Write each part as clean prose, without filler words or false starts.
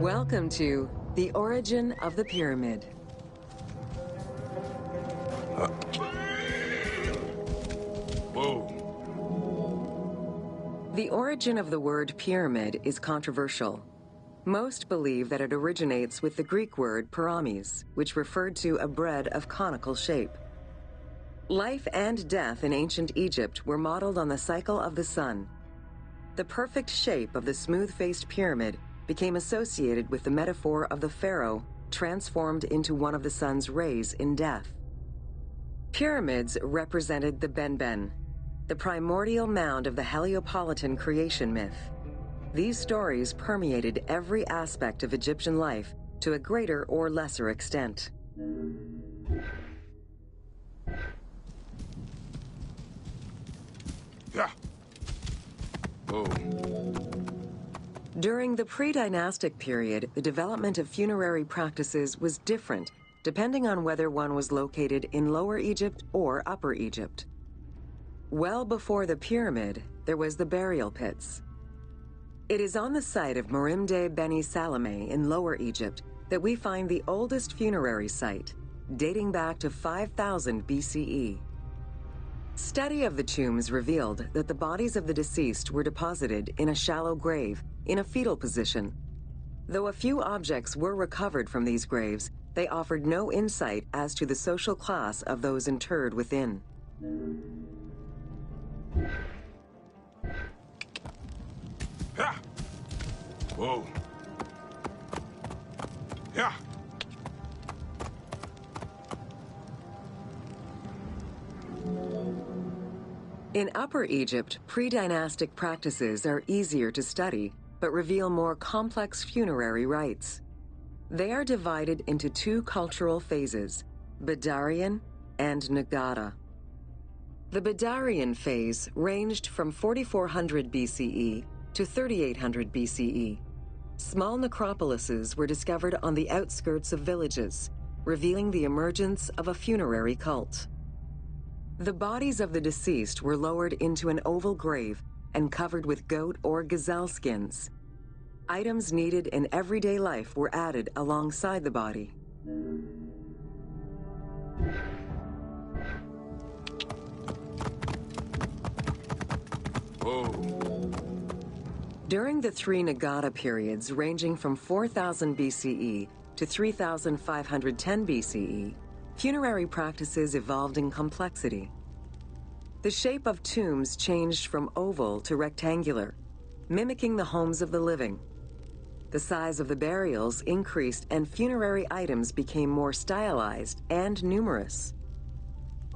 Welcome to The Origin of the Pyramid. Whoa. The origin of the word pyramid is controversial. Most believe that it originates with the Greek word pyramis, which referred to a bread of conical shape. Life and death in ancient Egypt were modeled on the cycle of the sun. The perfect shape of the smooth-faced pyramid became associated with the metaphor of the pharaoh transformed into one of the sun's rays in death. Pyramids represented the Benben, the primordial mound of the Heliopolitan creation myth. These stories permeated every aspect of Egyptian life to a greater or lesser extent. Yeah. Whoa. During the pre-dynastic period, the development of funerary practices was different depending on whether one was located in Lower Egypt or Upper Egypt. Well before the pyramid, there was the burial pits. It is on the site of Merimde Beni Salome in Lower Egypt that we find the oldest funerary site, dating back to 5000 BCE. Study of the tombs revealed that the bodies of the deceased were deposited in a shallow grave, in a fetal position. Though a few objects were recovered from these graves, they offered no insight as to the social class of those interred within. Yeah. Whoa. Yeah. In Upper Egypt, pre-dynastic practices are easier to study, but reveal more complex funerary rites. They are divided into two cultural phases, Badarian and Nagada. The Badarian phase ranged from 4400 BCE to 3800 BCE. Small necropolises were discovered on the outskirts of villages, revealing the emergence of a funerary cult. The bodies of the deceased were lowered into an oval grave and covered with goat or gazelle skins. Items needed in everyday life were added alongside the body. Whoa. During the three Nagada periods ranging from 4000 BCE to 3510 BCE, funerary practices evolved in complexity. The shape of tombs changed from oval to rectangular, mimicking the homes of the living. The size of the burials increased and funerary items became more stylized and numerous.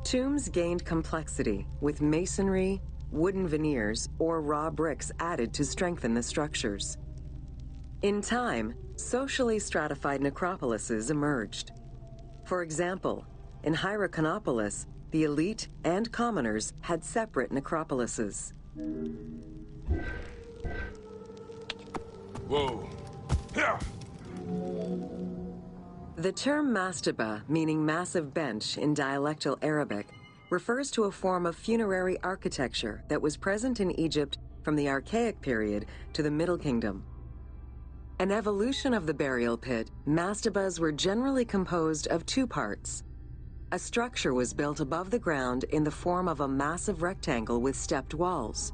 Tombs gained complexity, with masonry, wooden veneers, or raw bricks added to strengthen the structures. In time, socially stratified necropolises emerged. For example, in Hierakonpolis, the elite and commoners had separate necropolises. Whoa. Yeah. The term mastaba, meaning massive bench in dialectal Arabic, refers to a form of funerary architecture that was present in Egypt from the Archaic period to the Middle Kingdom. An evolution of the burial pit, mastabas were generally composed of two parts. A structure was built above the ground in the form of a massive rectangle with stepped walls,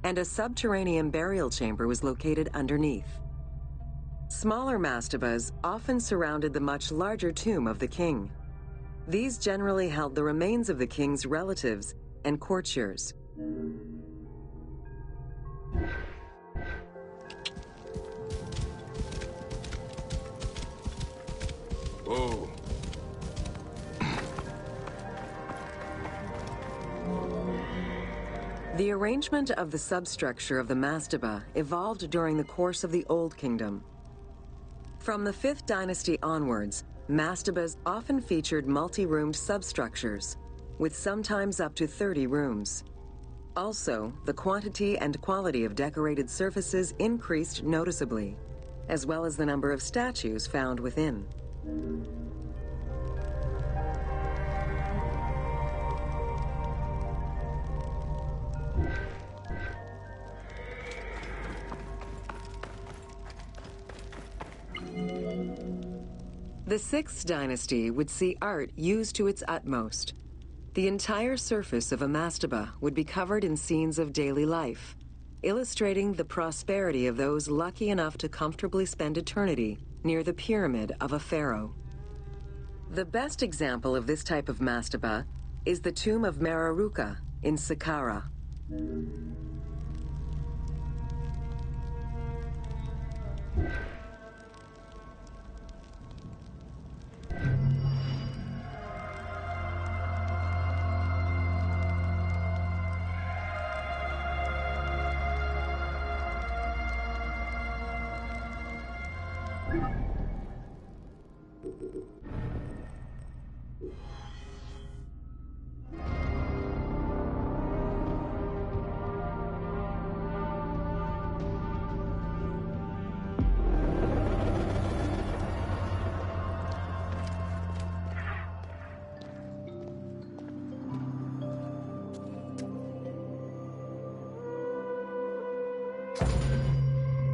and a subterranean burial chamber was located underneath. Smaller mastabas often surrounded the much larger tomb of the king. These generally held the remains of the king's relatives and courtiers. Whoa. The arrangement of the substructure of the mastaba evolved during the course of the Old Kingdom. From the 5th dynasty onwards, mastabas often featured multi-roomed substructures, with sometimes up to 30 rooms. Also, the quantity and quality of decorated surfaces increased noticeably, as well as the number of statues found within. The 6th dynasty would see art used to its utmost. The entire surface of a mastaba would be covered in scenes of daily life, illustrating the prosperity of those lucky enough to comfortably spend eternity near the pyramid of a pharaoh. The best example of this type of mastaba is the tomb of Mereruka in Saqqara.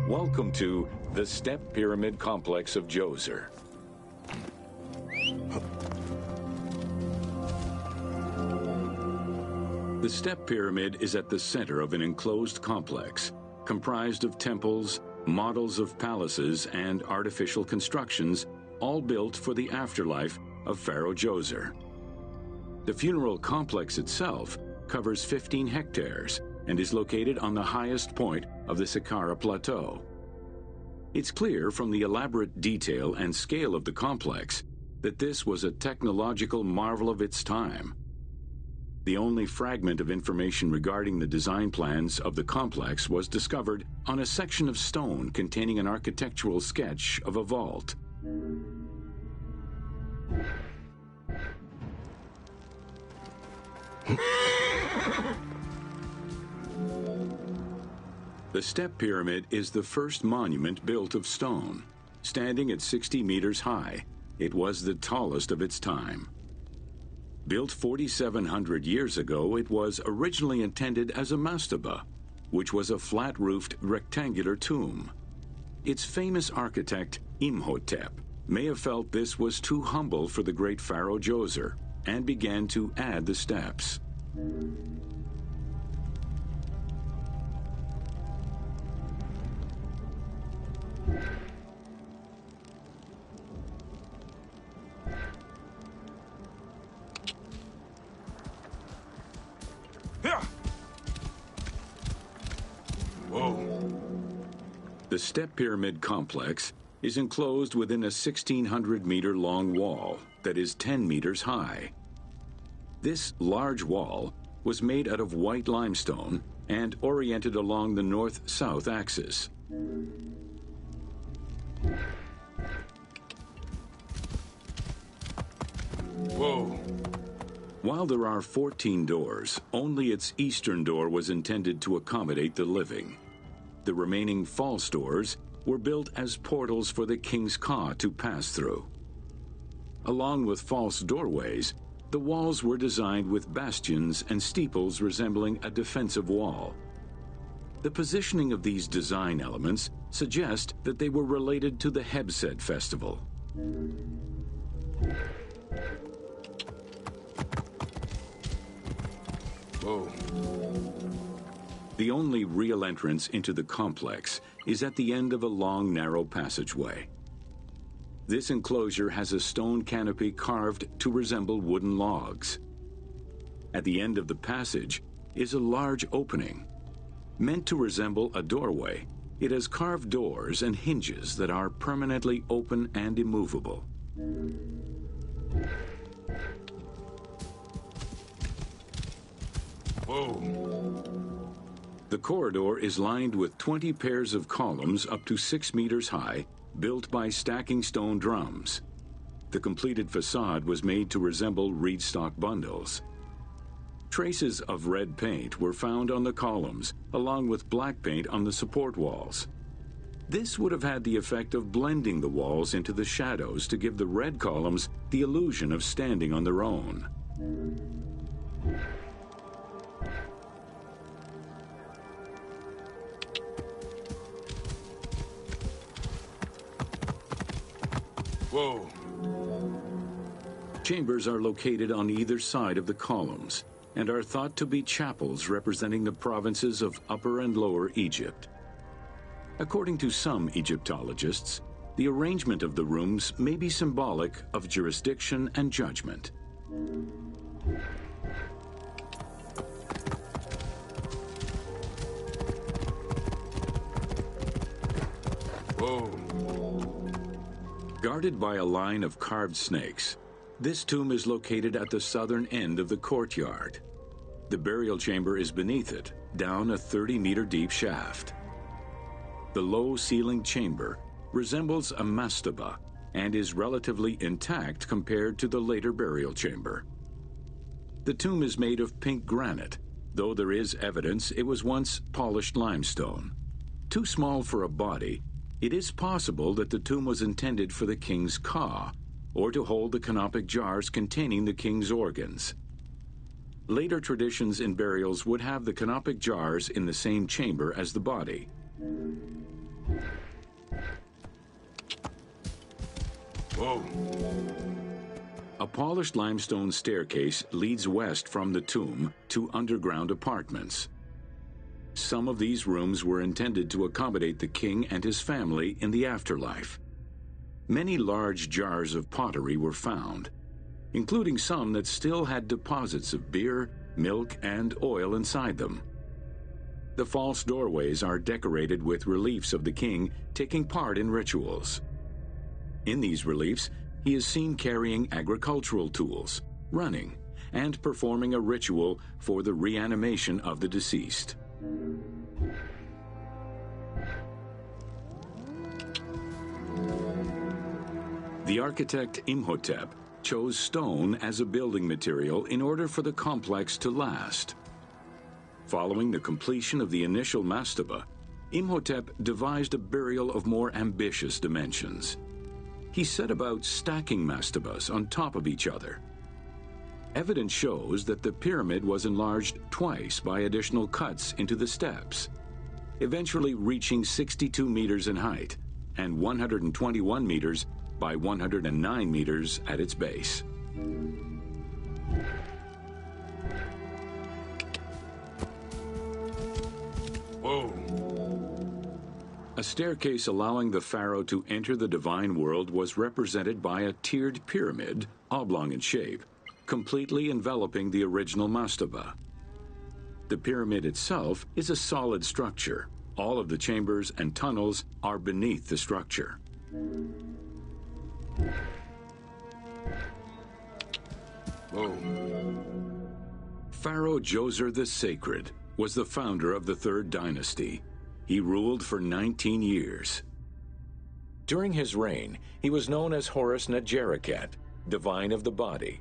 Welcome to the Step Pyramid Complex of Djoser. The Step Pyramid is at the center of an enclosed complex, comprised of temples, models of palaces, and artificial constructions, all built for the afterlife of Pharaoh Djoser. The funeral complex itself covers 15 hectares and is located on the highest point of the Saqqara Plateau. It's clear from the elaborate detail and scale of the complex that this was a technological marvel of its time. The only fragment of information regarding the design plans of the complex was discovered on a section of stone containing an architectural sketch of a vault. The Step Pyramid is the first monument built of stone. Standing at 60 meters high, it was the tallest of its time. Built 4,700 years ago, it was originally intended as a mastaba, which was a flat-roofed rectangular tomb. Its famous architect, Imhotep, may have felt this was too humble for the great Pharaoh Djoser and began to add the steps. Whoa. The Step Pyramid complex is enclosed within a 1,600-meter-long wall that is 10 meters high. This large wall was made out of white limestone and oriented along the north-south axis. Whoa. While there are 14 doors, only its eastern door was intended to accommodate the living. The remaining false doors were built as portals for the king's ka to pass through. Along with false doorways, the walls were designed with bastions and steeples resembling a defensive wall. The positioning of these design elements suggest that they were related to the Hebsed festival. Whoa. The only real entrance into the complex is at the end of a long, narrow passageway. This enclosure has a stone canopy carved to resemble wooden logs. At the end of the passage is a large opening. Meant to resemble a doorway, it has carved doors and hinges that are permanently open and immovable. Whoa. The corridor is lined with 20 pairs of columns up to 6 meters high, built by stacking stone drums. The completed facade was made to resemble reed stock bundles. Traces of red paint were found on the columns, along with black paint on the support walls. This would have had the effect of blending the walls into the shadows to give the red columns the illusion of standing on their own. Whoa. Chambers are located on either side of the columns and are thought to be chapels representing the provinces of Upper and Lower Egypt. According to some Egyptologists, the arrangement of the rooms may be symbolic of jurisdiction and judgment. Whoa. Guarded by a line of carved snakes, this tomb is located at the southern end of the courtyard. The burial chamber is beneath it, down a 30-meter deep shaft. The low-ceilinged chamber resembles a mastaba and is relatively intact compared to the later burial chamber. The tomb is made of pink granite, though there is evidence it was once polished limestone. Too small for a body, it is possible that the tomb was intended for the king's ka, or to hold the canopic jars containing the king's organs. Later traditions in burials would have the canopic jars in the same chamber as the body. Whoa. A polished limestone staircase leads west from the tomb to underground apartments. Some of these rooms were intended to accommodate the king and his family in the afterlife. Many large jars of pottery were found, including some that still had deposits of beer, milk, and oil inside them. The false doorways are decorated with reliefs of the king taking part in rituals. In these reliefs, he is seen carrying agricultural tools, running, and performing a ritual for the reanimation of the deceased. The architect Imhotep chose stone as a building material in order for the complex to last. Following the completion of the initial mastaba, Imhotep devised a burial of more ambitious dimensions. He set about stacking mastabas on top of each other. Evidence shows that the pyramid was enlarged twice by additional cuts into the steps, eventually reaching 62 meters in height and 121 meters by 109 meters at its base. Whoa. A staircase allowing the pharaoh to enter the divine world was represented by a tiered pyramid, oblong in shape, completely enveloping the original mastaba. The pyramid itself is a solid structure. All of the chambers and tunnels are beneath the structure. Whoa. Pharaoh Djoser the Sacred was the founder of the Third Dynasty. He ruled for 19 years. During his reign, he was known as Horus Negereket, divine of the body.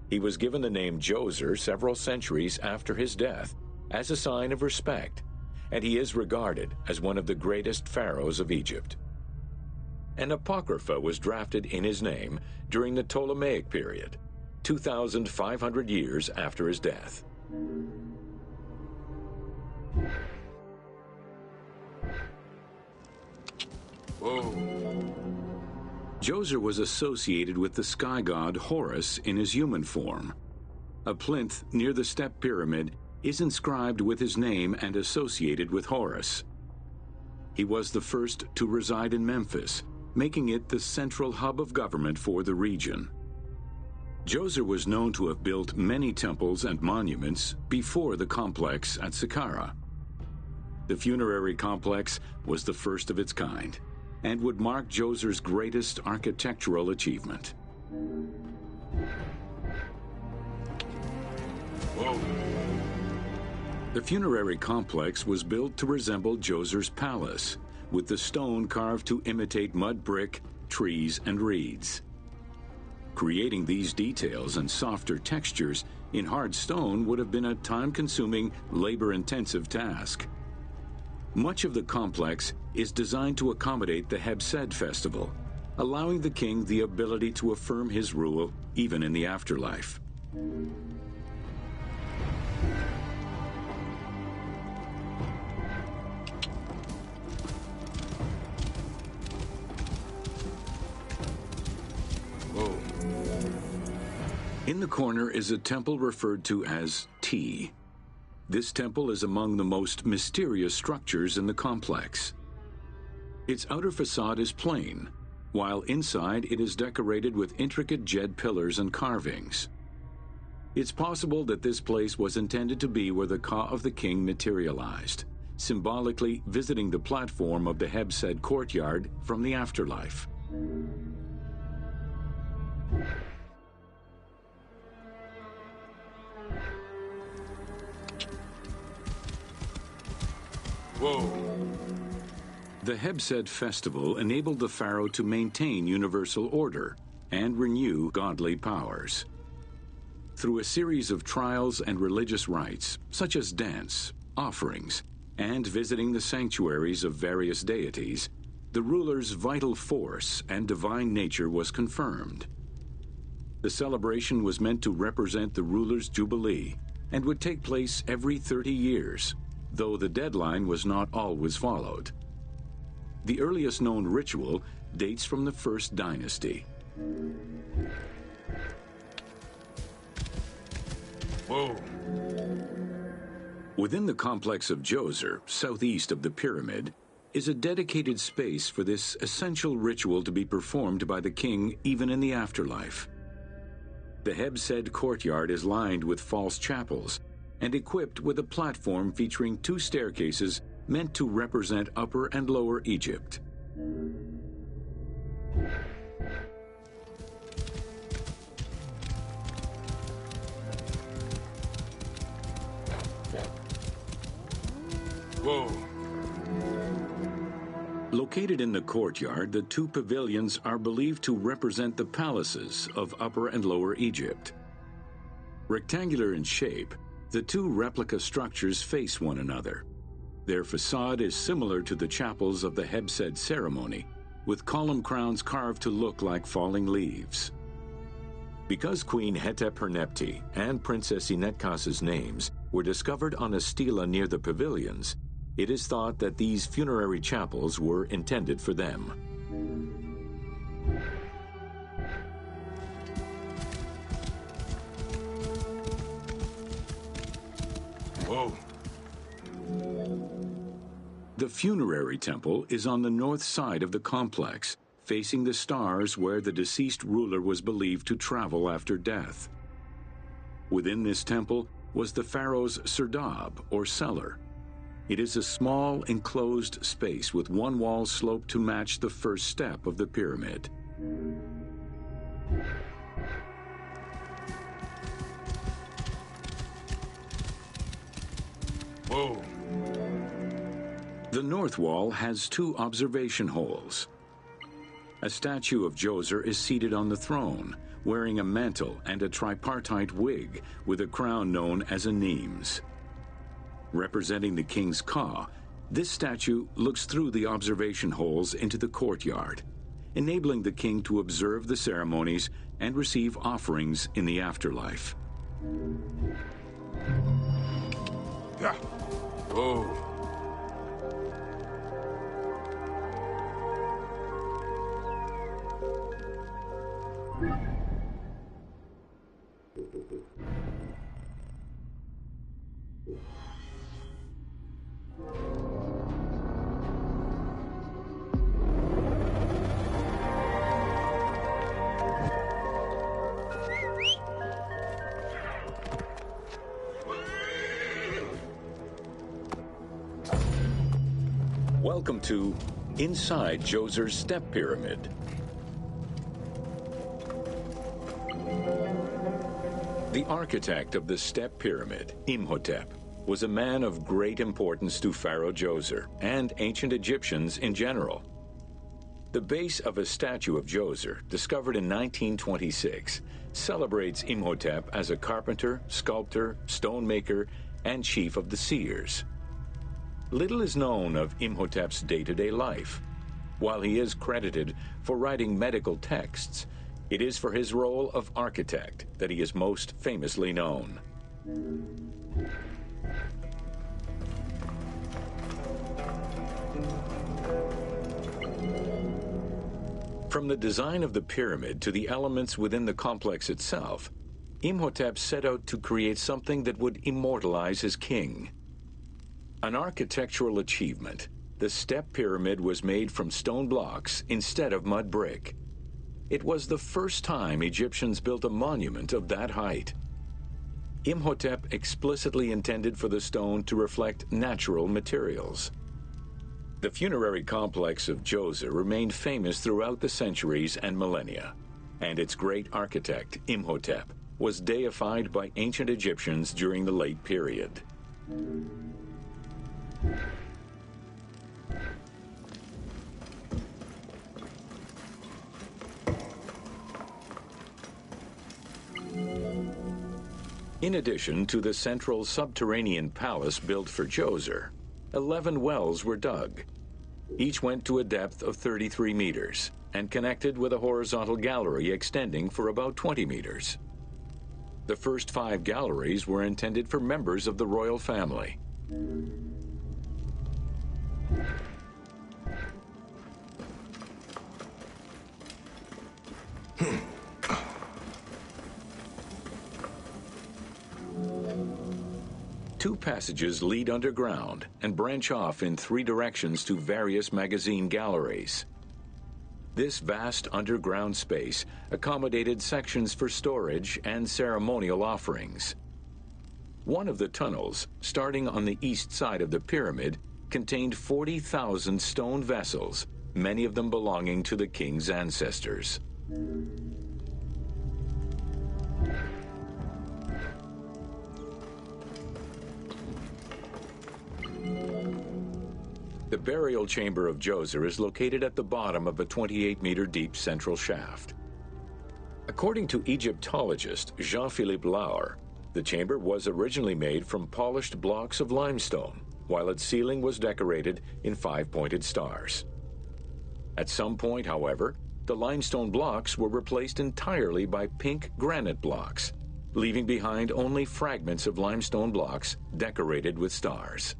He was given the name Djoser several centuries after his death as a sign of respect, and he is regarded as one of the greatest pharaohs of Egypt. An apocrypha was drafted in his name during the Ptolemaic period, 2,500 years after his death. Whoa. Djoser was associated with the sky god Horus in his human form. A plinth near the step pyramid is inscribed with his name and associated with Horus. He was the first to reside in Memphis, making it the central hub of government for the region. Djoser was known to have built many temples and monuments before the complex at Saqqara. The funerary complex was the first of its kind and would mark Djoser's greatest architectural achievement. Whoa. The funerary complex was built to resemble Djoser's palace, with the stone carved to imitate mud brick, trees, and reeds. Creating these details and softer textures in hard stone would have been a time-consuming, labor-intensive task. Much of the complex is designed to accommodate the Hebsed festival, allowing the king the ability to affirm his rule even in the afterlife. Whoa. In the corner is a temple referred to as T. This temple is among the most mysterious structures in the complex. Its outer facade is plain, while inside it is decorated with intricate jed pillars and carvings. It's possible that this place was intended to be where the Ka of the king materialized, symbolically visiting the platform of the Hebsed courtyard from the afterlife. Whoa. The Hebsed festival enabled the pharaoh to maintain universal order and renew godly powers. Through a series of trials and religious rites, such as dance, offerings, and visiting the sanctuaries of various deities, the ruler's vital force and divine nature was confirmed. The celebration was meant to represent the ruler's jubilee and would take place every 30 years, though the deadline was not always followed. The earliest known ritual dates from the First Dynasty. Whoa. Within the complex of Djoser, southeast of the pyramid, is a dedicated space for this essential ritual to be performed by the king even in the afterlife. The Hebsed courtyard is lined with false chapels and equipped with a platform featuring 2 staircases meant to represent Upper and Lower Egypt. Whoa. Located in the courtyard, the 2 pavilions are believed to represent the palaces of Upper and Lower Egypt. Rectangular in shape, the 2 replica structures face one another. Their facade is similar to the chapels of the Hebsed ceremony, with column crowns carved to look like falling leaves. Because Queen Hetep-Hernepti and Princess Inetkas's names were discovered on a stela near the pavilions, it is thought that these funerary chapels were intended for them. Whoa. The funerary temple is on the north side of the complex, facing the stars where the deceased ruler was believed to travel after death. Within this temple was the pharaoh's serdab, or cellar. It is a small, enclosed space with one wall sloped to match the first step of the pyramid. Whoa. The north wall has 2 observation holes. A statue of Djoser is seated on the throne, wearing a mantle and a tripartite wig with a crown known as a Nemes. Representing the king's Ka, this statue looks through the observation holes into the courtyard, enabling the king to observe the ceremonies and receive offerings in the afterlife. Yeah. Whoa. Welcome to Inside Djoser's Step Pyramid. The architect of the Step Pyramid, Imhotep, was a man of great importance to Pharaoh Djoser and ancient Egyptians in general. The base of a statue of Djoser, discovered in 1926, celebrates Imhotep as a carpenter, sculptor, stonemaker, and chief of the seers. Little is known of Imhotep's day-to-day life. While he is credited for writing medical texts, it is for his role of architect that he is most famously known. From the design of the pyramid to the elements within the complex itself, Imhotep set out to create something that would immortalize his king. An architectural achievement, the Step Pyramid was made from stone blocks instead of mud brick. It was the first time Egyptians built a monument of that height. Imhotep explicitly intended for the stone to reflect natural materials. The funerary complex of Djoser remained famous throughout the centuries and millennia, and its great architect, Imhotep, was deified by ancient Egyptians during the late period. In addition to the central subterranean palace built for Djoser, 11 wells were dug. Each went to a depth of 33 meters and connected with a horizontal gallery extending for about 20 meters. The first 5 galleries were intended for members of the royal family. Two passages lead underground and branch off in 3 directions to various magazine galleries. This vast underground space accommodated sections for storage and ceremonial offerings. One of the tunnels, starting on the east side of the pyramid, contained 40,000 stone vessels, many of them belonging to the king's ancestors. The burial chamber of Djoser is located at the bottom of a 28-meter deep central shaft. According to Egyptologist Jean-Philippe Lauer, the chamber was originally made from polished blocks of limestone, while its ceiling was decorated in 5-pointed stars. At some point, however, the limestone blocks were replaced entirely by pink granite blocks, leaving behind only fragments of limestone blocks decorated with stars.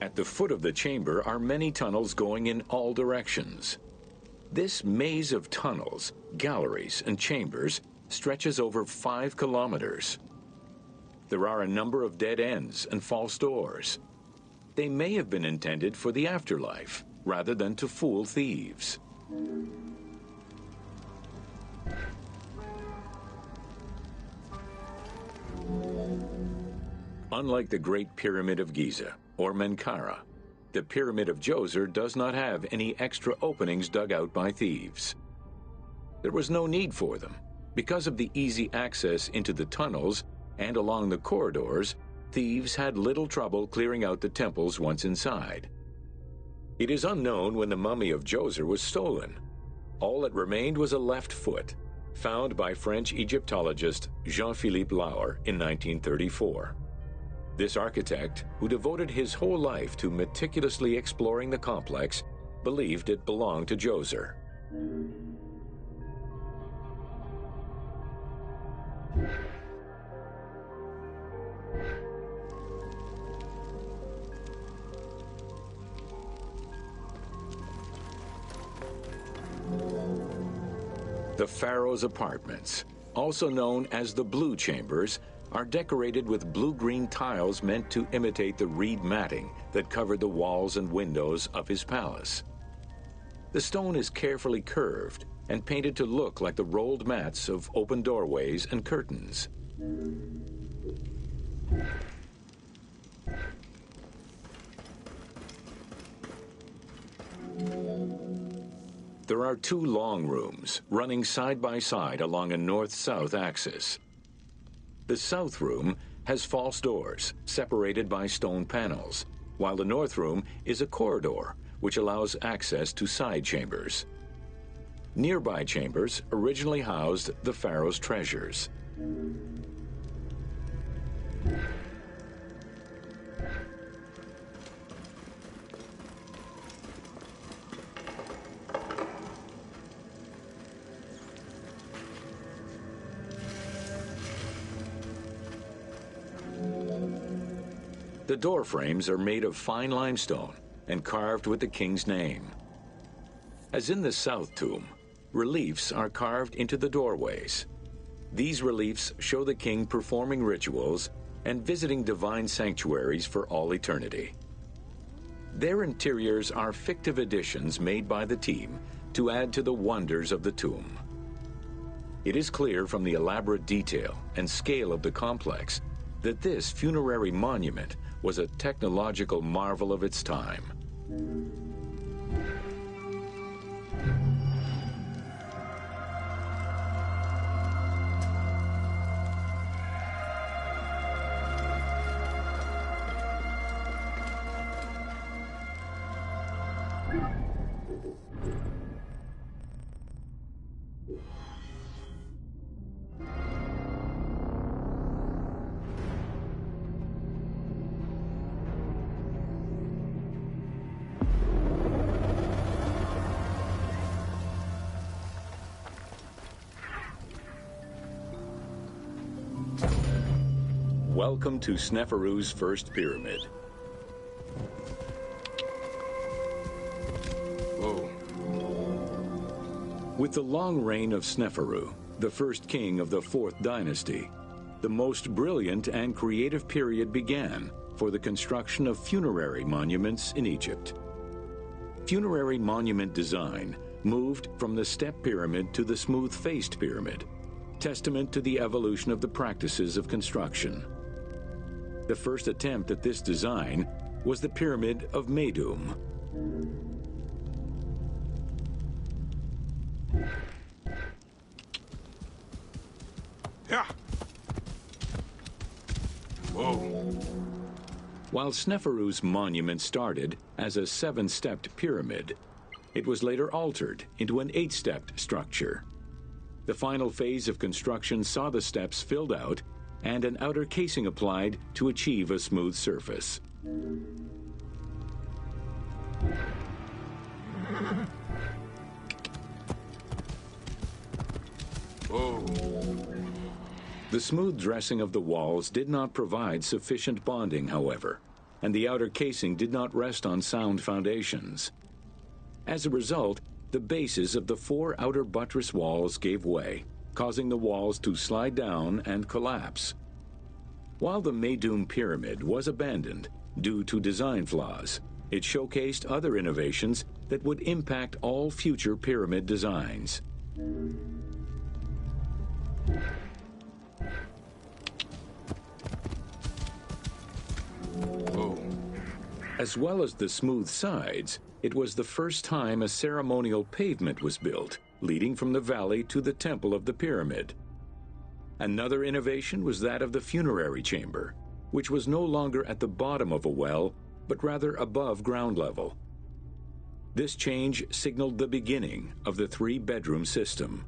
At the foot of the chamber are many tunnels going in all directions. This maze of tunnels, galleries, and chambers stretches over 5 kilometers. There are a number of dead ends and false doors. They may have been intended for the afterlife, rather than to fool thieves. Unlike the Great Pyramid of Giza, or Menkaure, the Pyramid of Djoser does not have any extra openings dug out by thieves. There was no need for them. Because of the easy access into the tunnels and along the corridors, thieves had little trouble clearing out the temples once inside. It is unknown when the mummy of Djoser was stolen. All that remained was a left foot, found by French Egyptologist Jean-Philippe Lauer in 1934. This architect, who devoted his whole life to meticulously exploring the complex, believed it belonged to Djoser. The Pharaoh's apartments, also known as the Blue Chambers, are decorated with blue-green tiles meant to imitate the reed matting that covered the walls and windows of his palace. The stone is carefully curved and painted to look like the rolled mats of open doorways and curtains. There are two long rooms running side by side along a north-south axis. The south room has false doors separated by stone panels, while the north room is a corridor which allows access to side chambers. Nearby chambers originally housed the pharaoh's treasures. The door frames are made of fine limestone and carved with the king's name. As in the south tomb, reliefs are carved into the doorways. These reliefs show the king performing rituals and visiting divine sanctuaries for all eternity. Their interiors are fictive additions made by the team to add to the wonders of the tomb. It is clear from the elaborate detail and scale of the complex that this funerary monument was a technological marvel of its time. Welcome to Sneferu's first pyramid. Whoa. With the long reign of Sneferu, the first king of the fourth dynasty, the most brilliant and creative period began for the construction of funerary monuments in Egypt. Funerary monument design moved from the step pyramid to the smooth-faced pyramid, testament to the evolution of the practices of construction. The first attempt at this design was the Pyramid of Meidum. Yeah. Whoa. While Sneferu's monument started as a 7-stepped pyramid, it was later altered into an 8-stepped structure. The final phase of construction saw the steps filled out and an outer casing applied to achieve a smooth surface. Whoa. The smooth dressing of the walls did not provide sufficient bonding, however, and the outer casing did not rest on sound foundations. As a result, the bases of the 4 outer buttress walls gave way, causing the walls to slide down and collapse. While the Meidum Pyramid was abandoned due to design flaws, it showcased other innovations that would impact all future pyramid designs. Whoa. As well as the smooth sides, it was the first time a ceremonial pavement was built, leading from the valley to the temple of the pyramid. Another innovation was that of the funerary chamber, which was no longer at the bottom of a well, but rather above ground level. This change signaled the beginning of the 3-bedroom system.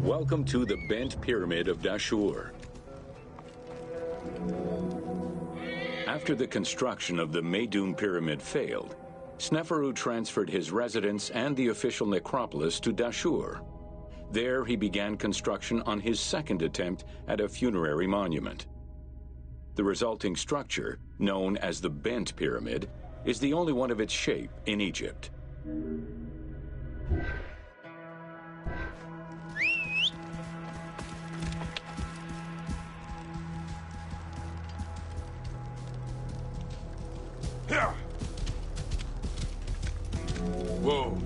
Welcome to the Bent Pyramid of Dashur. After the construction of the Meidum Pyramid failed, Sneferu transferred his residence and the official necropolis to Dashur. There he began construction on his second attempt at a funerary monument. The resulting structure, known as the Bent Pyramid, is the only one of its shape in Egypt. Whoa.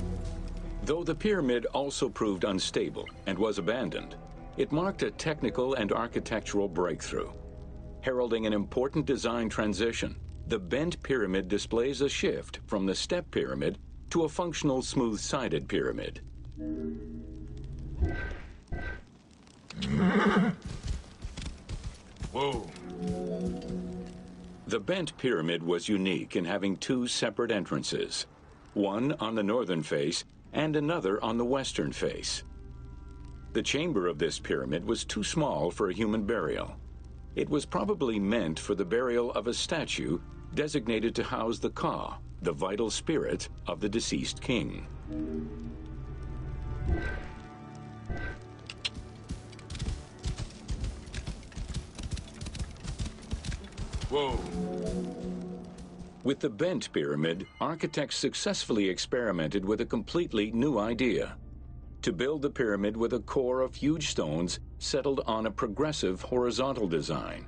Though the pyramid also proved unstable and was abandoned, it marked a technical and architectural breakthrough. Heralding an important design transition, the Bent Pyramid displays a shift from the step pyramid to a functional smooth-sided pyramid. Whoa. The Bent Pyramid was unique in having two separate entrances, one on the northern face and another on the western face. The chamber of this pyramid was too small for a human burial. It was probably meant for the burial of a statue designated to house the Ka, the vital spirit of the deceased king. Whoa. With the Bent Pyramid, architects successfully experimented with a completely new idea: to build the pyramid with a core of huge stones settled on a progressive horizontal design.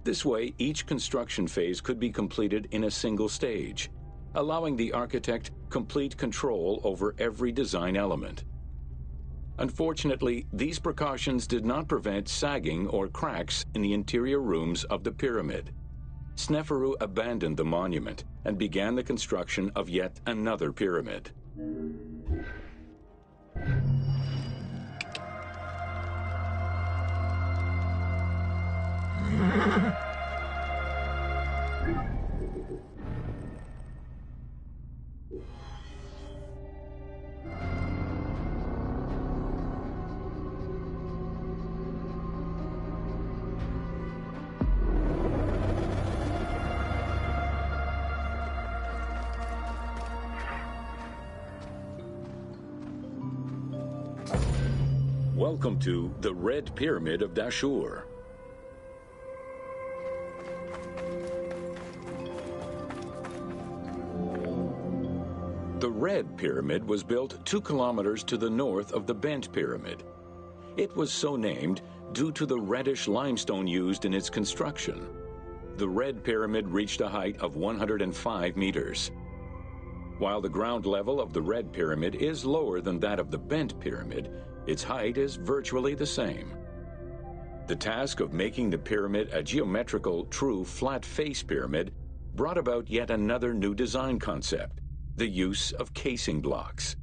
This way, each construction phase could be completed in a single stage, allowing the architect complete control over every design element. Unfortunately, these precautions did not prevent sagging or cracks in the interior rooms of the pyramid. Sneferu abandoned the monument and began the construction of yet another pyramid. Welcome to the Red Pyramid of Dashur. The Red Pyramid was built 2 kilometers to the north of the Bent Pyramid. It was so named due to the reddish limestone used in its construction. The Red Pyramid reached a height of 105 meters. While the ground level of the Red Pyramid is lower than that of the Bent Pyramid, its height is virtually the same. The task of making the pyramid a geometrical, true flat-face pyramid brought about yet another new design concept: the use of casing blocks.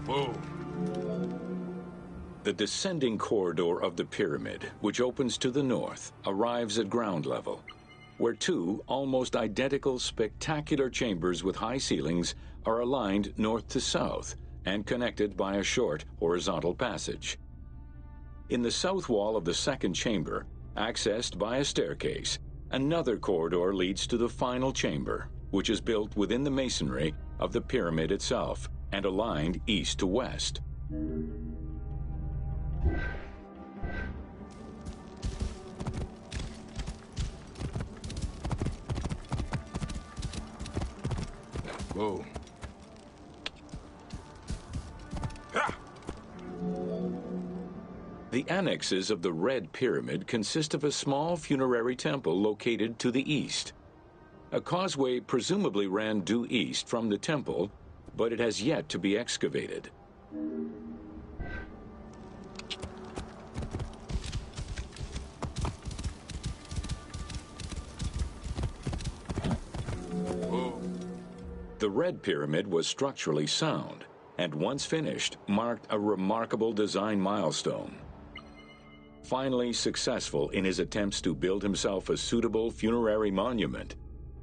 Whoa. The descending corridor of the pyramid, which opens to the north, arrives at ground level, where 2 almost identical spectacular chambers with high ceilings are aligned north to south and connected by a short horizontal passage. In the south wall of the second chamber, accessed by a staircase, another corridor leads to the final chamber, which is built within the masonry of the pyramid itself and aligned east to west. Whoa. The annexes of the Red Pyramid consist of a small funerary temple located to the east. A causeway presumably ran due east from the temple, but it has yet to be excavated. Whoa. The Red Pyramid was structurally sound, and once finished, marked a remarkable design milestone. Finally successful in his attempts to build himself a suitable funerary monument,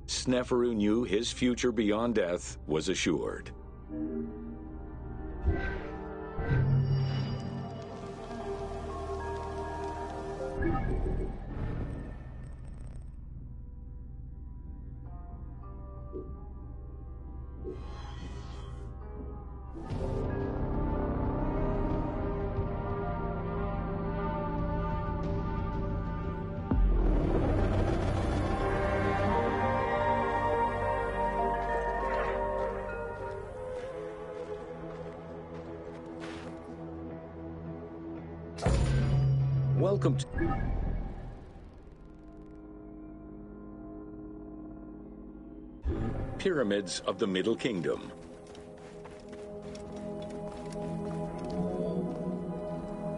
Sneferu knew his future beyond death was assured. Welcome to Pyramids of the Middle Kingdom.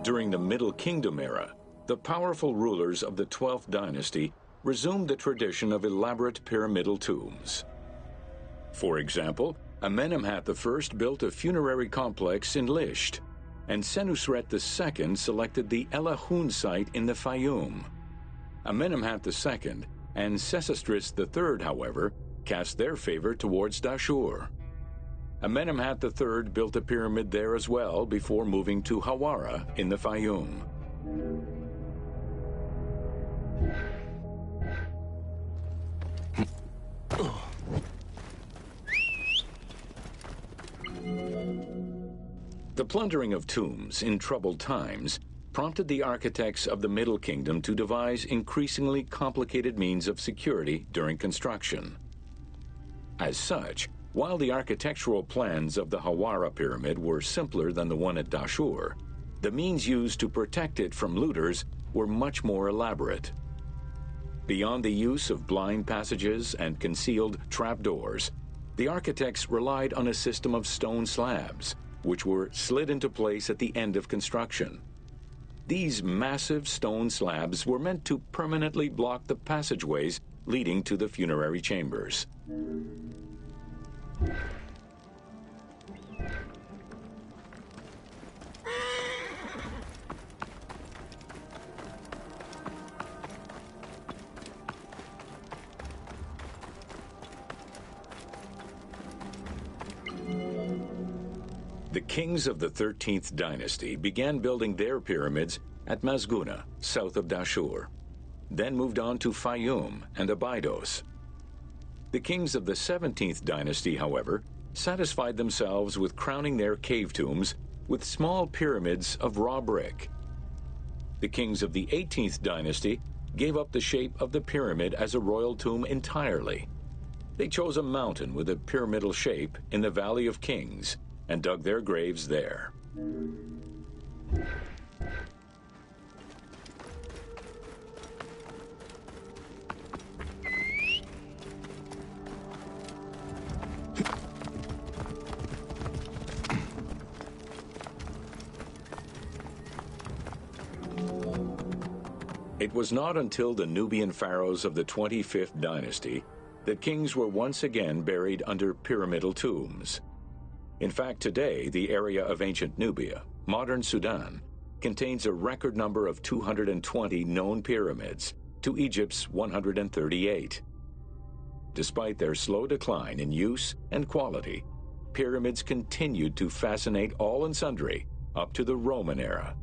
During the Middle Kingdom era, the powerful rulers of the 12th dynasty resumed the tradition of elaborate pyramidal tombs. For example, Amenemhat I built a funerary complex in Lisht, and Senusret II selected the Elahun site in the Fayoum. Amenemhat II and Sesostris III, however, cast their favor towards Dashur. Amenemhat III built a pyramid there as well before moving to Hawara in the Fayoum. The plundering of tombs in troubled times prompted the architects of the Middle Kingdom to devise increasingly complicated means of security during construction. As such, while the architectural plans of the Hawara pyramid were simpler than the one at Dashur, the means used to protect it from looters were much more elaborate. Beyond the use of blind passages and concealed trapdoors, the architects relied on a system of stone slabs, which were slid into place at the end of construction. These massive stone slabs were meant to permanently block the passageways leading to the funerary chambers. The kings of the 13th dynasty began building their pyramids at Mazguna, south of Dashur, then moved on to Fayoum and Abydos. The kings of the 17th dynasty, however, satisfied themselves with crowning their cave tombs with small pyramids of raw brick. The kings of the 18th dynasty gave up the shape of the pyramid as a royal tomb entirely. They chose a mountain with a pyramidal shape in the Valley of Kings and dug their graves there. It was not until the Nubian pharaohs of the 25th dynasty that kings were once again buried under pyramidal tombs. In fact, today, the area of ancient Nubia, modern Sudan, contains a record number of 220 known pyramids to Egypt's 138. Despite their slow decline in use and quality, pyramids continued to fascinate all and sundry up to the Roman era.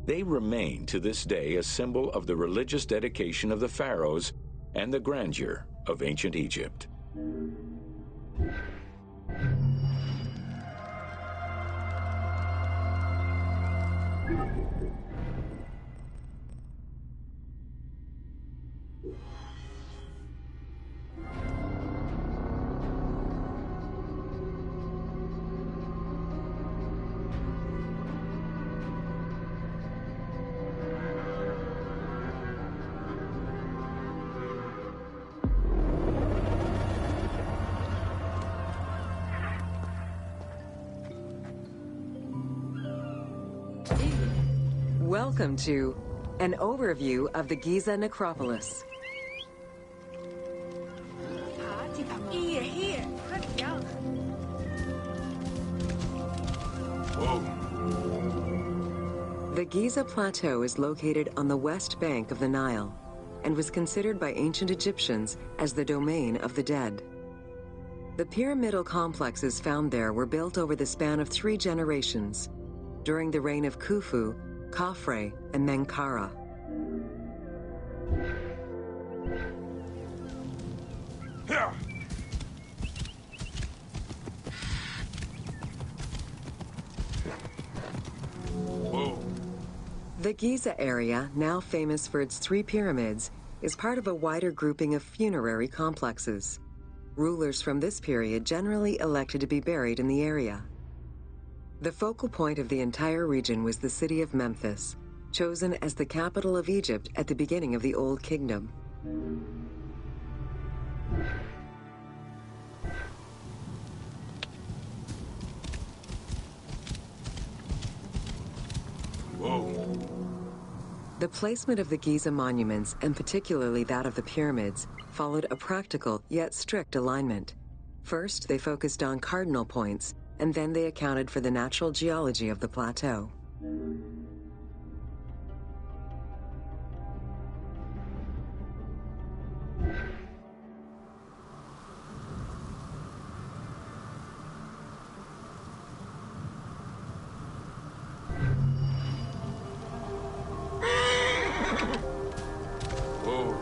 They remain to this day a symbol of the religious dedication of the pharaohs and the grandeur of ancient Egypt. Welcome to an overview of the Giza necropolis. Whoa. The Giza Plateau is located on the west bank of the Nile and was considered by ancient Egyptians as the domain of the dead. The pyramidal complexes found there were built over the span of 3 generations, during the reign of Khufu, Khafre, and Menkaure. Whoa. The Giza area, now famous for its 3 pyramids, is part of a wider grouping of funerary complexes. Rulers from this period generally elected to be buried in the area. The focal point of the entire region was the city of Memphis, chosen as the capital of Egypt at the beginning of the Old Kingdom. Whoa. The placement of the Giza monuments, and particularly that of the pyramids, followed a practical yet strict alignment. First, they focused on cardinal points, and then they accounted for the natural geology of the plateau. Whoa.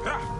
Ah!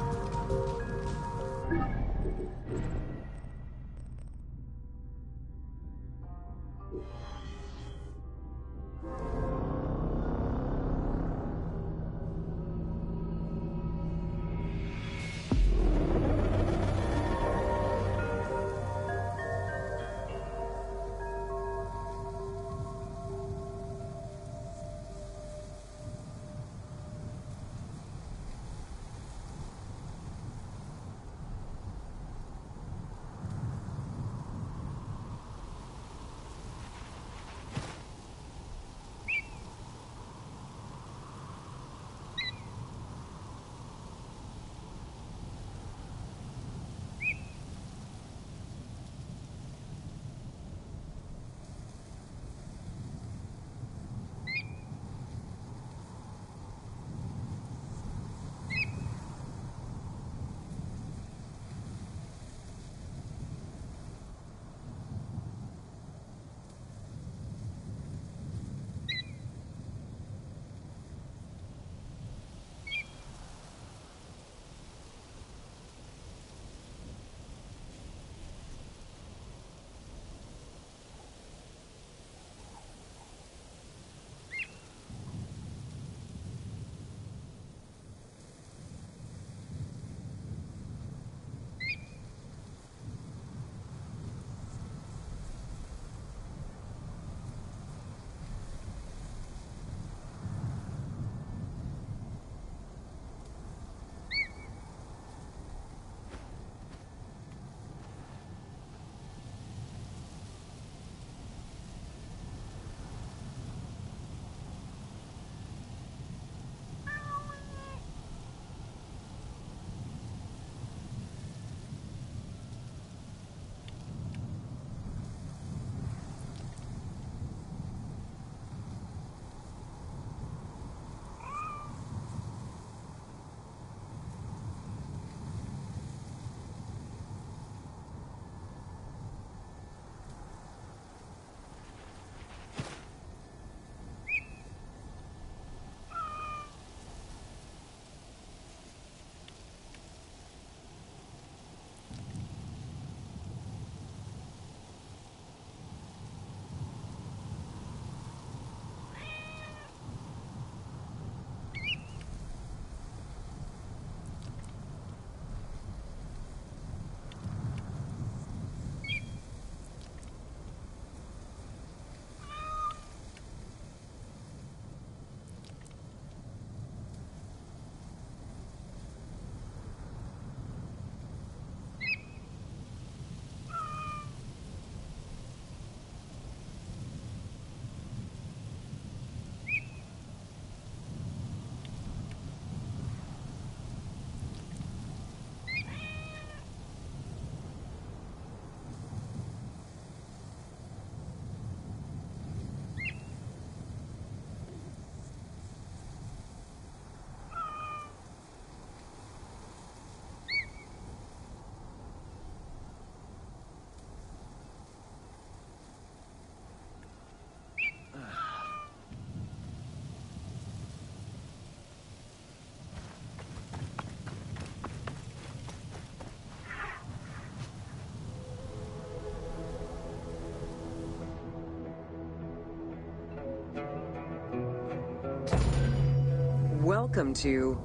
Welcome to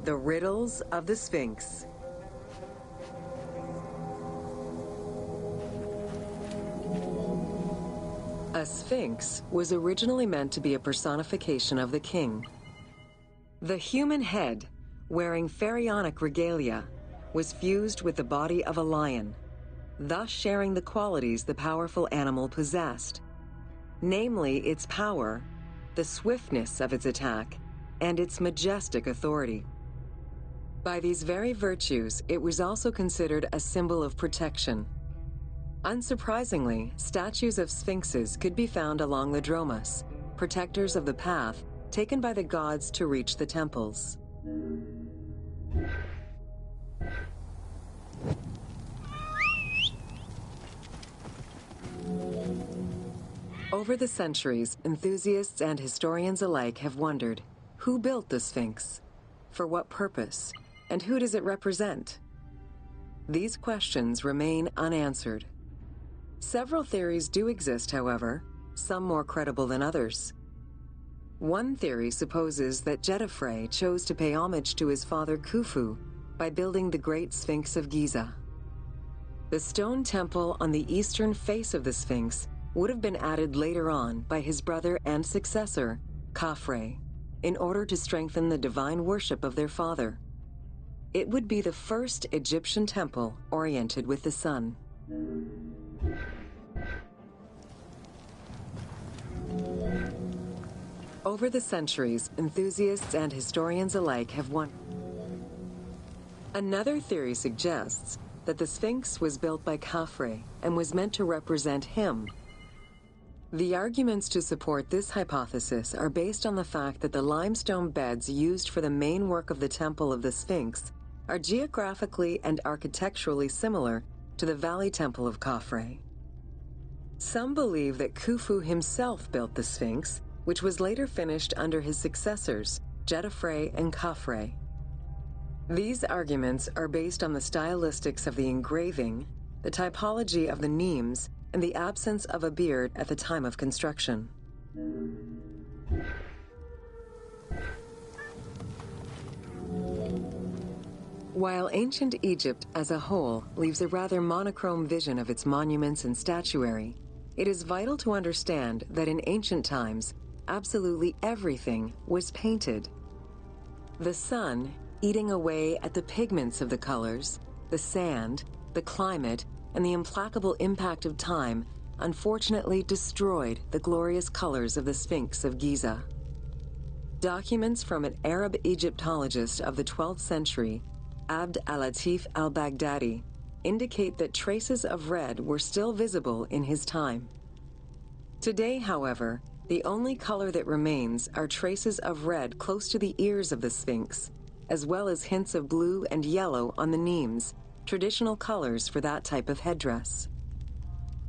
The Riddles of the Sphinx. A sphinx was originally meant to be a personification of the king. The human head, wearing pharaonic regalia, was fused with the body of a lion, thus sharing the qualities the powerful animal possessed, namely its power, the swiftness of its attack, and its majestic authority. By these very virtues, it was also considered a symbol of protection. Unsurprisingly, statues of sphinxes could be found along the dromus, protectors of the path taken by the gods to reach the temples. Over the centuries, enthusiasts and historians alike have wondered, who built the Sphinx? For what purpose? And who does it represent? These questions remain unanswered. Several theories do exist, however, some more credible than others. One theory supposes that Jedefre chose to pay homage to his father Khufu by building the Great Sphinx of Giza. The stone temple on the eastern face of the Sphinx would have been added later on by his brother and successor, Khafre, in order to strengthen the divine worship of their father. It would be the first Egyptian temple oriented with the sun. Over the centuries, enthusiasts and historians alike have wondered. Another theory suggests that the Sphinx was built by Khafre and was meant to represent him. The arguments to support this hypothesis are based on the fact that the limestone beds used for the main work of the Temple of the Sphinx are geographically and architecturally similar to the Valley Temple of Khafre. Some believe that Khufu himself built the Sphinx, which was later finished under his successors, Jedefre and Khafre. These arguments are based on the stylistics of the engraving, the typology of the nemes, and the absence of a beard at the time of construction. While ancient Egypt as a whole leaves a rather monochrome vision of its monuments and statuary, it is vital to understand that in ancient times, absolutely everything was painted. The sun, eating away at the pigments of the colors, the sand, the climate, and the implacable impact of time, unfortunately destroyed the glorious colors of the Sphinx of Giza. Documents from an Arab Egyptologist of the 12th century, Abd al-Latif al-Baghdadi, indicate that traces of red were still visible in his time. Today, however, the only color that remains are traces of red close to the ears of the Sphinx, as well as hints of blue and yellow on the nemes, traditional colors for that type of headdress.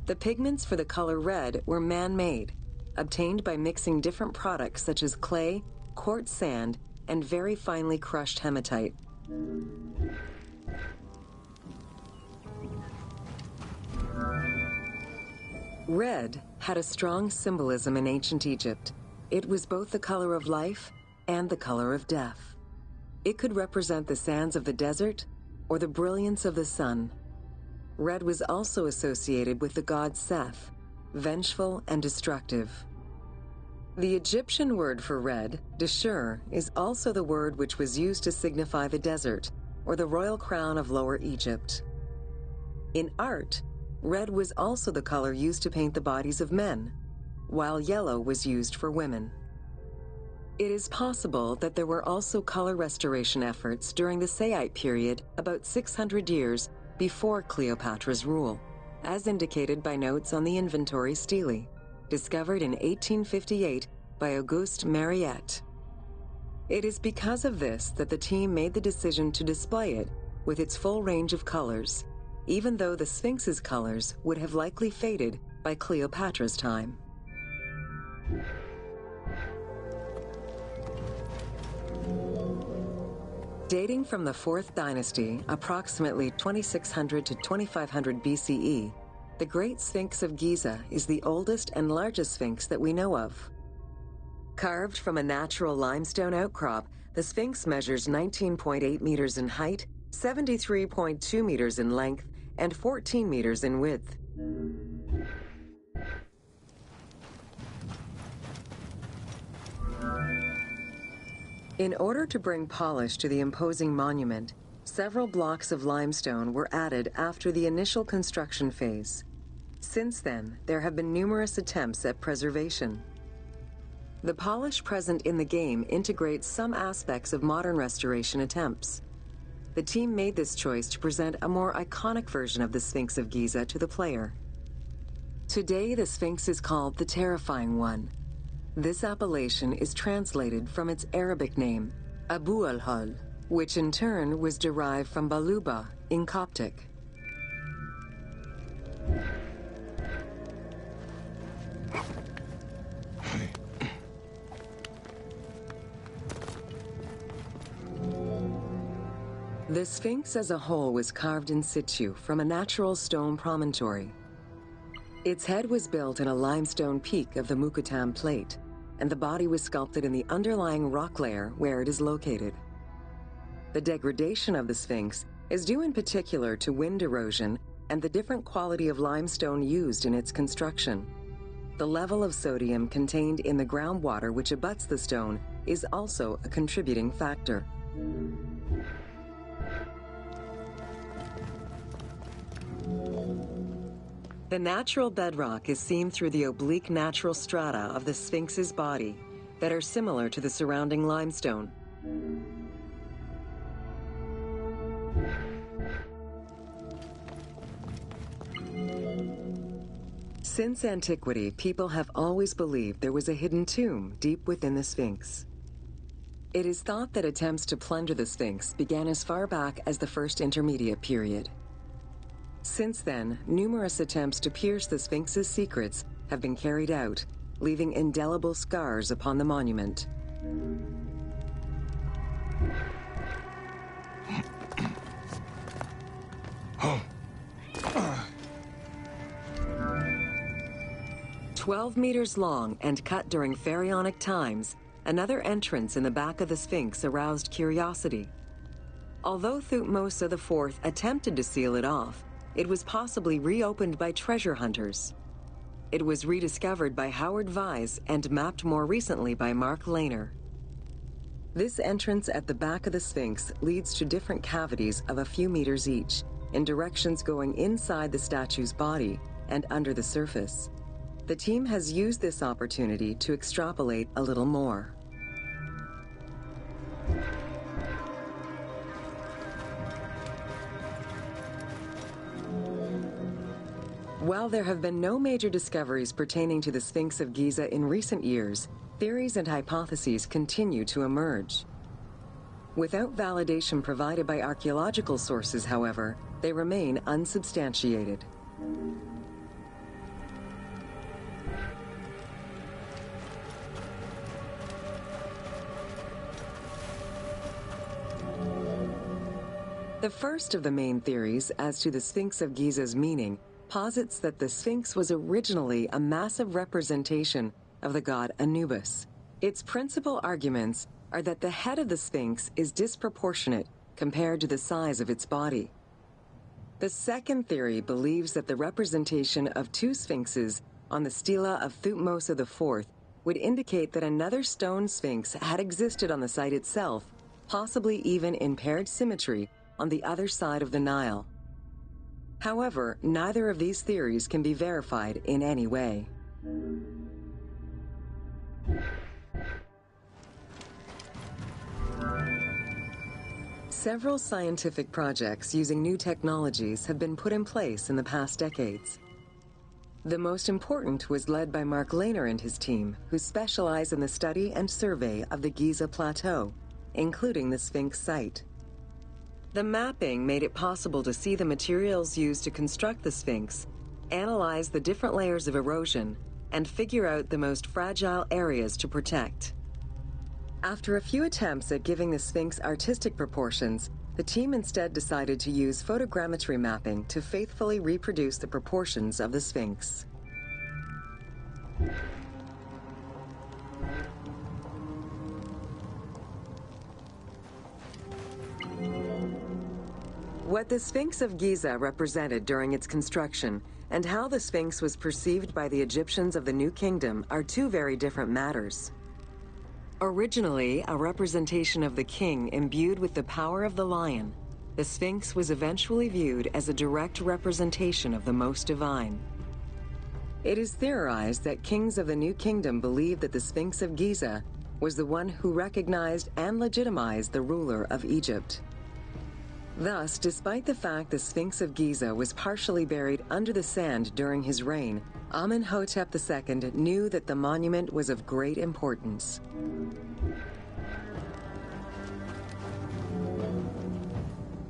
The pigments for the color red were man-made, obtained by mixing different products such as clay, quartz sand, and very finely crushed hematite. Red had a strong symbolism in ancient Egypt. It was both the color of life and the color of death. It could represent the sands of the desert or the brilliance of the sun. Red was also associated with the god Seth, vengeful and destructive. The Egyptian word for red, Deshur, is also the word which was used to signify the desert, or the royal crown of Lower Egypt. In art, red was also the color used to paint the bodies of men, while yellow was used for women. It is possible that there were also color restoration efforts during the Saite period about 600 years before Cleopatra's rule, as indicated by notes on the inventory stele, discovered in 1858 by Auguste Mariette. It is because of this that the team made the decision to display it with its full range of colors, even though the Sphinx's colors would have likely faded by Cleopatra's time. Dating from the 4th dynasty, approximately 2600 to 2500 BCE, the Great Sphinx of Giza is the oldest and largest sphinx that we know of. Carved from a natural limestone outcrop, the Sphinx measures 19.8 meters in height, 73.2 meters in length, and 14 meters in width. In order to bring polish to the imposing monument, several blocks of limestone were added after the initial construction phase. Since then, there have been numerous attempts at preservation. The polish present in the game integrates some aspects of modern restoration attempts. The team made this choice to present a more iconic version of the Sphinx of Giza to the player. Today, the Sphinx is called the Terrifying One. This appellation is translated from its Arabic name, Abu al-Hal, which in turn was derived from Baluba in Coptic. The Sphinx as a whole was carved in situ from a natural stone promontory. Its head was built in a limestone peak of the Mukutam Plate, and the body was sculpted in the underlying rock layer where it is located. The degradation of the Sphinx is due in particular to wind erosion and the different quality of limestone used in its construction. The level of sodium contained in the groundwater which abuts the stone is also a contributing factor. The natural bedrock is seen through the oblique natural strata of the Sphinx's body that are similar to the surrounding limestone. Since antiquity, people have always believed there was a hidden tomb deep within the Sphinx. It is thought that attempts to plunder the Sphinx began as far back as the First Intermediate Period. Since then, numerous attempts to pierce the Sphinx's secrets have been carried out, leaving indelible scars upon the monument. Oh. 12 meters long and cut during pharaonic times, another entrance in the back of the Sphinx aroused curiosity. Although Thutmose IV attempted to seal it off, it was possibly reopened by treasure hunters. It was rediscovered by Howard Vyse and mapped more recently by Mark Lehner. This entrance at the back of the Sphinx leads to different cavities of a few meters each, in directions going inside the statue's body and under the surface. The team has used this opportunity to extrapolate a little more. While there have been no major discoveries pertaining to the Sphinx of Giza in recent years, theories and hypotheses continue to emerge. Without validation provided by archaeological sources, however, they remain unsubstantiated. The first of the main theories as to the Sphinx of Giza's meaning posits that the Sphinx was originally a massive representation of the god Anubis. Its principal arguments are that the head of the Sphinx is disproportionate compared to the size of its body. The second theory believes that the representation of two sphinxes on the stela of Thutmose IV would indicate that another stone sphinx had existed on the site itself, possibly even in paired symmetry on the other side of the Nile. However, neither of these theories can be verified in any way. Several scientific projects using new technologies have been put in place in the past decades. The most important was led by Mark Lehner and his team, who specialize in the study and survey of the Giza Plateau, including the Sphinx site. The mapping made it possible to see the materials used to construct the Sphinx, analyze the different layers of erosion, and figure out the most fragile areas to protect. After a few attempts at giving the Sphinx artistic proportions, the team instead decided to use photogrammetry mapping to faithfully reproduce the proportions of the Sphinx. What the Sphinx of Giza represented during its construction and how the Sphinx was perceived by the Egyptians of the New Kingdom are two very different matters. Originally a representation of the king imbued with the power of the lion, the Sphinx was eventually viewed as a direct representation of the most divine. It is theorized that kings of the New Kingdom believed that the Sphinx of Giza was the one who recognized and legitimized the ruler of Egypt. Thus, despite the fact the Sphinx of Giza was partially buried under the sand during his reign, Amenhotep II knew that the monument was of great importance.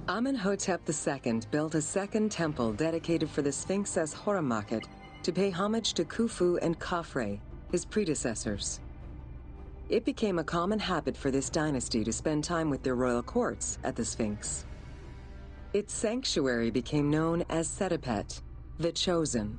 Amenhotep II built a second temple dedicated for the Sphinx as Horamakhet to pay homage to Khufu and Khafre, his predecessors. It became a common habit for this dynasty to spend time with their royal courts at the Sphinx. Its sanctuary became known as Setepet, the Chosen.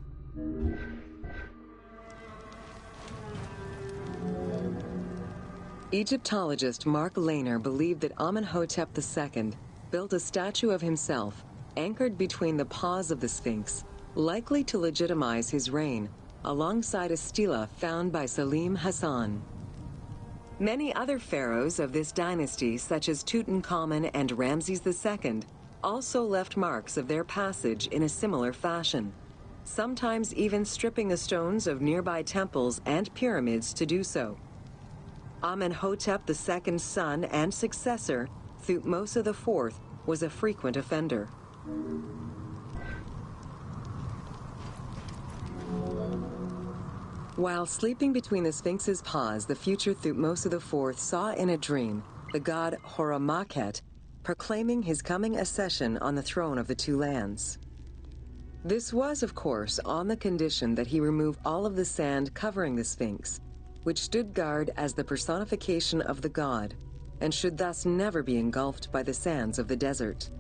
Egyptologist Mark Lehner believed that Amenhotep II built a statue of himself anchored between the paws of the Sphinx, likely to legitimize his reign, alongside a stela found by Salim Hassan. Many other pharaohs of this dynasty, such as Tutankhamun and Ramses II, also left marks of their passage in a similar fashion, sometimes even stripping the stones of nearby temples and pyramids to do so. Amenhotep II's son and successor, Thutmose IV, was a frequent offender. While sleeping between the Sphinx's paws, the future Thutmose IV saw in a dream the god Horamakhet proclaiming his coming accession on the throne of the two lands. This was, of course, on the condition that he remove all of the sand covering the Sphinx, which stood guard as the personification of the god, and should thus never be engulfed by the sands of the desert.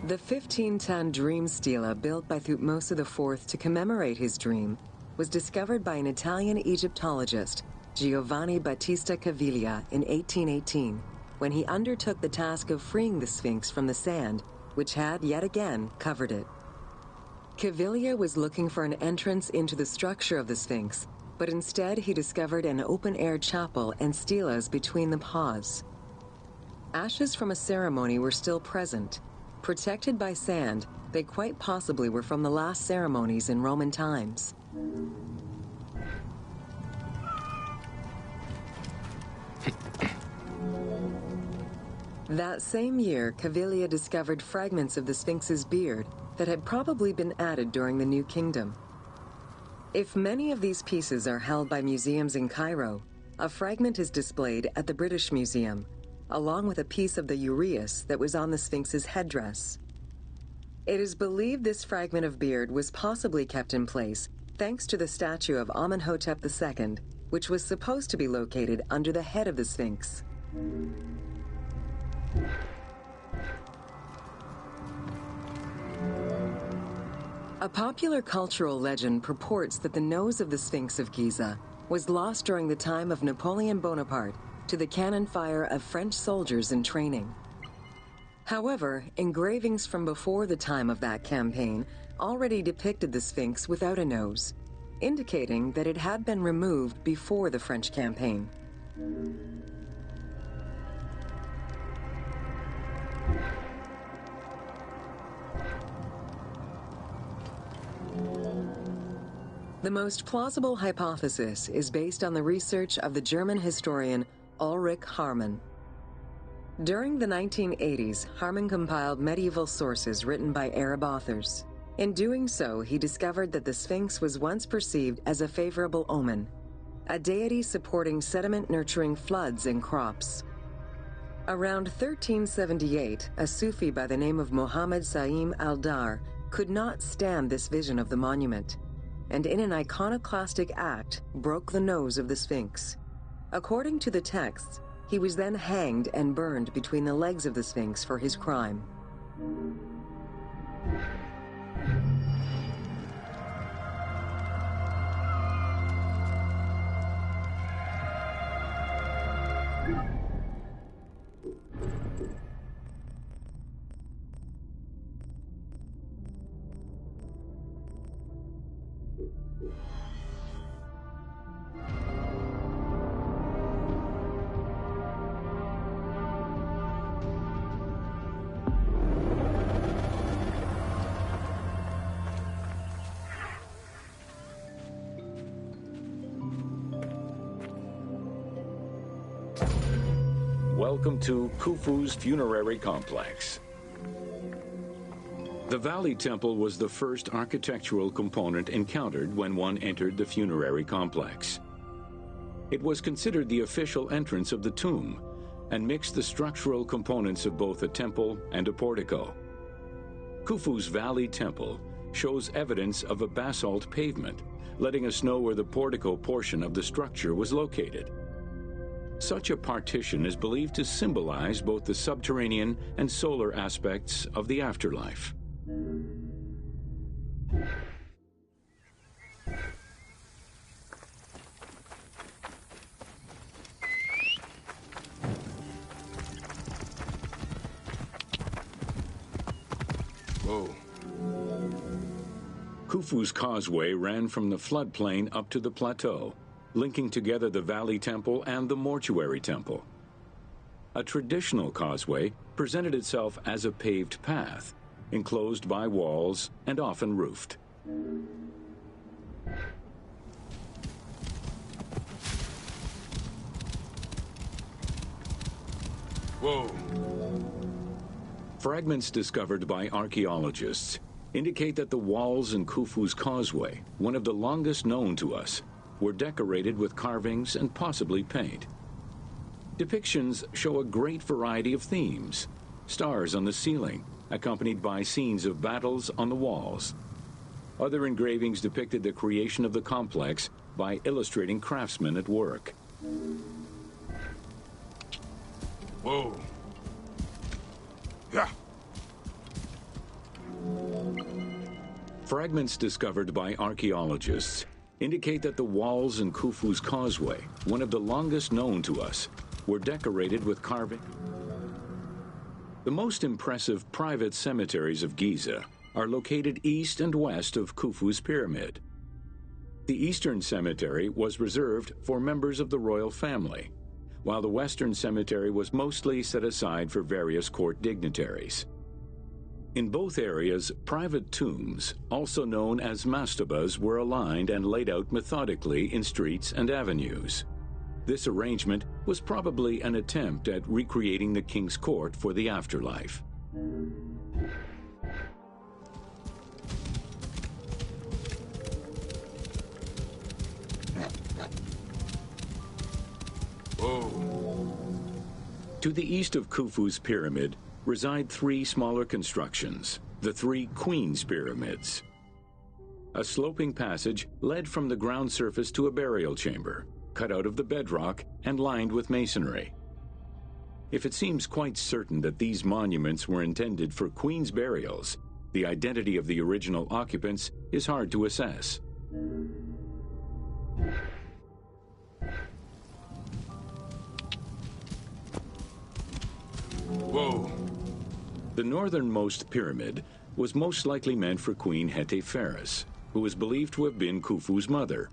The 15-ton dream stela built by Thutmose IV to commemorate his dream was discovered by an Italian Egyptologist, Giovanni Battista Caviglia, in 1818, when he undertook the task of freeing the Sphinx from the sand, which had yet again covered it. Caviglia was looking for an entrance into the structure of the Sphinx, but instead he discovered an open-air chapel and stelas between the paws. Ashes from a ceremony were still present. Protected by sand, they quite possibly were from the last ceremonies in Roman times. That same year, Caviglia discovered fragments of the Sphinx's beard that had probably been added during the New Kingdom. If many of these pieces are held by museums in Cairo, a fragment is displayed at the British Museum, along with a piece of the uraeus that was on the Sphinx's headdress. It is believed this fragment of beard was possibly kept in place thanks to the statue of Amenhotep II, which was supposed to be located under the head of the Sphinx. A popular cultural legend purports that the nose of the Sphinx of Giza was lost during the time of Napoleon Bonaparte to the cannon fire of French soldiers in training. However, engravings from before the time of that campaign already depicted the Sphinx without a nose, indicating that it had been removed before the French campaign. The most plausible hypothesis is based on the research of the German historian Ulrich Harman. During the 1980s, Harman compiled medieval sources written by Arab authors. In doing so, he discovered that the Sphinx was once perceived as a favorable omen, a deity supporting sediment-nurturing floods and crops. Around 1378, a Sufi by the name of Muhammad Sa'im al-Dar could not stand this vision of the monument, and in an iconoclastic act, broke the nose of the Sphinx. According to the texts, he was then hanged and burned between the legs of the Sphinx for his crime. welcome to Khufu's funerary complex. The Valley Temple was the first architectural component encountered when one entered the funerary complex. It was considered the official entrance of the tomb and mixed the structural components of both a temple and a portico. Khufu's Valley Temple shows evidence of a basalt pavement, letting us know where the portico portion of the structure was located. Such a partition is believed to symbolize both the subterranean and solar aspects of the afterlife. Whoa. Khufu's causeway ran from the floodplain up to the plateau, linking together the Valley Temple and the Mortuary Temple. A traditional causeway presented itself as a paved path, enclosed by walls and often roofed. Whoa. Fragments discovered by archaeologists indicate that the walls in Khufu's causeway, one of the longest known to us, were decorated with carvings and possibly paint. Depictions show a great variety of themes: stars on the ceiling, accompanied by scenes of battles on the walls. Other engravings depicted the creation of the complex by illustrating craftsmen at work. Whoa. Yeah. Fragments discovered by archaeologists indicate that the walls in Khufu's causeway, one of the longest known to us, were decorated with carving. The most impressive private cemeteries of Giza are located east and west of Khufu's pyramid. The eastern cemetery was reserved for members of the royal family, while the western cemetery was mostly set aside for various court dignitaries. In both areas, private tombs, also known as mastabas, were aligned and laid out methodically in streets and avenues. This arrangement was probably an attempt at recreating the king's court for the afterlife. Whoa. To the east of Khufu's pyramid reside three smaller constructions, the three Queen's Pyramids. A sloping passage led from the ground surface to a burial chamber, cut out of the bedrock and lined with masonry. If it seems quite certain that these monuments were intended for Queen's burials, the identity of the original occupants is hard to assess. Whoa. The northernmost pyramid was most likely meant for Queen Hetepheres, who is believed to have been Khufu's mother.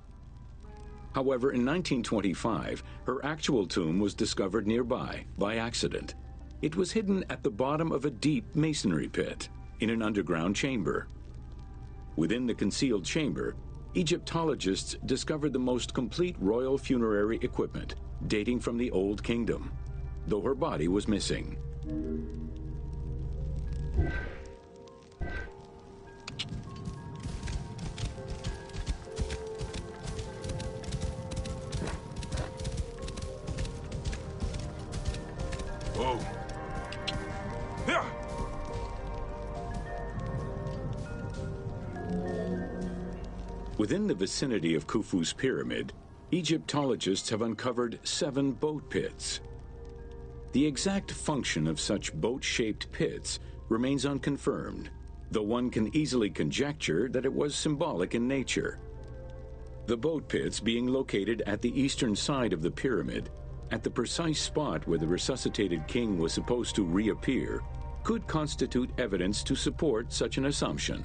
However, in 1925, her actual tomb was discovered nearby by accident. It was hidden at the bottom of a deep masonry pit in an underground chamber. Within the concealed chamber, Egyptologists discovered the most complete royal funerary equipment dating from the Old Kingdom, though her body was missing. Whoa. Yeah. Within the vicinity of Khufu's pyramid, Egyptologists have uncovered 7 boat pits. The exact function of such boat-shaped pits remains unconfirmed, though one can easily conjecture that it was symbolic in nature. The boat pits being located at the eastern side of the pyramid, at the precise spot where the resuscitated king was supposed to reappear, could constitute evidence to support such an assumption.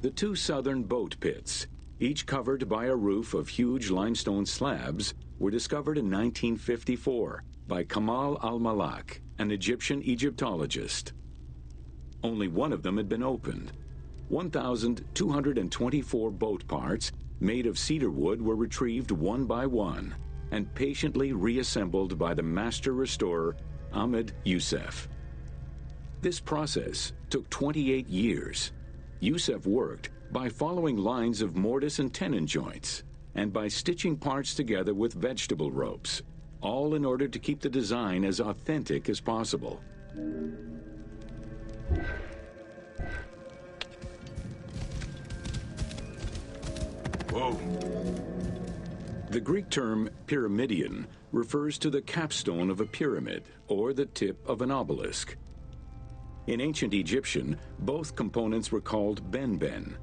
The 2 southern boat pits, each covered by a roof of huge limestone slabs, were discovered in 1954 by Kamal al-Malak, an Egyptian Egyptologist. Only one of them had been opened, 1,224 boat parts made of cedar wood were retrieved one by one and patiently reassembled by the master restorer Ahmed Youssef. This process took 28 years. Youssef worked by following lines of mortise and tenon joints and by stitching parts together with vegetable ropes, all in order to keep the design as authentic as possible. Whoa. The Greek term pyramidion refers to the capstone of a pyramid or the tip of an obelisk. In ancient Egyptian, both components were called benben.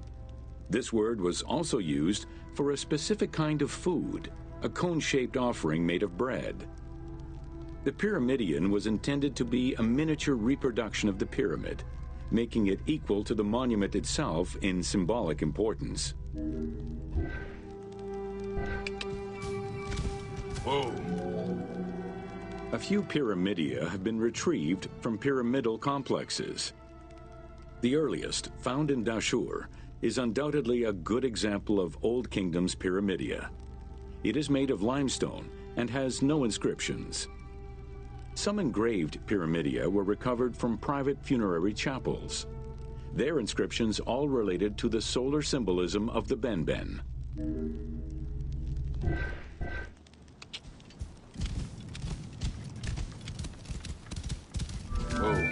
This word was also used for a specific kind of food, a cone-shaped offering made of bread. The pyramidion was intended to be a miniature reproduction of the pyramid, making it equal to the monument itself in symbolic importance. Whoa. A few pyramidia have been retrieved from pyramidal complexes. The earliest, found in Dashur, is undoubtedly a good example of Old Kingdom's pyramidia. It is made of limestone and has no inscriptions. Some engraved pyramidia were recovered from private funerary chapels. Their inscriptions all related to the solar symbolism of the benben. Whoa.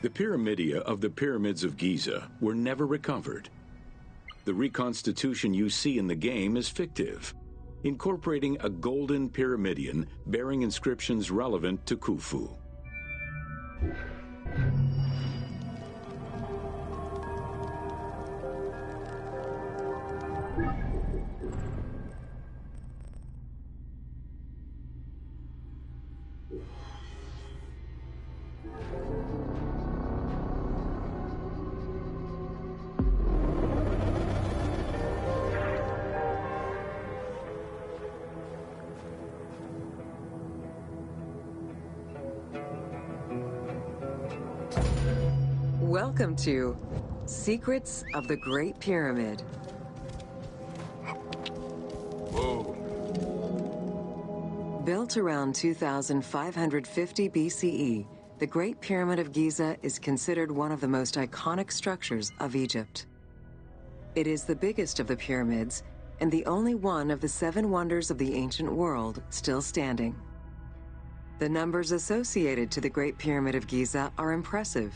The pyramidia of the pyramids of Giza were never recovered. The reconstitution you see in the game is fictive, incorporating a golden pyramidion bearing inscriptions relevant to Khufu. Welcome to Secrets of the Great Pyramid. Whoa. Built around 2550 BCE, the Great Pyramid of Giza is considered one of the most iconic structures of Egypt. It is the biggest of the pyramids and the only one of the 7 wonders of the ancient world still standing. The numbers associated to the Great Pyramid of Giza are impressive.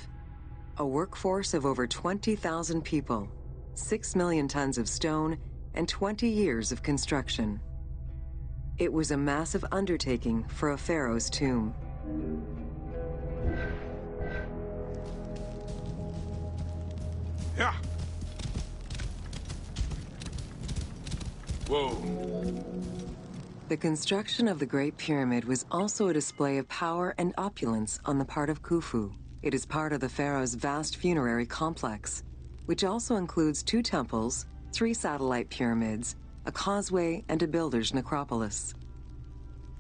A workforce of over 20,000 people, 6 million tons of stone, and 20 years of construction. It was a massive undertaking for a pharaoh's tomb. Yeah. Whoa. The construction of the Great Pyramid was also a display of power and opulence on the part of Khufu. It is part of the pharaoh's vast funerary complex, which also includes 2 temples, 3 satellite pyramids, a causeway, and a builder's necropolis.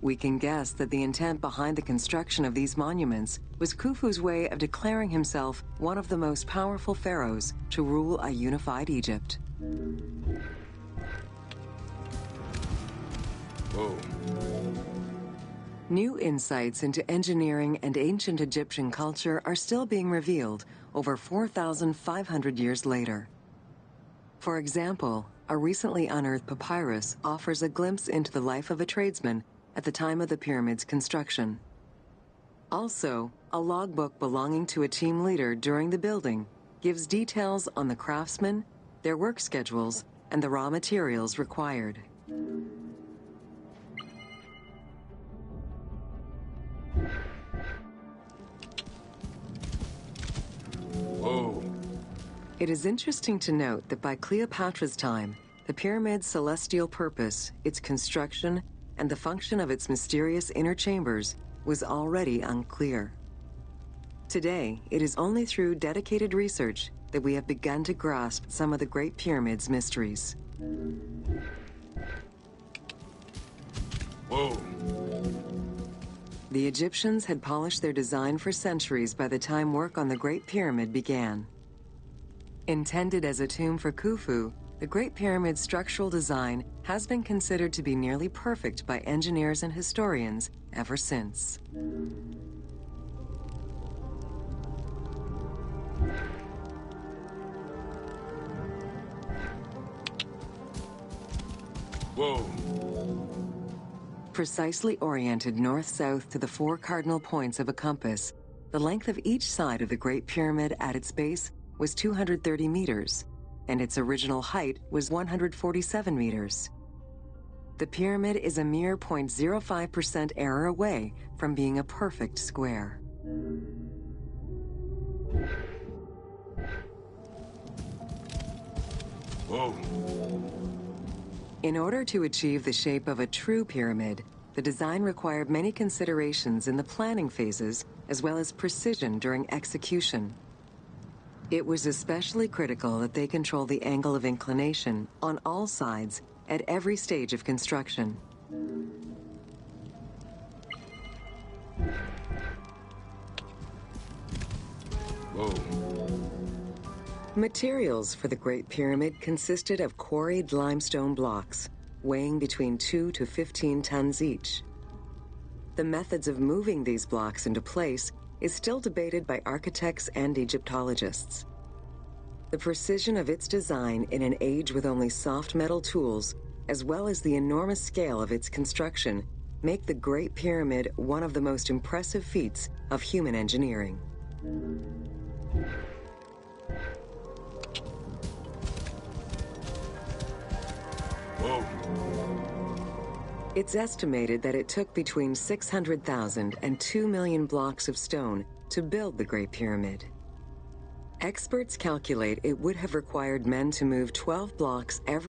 We can guess that the intent behind the construction of these monuments was Khufu's way of declaring himself one of the most powerful pharaohs to rule a unified Egypt. Whoa. New insights into engineering and ancient Egyptian culture are still being revealed over 4,500 years later. For example, a recently unearthed papyrus offers a glimpse into the life of a tradesman at the time of the pyramid's construction. Also, a logbook belonging to a team leader during the building gives details on the craftsmen, their work schedules, and the raw materials required. Whoa. It is interesting to note that by Cleopatra's time, the pyramid's celestial purpose, its construction, and the function of its mysterious inner chambers was already unclear. Today, it is only through dedicated research that we have begun to grasp some of the Great Pyramid's mysteries. Whoa. The Egyptians had polished their design for centuries by the time work on the Great Pyramid began. Intended as a tomb for Khufu, the Great Pyramid's structural design has been considered to be nearly perfect by engineers and historians ever since. Whoa. Precisely oriented north-south to the 4 cardinal points of a compass, the length of each side of the Great Pyramid at its base was 230 meters, and its original height was 147 meters. The pyramid is a mere 0.05% error away from being a perfect square. Whoa. In order to achieve the shape of a true pyramid, the design required many considerations in the planning phases as well as precision during execution. It was especially critical that they control the angle of inclination on all sides at every stage of construction. Whoa. Materials for the Great Pyramid consisted of quarried limestone blocks, weighing between 2 to 15 tons each. The methods of moving these blocks into place is still debated by architects and Egyptologists. The precision of its design in an age with only soft metal tools, as well as the enormous scale of its construction, make the Great Pyramid one of the most impressive feats of human engineering. Whoa. It's estimated that it took between 600,000 and 2 million blocks of stone to build the Great Pyramid. Experts calculate it would have required men to move 12 blocks every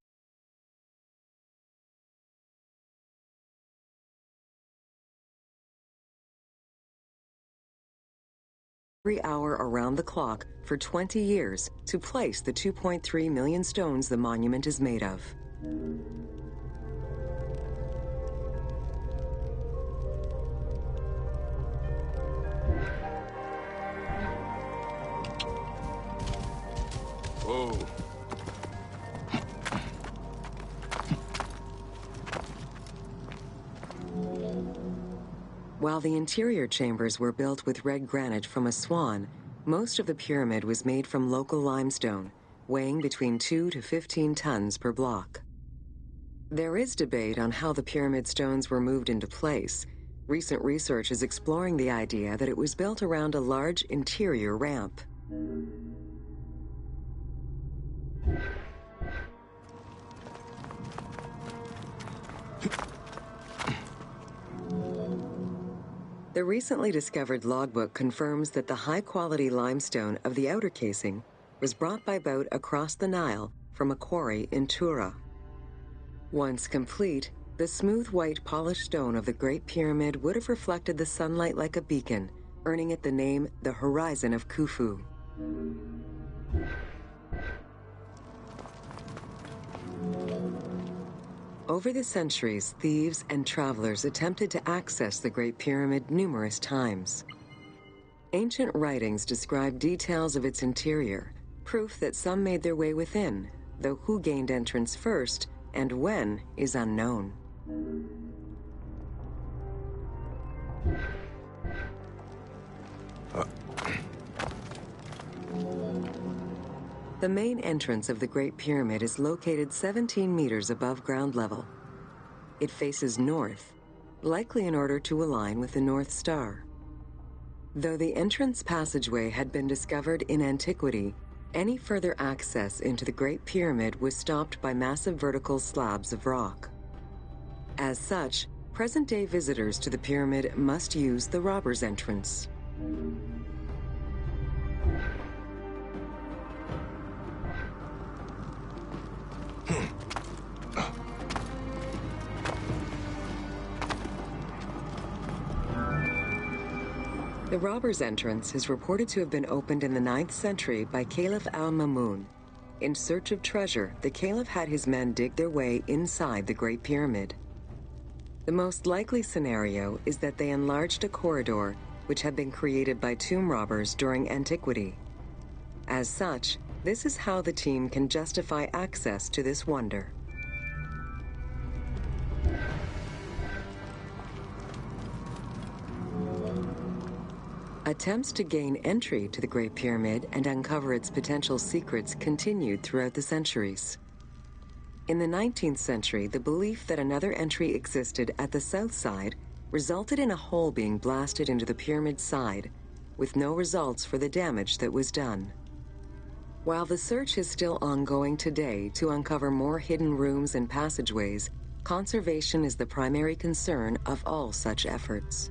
hour around the clock for 20 years to place the 2.3 million stones the monument is made of. Whoa. While the interior chambers were built with red granite from Aswan, most of the pyramid was made from local limestone, weighing between 2 to 15 tons per block. There is debate on how the pyramid stones were moved into place. Recent research is exploring the idea that it was built around a large interior ramp. The recently discovered logbook confirms that the high-quality limestone of the outer casing was brought by boat across the Nile from a quarry in Tura. Once complete, the smooth white polished stone of the Great Pyramid would have reflected the sunlight like a beacon, earning it the name the Horizon of Khufu. Over the centuries, thieves and travelers attempted to access the Great Pyramid numerous times. Ancient writings describe details of its interior, proof that some made their way within, though who gained entrance first and when is unknown. The main entrance of the Great Pyramid is located 17 meters above ground level. It faces north, likely in order to align with the North Star. Though the entrance passageway had been discovered in antiquity, any further access into the Great Pyramid was stopped by massive vertical slabs of rock. As such, present-day visitors to the pyramid must use the robber's entrance. The robber's entrance is reported to have been opened in the 9th century by Caliph al-Mamun. In search of treasure, the Caliph had his men dig their way inside the Great Pyramid. The most likely scenario is that they enlarged a corridor which had been created by tomb robbers during antiquity. As such, This is how the team can justify access to this wonder. Attempts to gain entry to the Great Pyramid and uncover its potential secrets continued throughout the centuries. In the 19th century, the belief that another entry existed at the south side resulted in a hole being blasted into the pyramid's side, with no results for the damage that was done. While the search is still ongoing today to uncover more hidden rooms and passageways, conservation is the primary concern of all such efforts.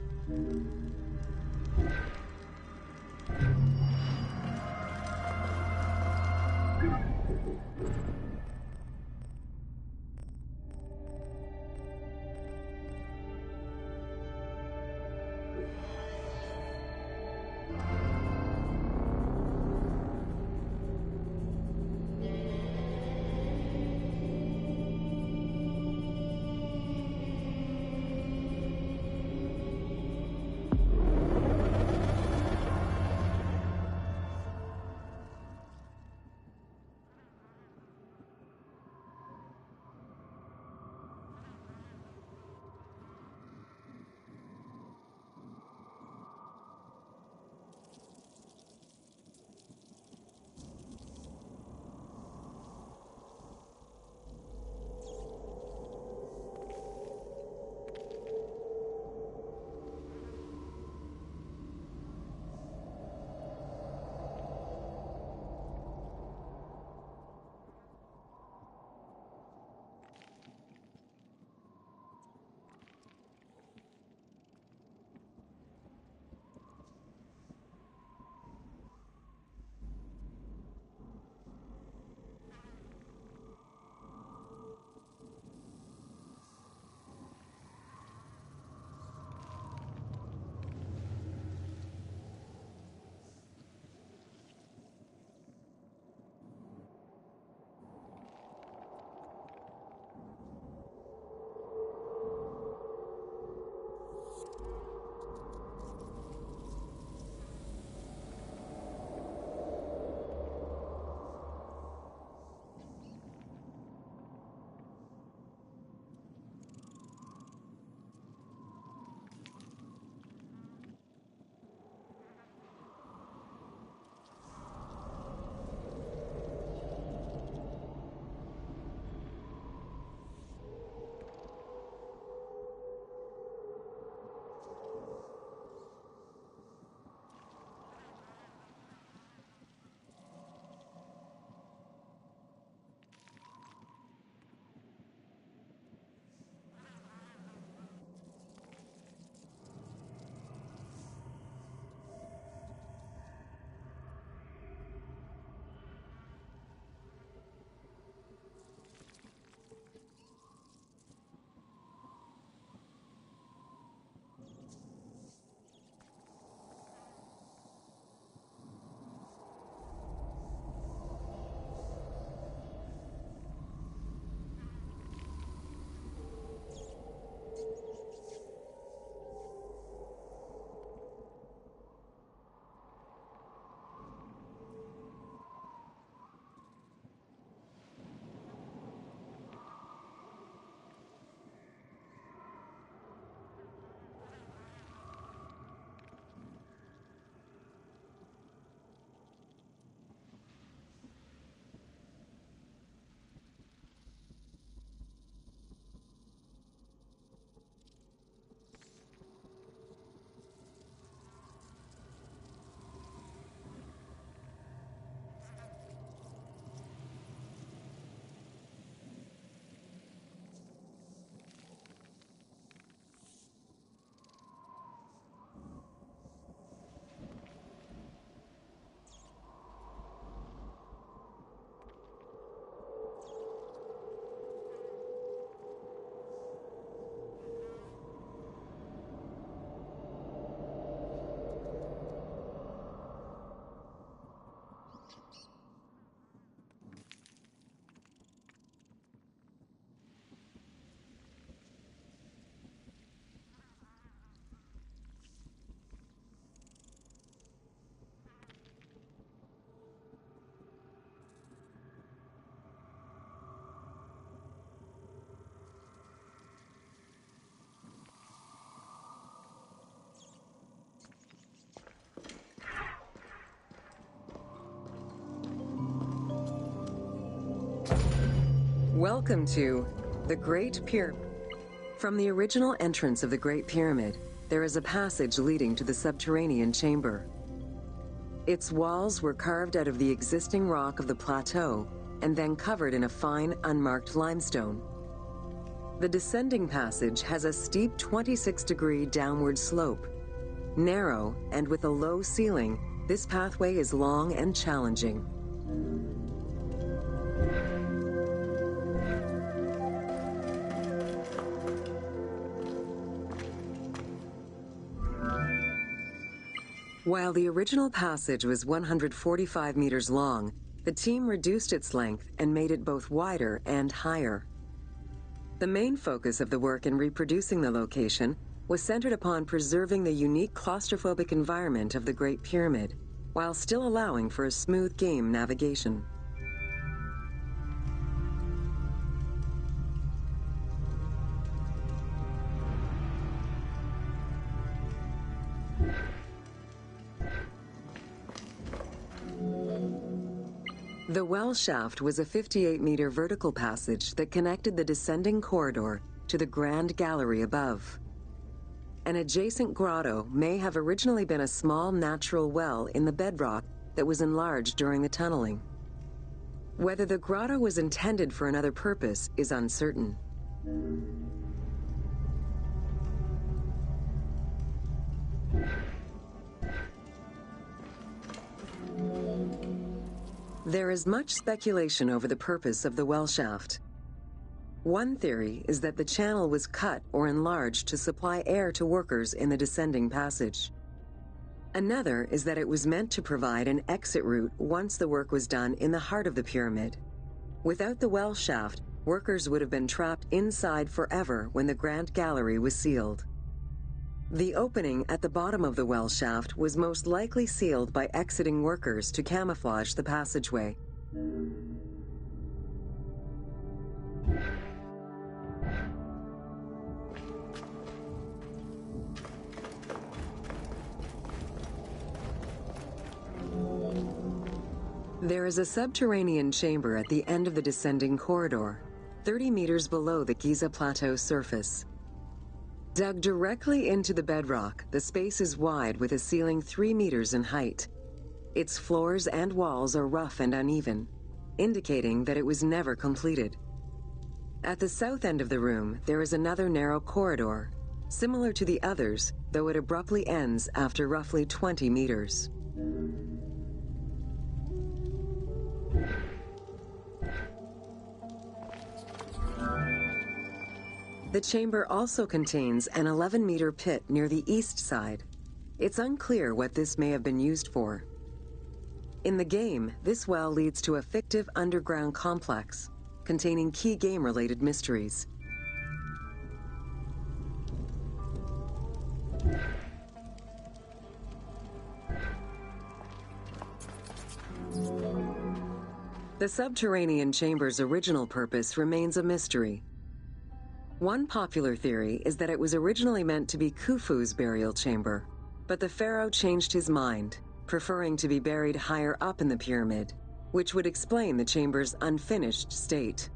Welcome to the Great Pyramid. From the original entrance of the Great Pyramid, there is a passage leading to the subterranean chamber. Its walls were carved out of the existing rock of the plateau and then covered in a fine, unmarked limestone. The descending passage has a steep 26-degree downward slope. Narrow and with a low ceiling, this pathway is long and challenging. While the original passage was 145 meters long, the team reduced its length and made it both wider and higher. The main focus of the work in reproducing the location was centered upon preserving the unique claustrophobic environment of the Great Pyramid, while still allowing for a smooth game navigation. The well shaft was a 58-meter vertical passage that connected the descending corridor to the grand gallery above. An adjacent grotto may have originally been a small natural well in the bedrock that was enlarged during the tunneling. Whether the grotto was intended for another purpose is uncertain. There is much speculation over the purpose of the well shaft. One theory is that the channel was cut or enlarged to supply air to workers in the descending passage. Another is that it was meant to provide an exit route once the work was done in the heart of the pyramid. Without the well shaft, workers would have been trapped inside forever when the grand gallery was sealed. The opening at the bottom of the well shaft was most likely sealed by exiting workers to camouflage the passageway. There is a subterranean chamber at the end of the descending corridor, 30 meters below the Giza Plateau's surface. Dug directly into the bedrock, the space is wide with a ceiling 3 meters in height. Its floors and walls are rough and uneven, indicating that it was never completed. At the south end of the room, there is another narrow corridor, similar to the others, though it abruptly ends after roughly 20 meters. The chamber also contains an 11-meter pit near the east side. It's unclear what this may have been used for. In the game, this well leads to a fictive underground complex containing key game-related mysteries. The subterranean chamber's original purpose remains a mystery. One popular theory is that it was originally meant to be Khufu's burial chamber, but the pharaoh changed his mind, preferring to be buried higher up in the pyramid, which would explain the chamber's unfinished state.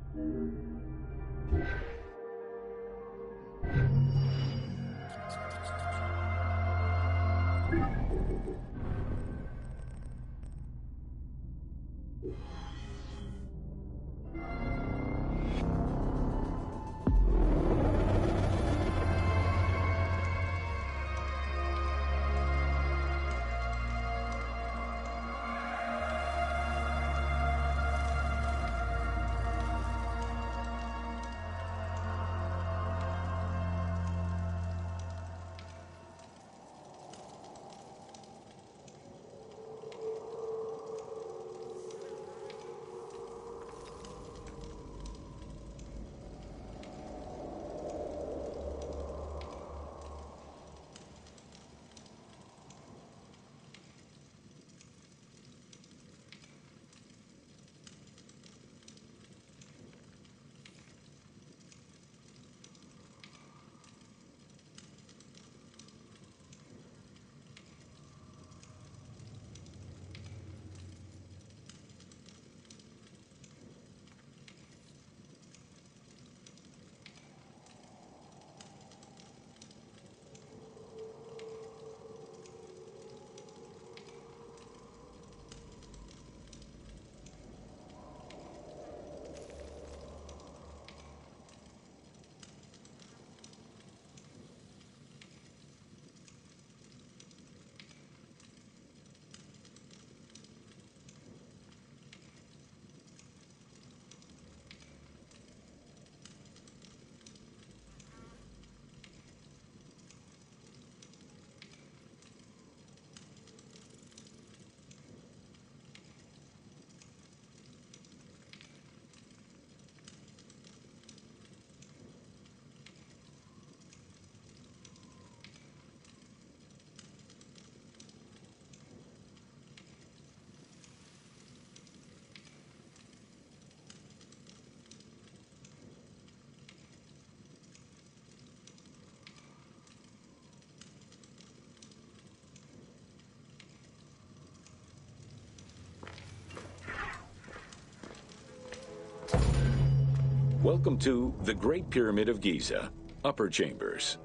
Welcome to the Great Pyramid of Giza, Upper Chambers.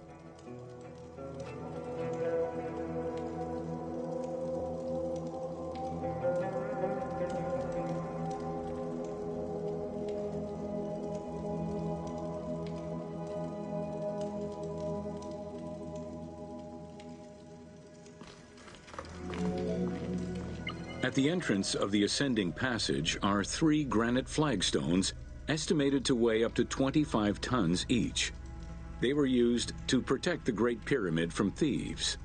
At the entrance of the ascending passage are 3 granite flagstones estimated to weigh up to 25 tons each. They were used to protect the Great Pyramid from thieves.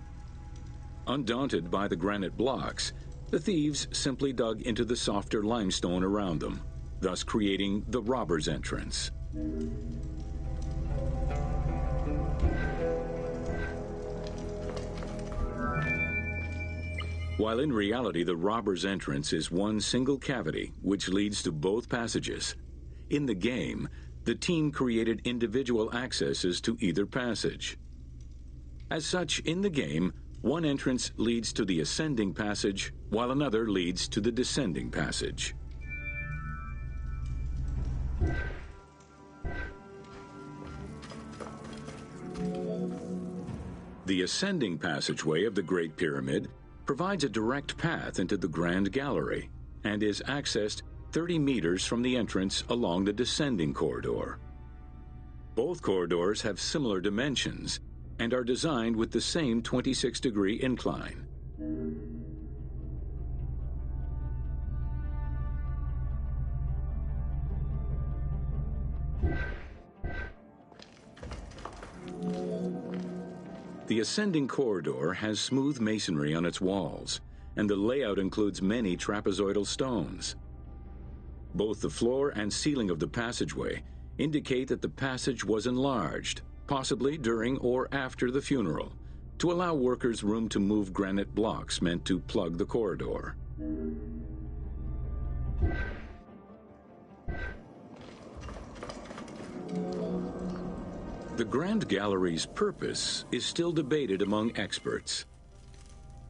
Undaunted by the granite blocks, the thieves simply dug into the softer limestone around them, thus creating the robber's entrance. While in reality the robber's entrance is one single cavity which leads to both passages, in the game, the team created individual accesses to either passage. As such, in the game, one entrance leads to the ascending passage, while another leads to the descending passage. The ascending passageway of the Great Pyramid provides a direct path into the Grand Gallery and is accessed 30 meters from the entrance along the descending corridor. Both corridors have similar dimensions and are designed with the same 26-degree incline. The ascending corridor has smooth masonry on its walls, and the layout includes many trapezoidal stones. Both the floor and ceiling of the passageway indicate that the passage was enlarged, possibly during or after the funeral, to allow workers room to move granite blocks meant to plug the corridor. The Grand Gallery's purpose is still debated among experts.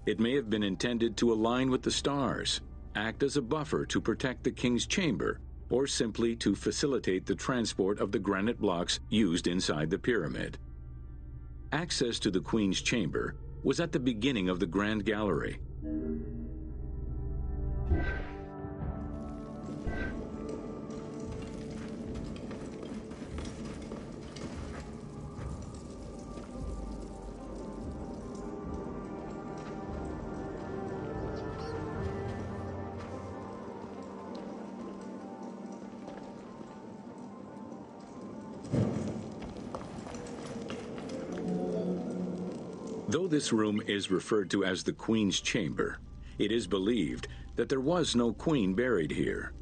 It may have been intended to align with the stars, act as a buffer to protect the king's chamber, or simply to facilitate the transport of the granite blocks used inside the pyramid. Access to the queen's chamber was at the beginning of the Grand Gallery. Though this room is referred to as the Queen's Chamber, it is believed that there was no queen buried here.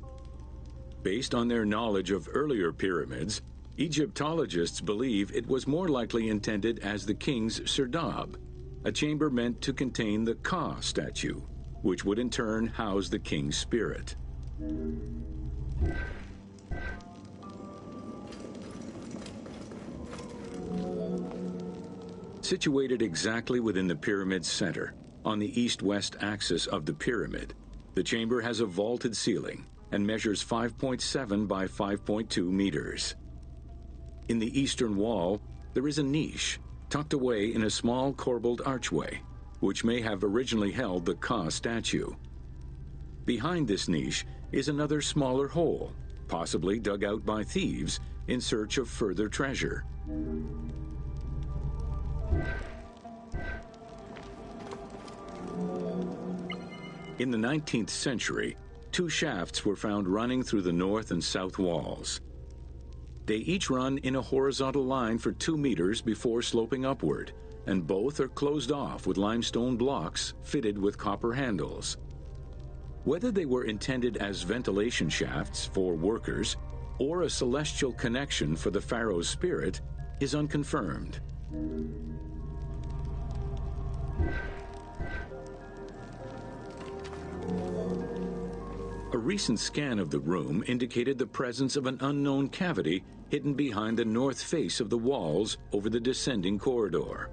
Based on their knowledge of earlier pyramids, Egyptologists believe it was more likely intended as the king's serdab, a chamber meant to contain the Ka statue, which would in turn house the king's spirit. Situated exactly within the pyramid's center, on the east-west axis of the pyramid, the chamber has a vaulted ceiling and measures 5.7 by 5.2 meters. In the eastern wall, there is a niche tucked away in a small corbelled archway, which may have originally held the Ka statue. Behind this niche is another smaller hole, possibly dug out by thieves in search of further treasure. In the 19th century, 2 shafts were found running through the north and south walls. They each run in a horizontal line for 2 meters before sloping upward, and both are closed off with limestone blocks fitted with copper handles. Whether they were intended as ventilation shafts for workers or a celestial connection for the pharaoh's spirit is unconfirmed. A recent scan of the room indicated the presence of an unknown cavity hidden behind the north face of the walls over the descending corridor.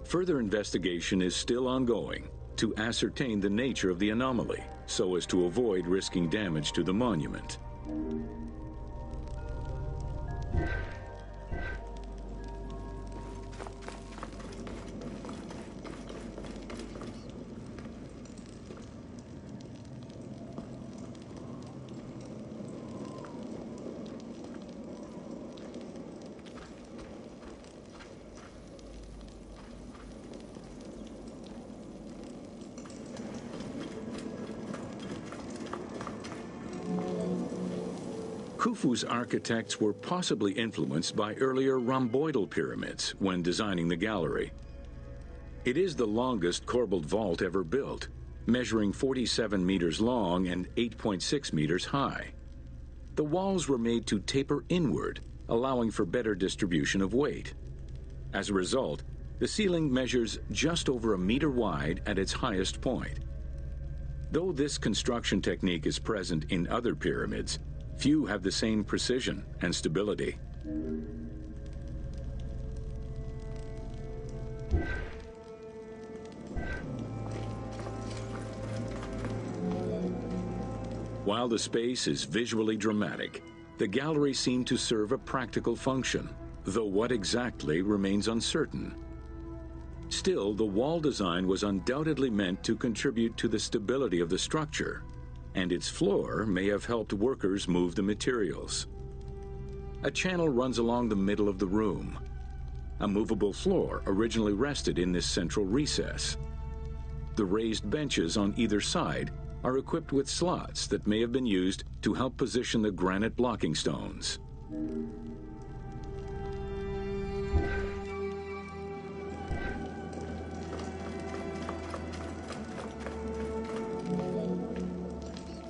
Further investigation is still ongoing to ascertain the nature of the anomaly so as to avoid risking damage to the monument. Khufu's architects were possibly influenced by earlier rhomboidal pyramids when designing the gallery. It is the longest corbelled vault ever built, measuring 47 meters long and 8.6 meters high. The walls were made to taper inward, allowing for better distribution of weight. As a result, the ceiling measures just over a meter wide at its highest point. Though this construction technique is present in other pyramids, few have the same precision and stability. While the space is visually dramatic, the gallery seemed to serve a practical function, though what exactly remains uncertain. Still, the wall design was undoubtedly meant to contribute to the stability of the structure, and its floor may have helped workers move the materials. A channel runs along the middle of the room. A movable floor originally rested in this central recess. The raised benches on either side are equipped with slots that may have been used to help position the granite blocking stones.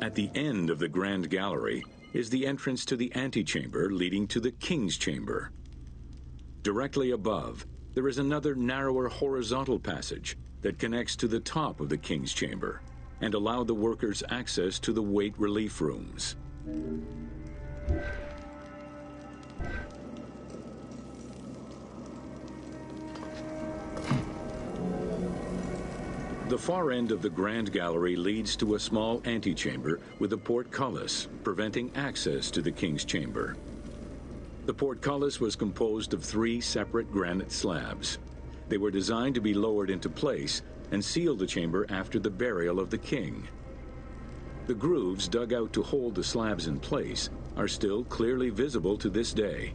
At the end of the Grand Gallery is the entrance to the antechamber leading to the King's Chamber. Directly above, there is another narrower horizontal passage that connects to the top of the King's Chamber and allowed the workers access to the weight relief rooms. The far end of the Grand Gallery leads to a small antechamber with a portcullis, preventing access to the King's Chamber. The portcullis was composed of 3 separate granite slabs. They were designed to be lowered into place and seal the chamber after the burial of the king. The grooves dug out to hold the slabs in place are still clearly visible to this day.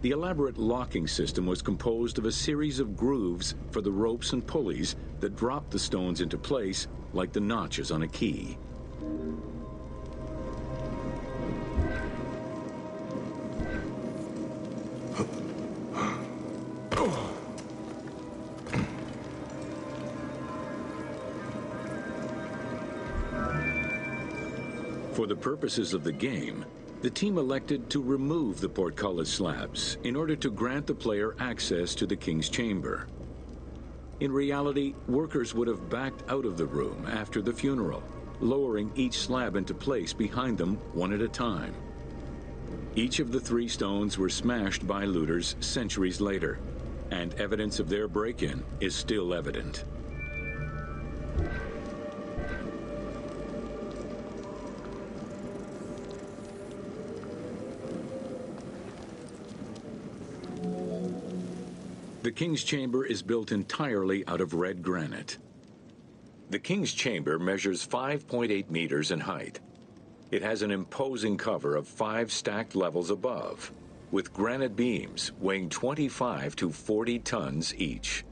The elaborate locking system was composed of a series of grooves for the ropes and pulleys that dropped the stones into place like the notches on a key. For the purposes of the game, the team elected to remove the portcullis slabs in order to grant the player access to the King's Chamber. In reality, workers would have backed out of the room after the funeral, lowering each slab into place behind them one at a time. Each of the 3 stones were smashed by looters centuries later, and evidence of their break-in is still evident. The King's Chamber is built entirely out of red granite. The King's Chamber measures 5.8 meters in height. It has an imposing cover of 5 stacked levels above, with granite beams weighing 25 to 40 tons each.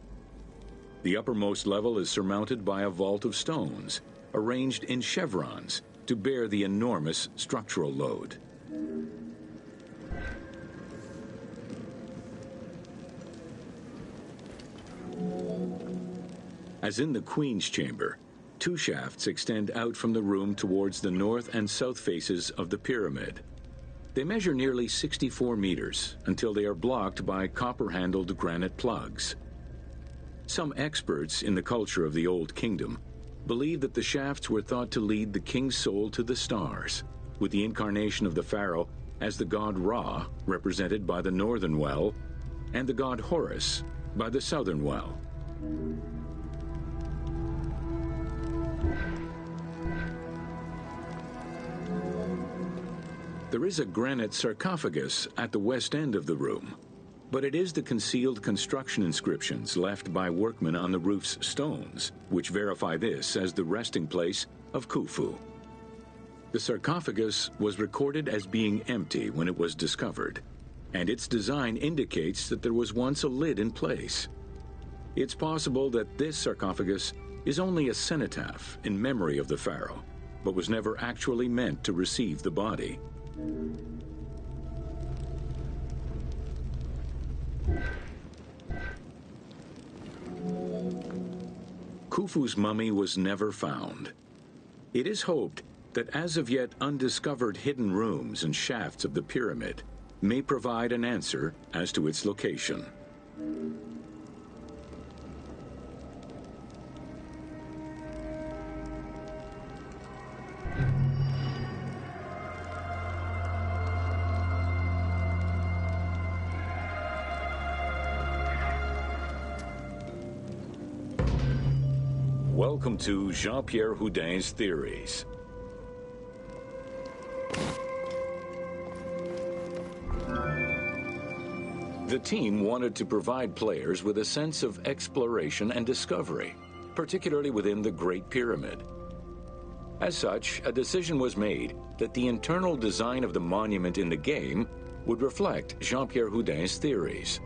The uppermost level is surmounted by a vault of stones, arranged in chevrons to bear the enormous structural load. As in the Queen's Chamber, 2 shafts extend out from the room towards the north and south faces of the pyramid. They measure nearly 64 meters until they are blocked by copper-handled granite plugs. Some experts in the culture of the Old Kingdom believe that the shafts were thought to lead the king's soul to the stars, with the incarnation of the pharaoh as the god Ra, represented by the northern well, and the god Horus by the southern well. There is a granite sarcophagus at the west end of the room, but it is the concealed construction inscriptions left by workmen on the roof's stones which verify this as the resting place of Khufu. The sarcophagus was recorded as being empty when it was discovered, and its design indicates that there was once a lid in place. It's possible that this sarcophagus is only a cenotaph in memory of the pharaoh, but was never actually meant to receive the body. Khufu's mummy was never found. It is hoped that as of yet undiscovered hidden rooms and shafts of the pyramid may provide an answer as to its location. Welcome to Jean-Pierre Houdin's Theories. The team wanted to provide players with a sense of exploration and discovery, particularly within the Great Pyramid. As such, a decision was made that the internal design of the monument in the game would reflect Jean-Pierre Houdin's theories.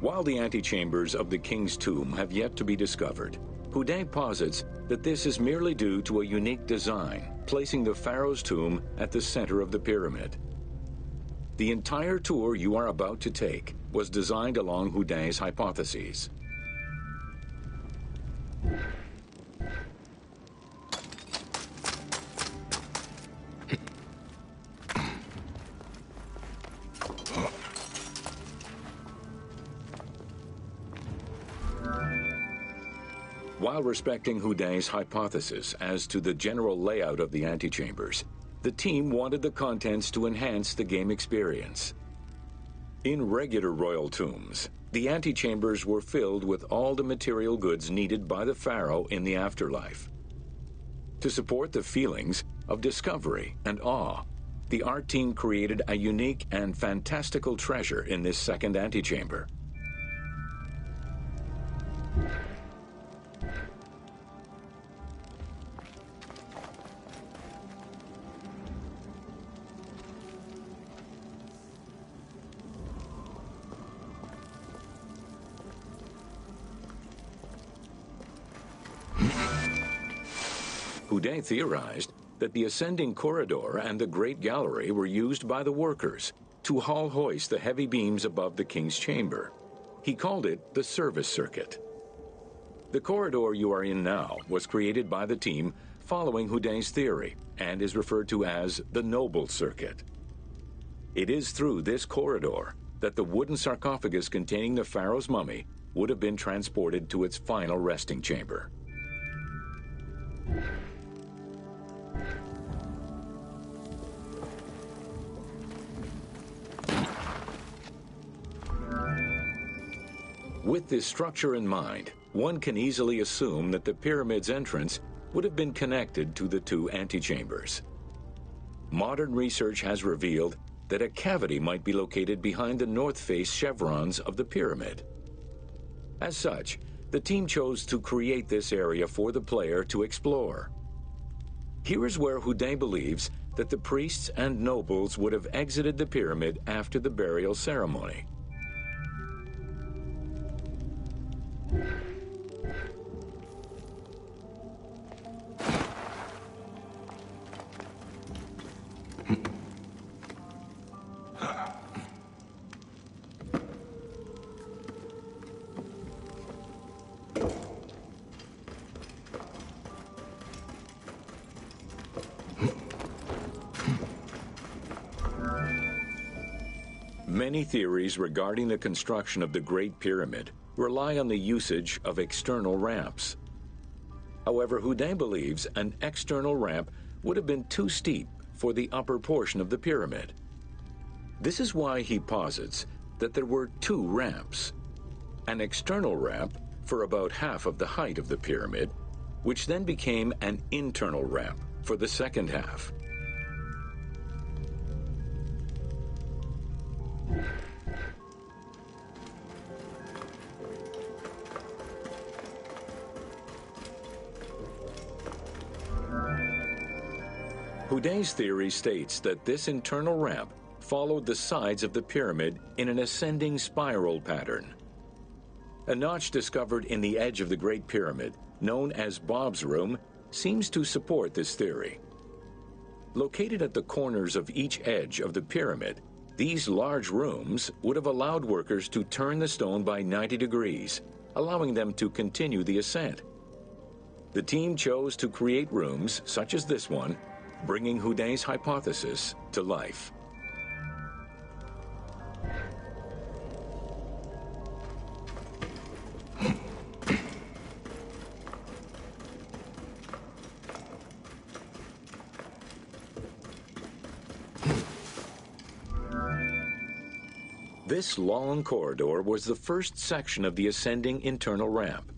While the antechambers of the King's Tomb have yet to be discovered, Houdin posits that this is merely due to a unique design, placing the pharaoh's tomb at the center of the pyramid. The entire tour you are about to take was designed along Houdin's hypotheses. While respecting Houdin's hypothesis as to the general layout of the antechambers, the team wanted the contents to enhance the game experience. In regular royal tombs, the antechambers were filled with all the material goods needed by the pharaoh in the afterlife. To support the feelings of discovery and awe, the art team created a unique and fantastical treasure in this second antechamber. Houdin theorized that the ascending corridor and the Great Gallery were used by the workers to haul hoist the heavy beams above the king's chamber. He called it the service circuit. The corridor you are in now was created by the team following Houdin's theory and is referred to as the noble circuit. It is through this corridor that the wooden sarcophagus containing the pharaoh's mummy would have been transported to its final resting chamber. With this structure in mind, one can easily assume that the pyramid's entrance would have been connected to the two antechambers. Modern research has revealed that a cavity might be located behind the north face chevrons of the pyramid. As such, the team chose to create this area for the player to explore. Here is where Houdin believes that the priests and nobles would have exited the pyramid after the burial ceremony. Many theories regarding the construction of the Great Pyramid rely on the usage of external ramps. However, Houdin believes an external ramp would have been too steep for the upper portion of the pyramid. This is why he posits that there were two ramps. An external ramp for about half of the height of the pyramid, which then became an internal ramp for the second half. Houdin's theory states that this internal ramp followed the sides of the pyramid in an ascending spiral pattern. A notch discovered in the edge of the Great Pyramid, known as Bob's Room, seems to support this theory. Located at the corners of each edge of the pyramid, these large rooms would have allowed workers to turn the stone by 90 degrees, allowing them to continue the ascent. The team chose to create rooms such as this one, bringing Houdin's hypothesis to life. This long corridor was the first section of the ascending internal ramp.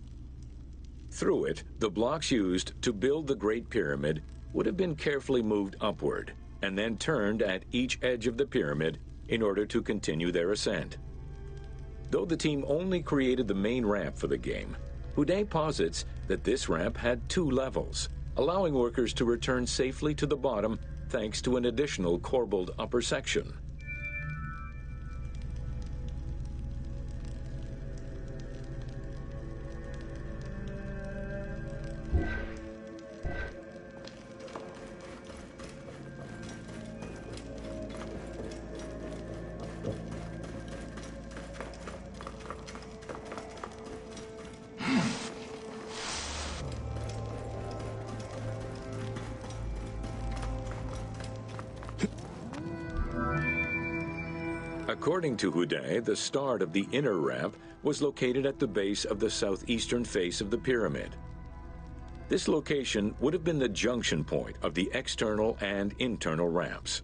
Through it, the blocks used to build the Great Pyramid would have been carefully moved upward and then turned at each edge of the pyramid in order to continue their ascent. Though the team only created the main ramp for the game, Houdin posits that this ramp had 2 levels, allowing workers to return safely to the bottom thanks to an additional corbelled upper section. According to Houdin, the start of the inner ramp was located at the base of the southeastern face of the pyramid. This location would have been the junction point of the external and internal ramps.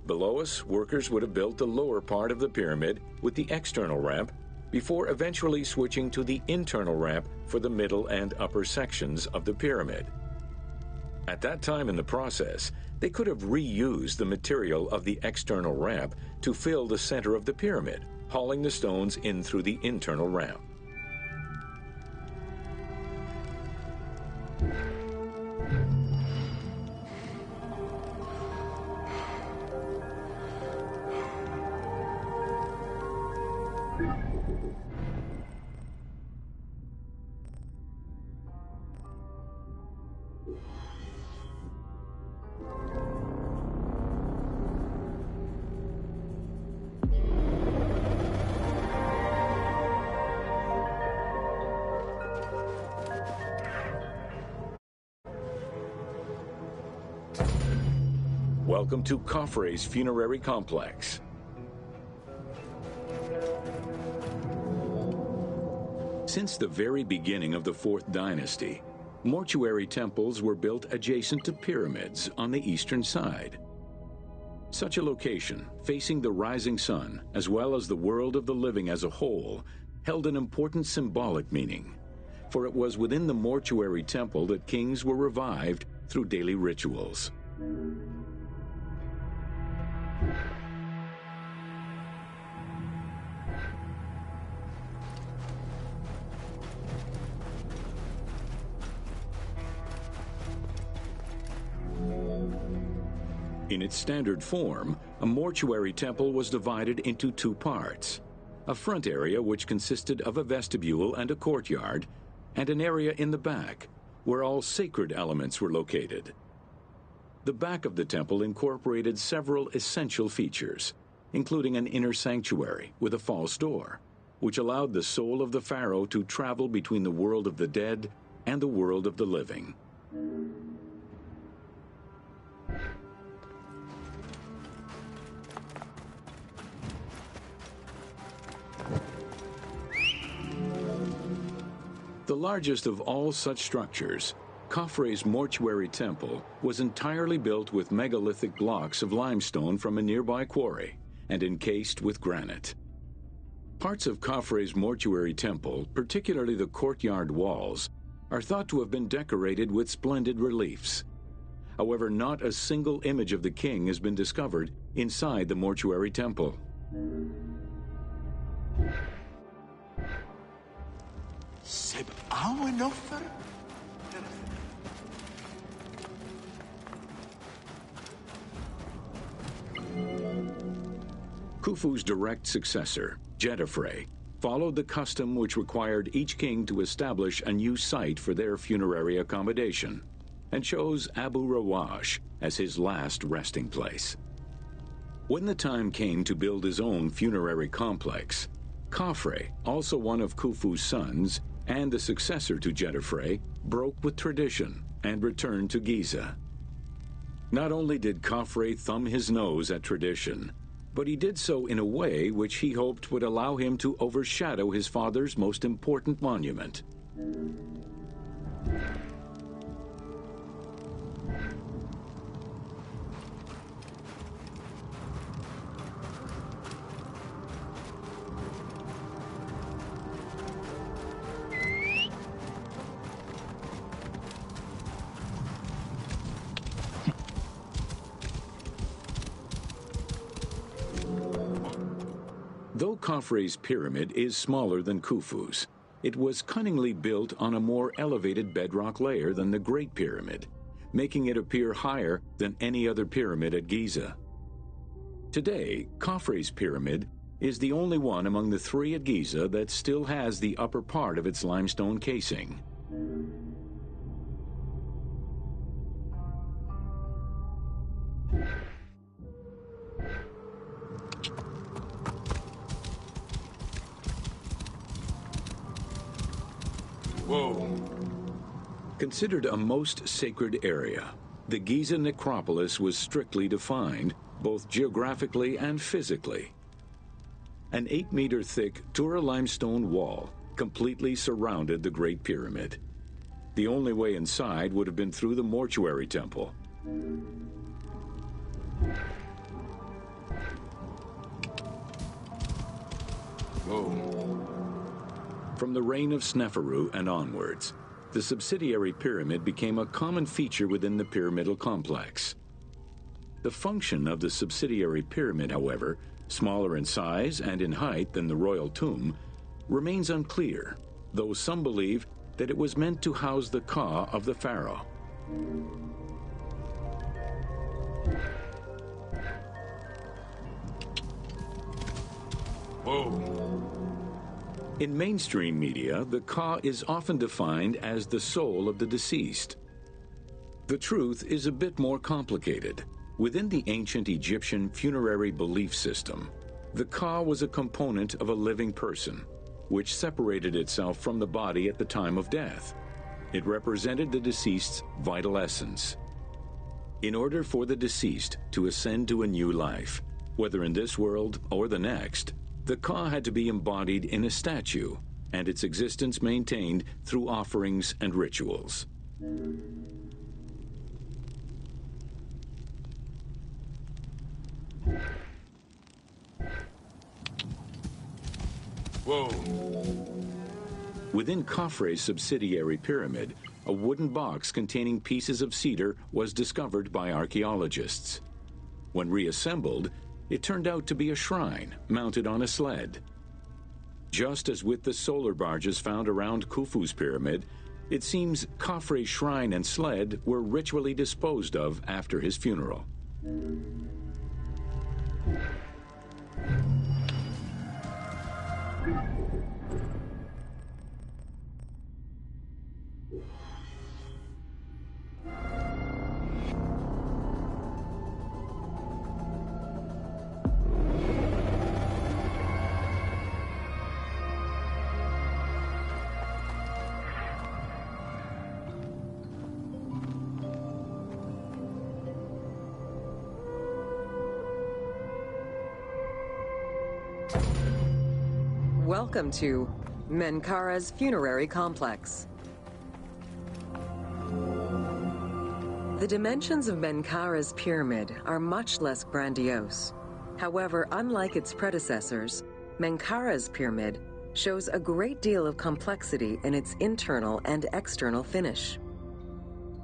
Below us, workers would have built the lower part of the pyramid with the external ramp before eventually switching to the internal ramp for the middle and upper sections of the pyramid. At that time in the process, they could have reused the material of the external ramp to fill the center of the pyramid, hauling the stones in through the internal ramp. Welcome to Khafre's funerary complex. Since the very beginning of the 4th dynasty, mortuary temples were built adjacent to pyramids on the eastern side. Such a location, facing the rising sun, as well as the world of the living as a whole, held an important symbolic meaning, for it was within the mortuary temple that kings were revived through daily rituals. In its standard form, a mortuary temple was divided into 2 parts: a front area which consisted of a vestibule and a courtyard, and an area in the back where all sacred elements were located. The back of the temple incorporated several essential features, including an inner sanctuary with a false door, which allowed the soul of the pharaoh to travel between the world of the dead and the world of the living. The largest of all such structures, Khafre's mortuary temple was entirely built with megalithic blocks of limestone from a nearby quarry and encased with granite. Parts of Khafre's mortuary temple, particularly the courtyard walls, are thought to have been decorated with splendid reliefs. However, not a single image of the king has been discovered inside the mortuary temple. Khufu's direct successor, Jetafre, followed the custom which required each king to establish a new site for their funerary accommodation. and chose Abu Rawash as his last resting place. When the time came to build his own funerary complex, Khafre, also one of Khufu's sons and the successor to Jetafre, broke with tradition and returned to Giza. Not only did Khafre thumb his nose at tradition, but he did so in a way which he hoped would allow him to overshadow his father's most important monument. Though Khafre's pyramid is smaller than Khufu's, it was cunningly built on a more elevated bedrock layer than the Great Pyramid, making it appear higher than any other pyramid at Giza. Today, Khafre's pyramid is the only one among the three at Giza that still has the upper part of its limestone casing. Whoa. Considered a most sacred area, the Giza necropolis was strictly defined, both geographically and physically. An 8-meter-thick Tura limestone wall completely surrounded the Great Pyramid. The only way inside would have been through the mortuary temple. Whoa. From the reign of Sneferu and onwards, the subsidiary pyramid became a common feature within the pyramidal complex. The function of the subsidiary pyramid, however, smaller in size and in height than the royal tomb, remains unclear, though some believe that it was meant to house the ka of the pharaoh. Whoa. In mainstream media, the ka is often defined as the soul of the deceased. The truth is a bit more complicated. Within the ancient Egyptian funerary belief system, the ka was a component of a living person, which separated itself from the body at the time of death. It represented the deceased's vital essence. In order for the deceased to ascend to a new life, whether in this world or the next, the ka had to be embodied in a statue, and its existence maintained through offerings and rituals. Whoa. Within Khafre's subsidiary pyramid, a wooden box containing pieces of cedar was discovered by archaeologists. When reassembled, it turned out to be a shrine mounted on a sled. Just as with the solar barges found around Khufu's pyramid, it seems Khafre's shrine and sled were ritually disposed of after his funeral. Welcome to Menkaura's funerary complex. The dimensions of Menkaura's pyramid are much less grandiose. However, unlike its predecessors, Menkaura's pyramid shows a great deal of complexity in its internal and external finish.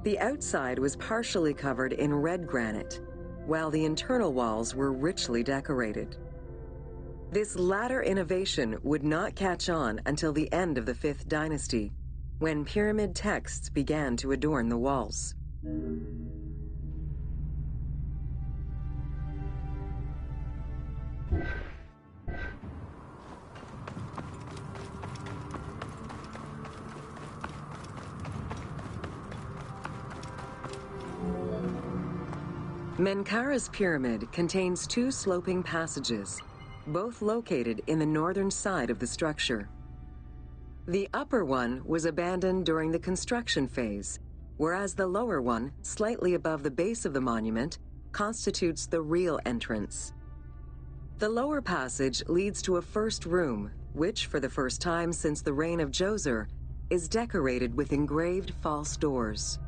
The outside was partially covered in red granite, while the internal walls were richly decorated. This latter innovation would not catch on until the end of the 5th dynasty, when pyramid texts began to adorn the walls. Menkaura's pyramid contains two sloping passages, both located in the northern side of the structure. The upper one was abandoned during the construction phase, whereas the lower one, slightly above the base of the monument, constitutes the real entrance. The lower passage leads to a first room, which, for the first time since the reign of Djoser, is decorated with engraved false doors.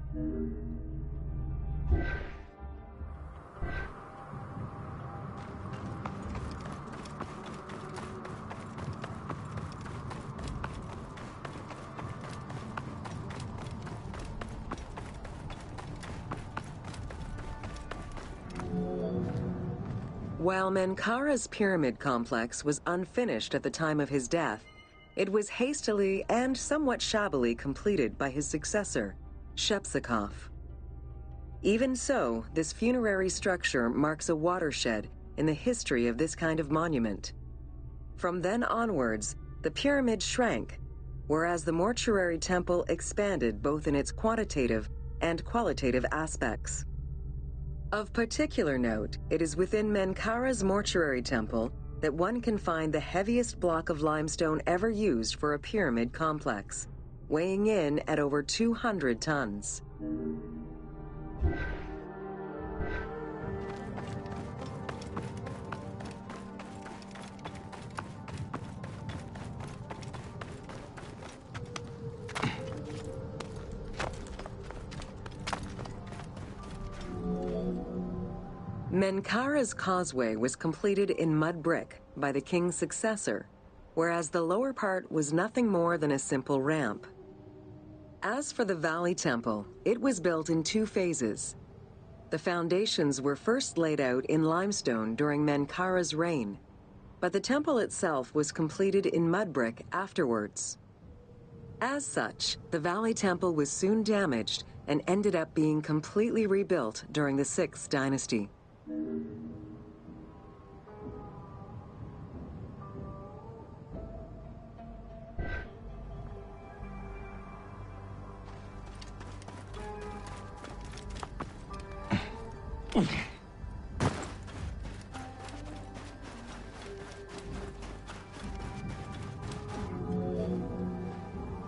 While Menkaura's pyramid complex was unfinished at the time of his death, it was hastily and somewhat shabbily completed by his successor, Shepseskaf. Even so, this funerary structure marks a watershed in the history of this kind of monument. From then onwards, the pyramid shrank, whereas the mortuary temple expanded both in its quantitative and qualitative aspects. Of particular note, it is within Menkaura's mortuary temple that one can find the heaviest block of limestone ever used for a pyramid complex, weighing in at over 200 tons. Menkaura's causeway was completed in mud brick by the king's successor, whereas the lower part was nothing more than a simple ramp. As for the Valley Temple, it was built in two phases. The foundations were first laid out in limestone during Menkaura's reign, but the temple itself was completed in mud brick afterwards. As such, the Valley Temple was soon damaged and ended up being completely rebuilt during the 6th dynasty.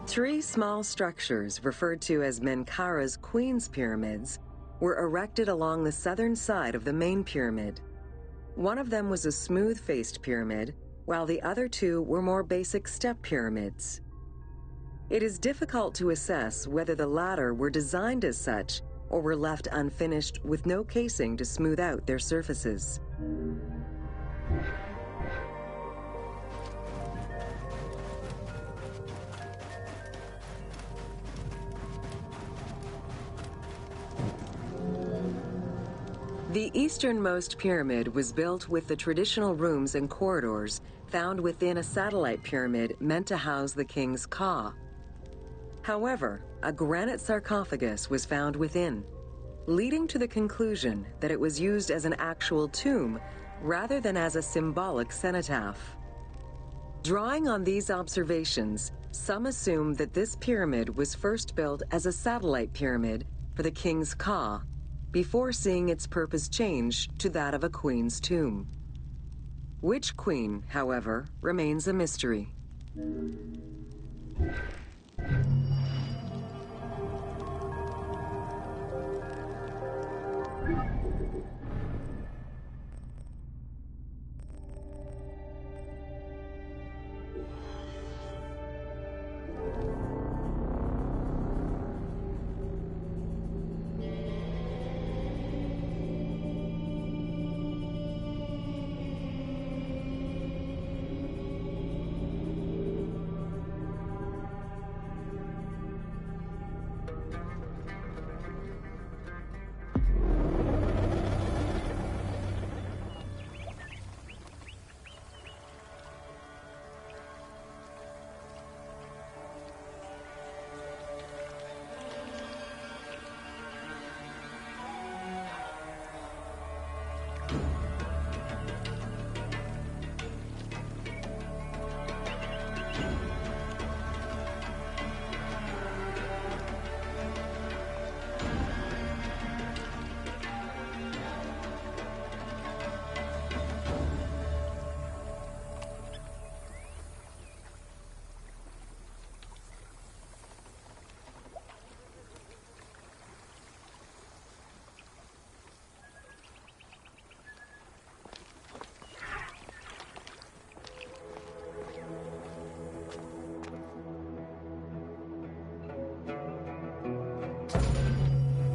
Three small structures, referred to as Menkaura's Queen's Pyramids, were erected along the southern side of the main pyramid. One of them was a smooth-faced pyramid, while the other two were more basic step pyramids. It is difficult to assess whether the latter were designed as such or were left unfinished with no casing to smooth out their surfaces. The easternmost pyramid was built with the traditional rooms and corridors found within a satellite pyramid meant to house the king's ka. However, a granite sarcophagus was found within, leading to the conclusion that it was used as an actual tomb rather than as a symbolic cenotaph. Drawing on these observations, some assume that this pyramid was first built as a satellite pyramid for the king's ka, before seeing its purpose change to that of a queen's tomb. Which queen, however, remains a mystery.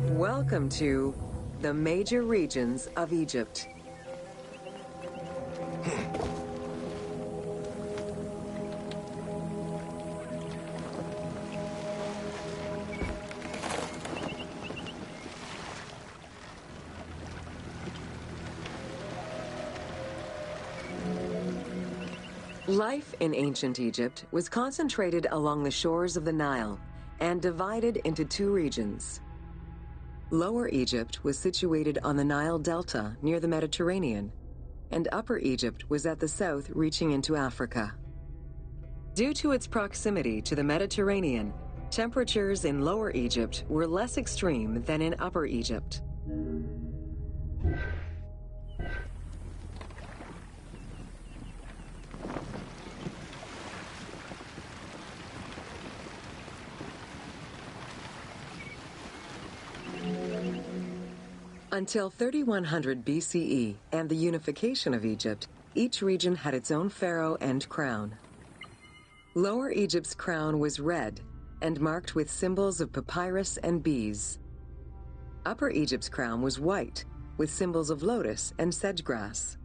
Welcome to the major regions of Egypt. Life in ancient Egypt was concentrated along the shores of the Nile and divided into two regions. Lower Egypt was situated on the Nile Delta near the Mediterranean, and Upper Egypt was at the south reaching into Africa. Due to its proximity to the Mediterranean, temperatures in Lower Egypt were less extreme than in Upper Egypt. Until 3100 BCE and the unification of Egypt, each region had its own pharaoh and crown. Lower Egypt's crown was red and marked with symbols of papyrus and bees. Upper Egypt's crown was white with symbols of lotus and sedge grass.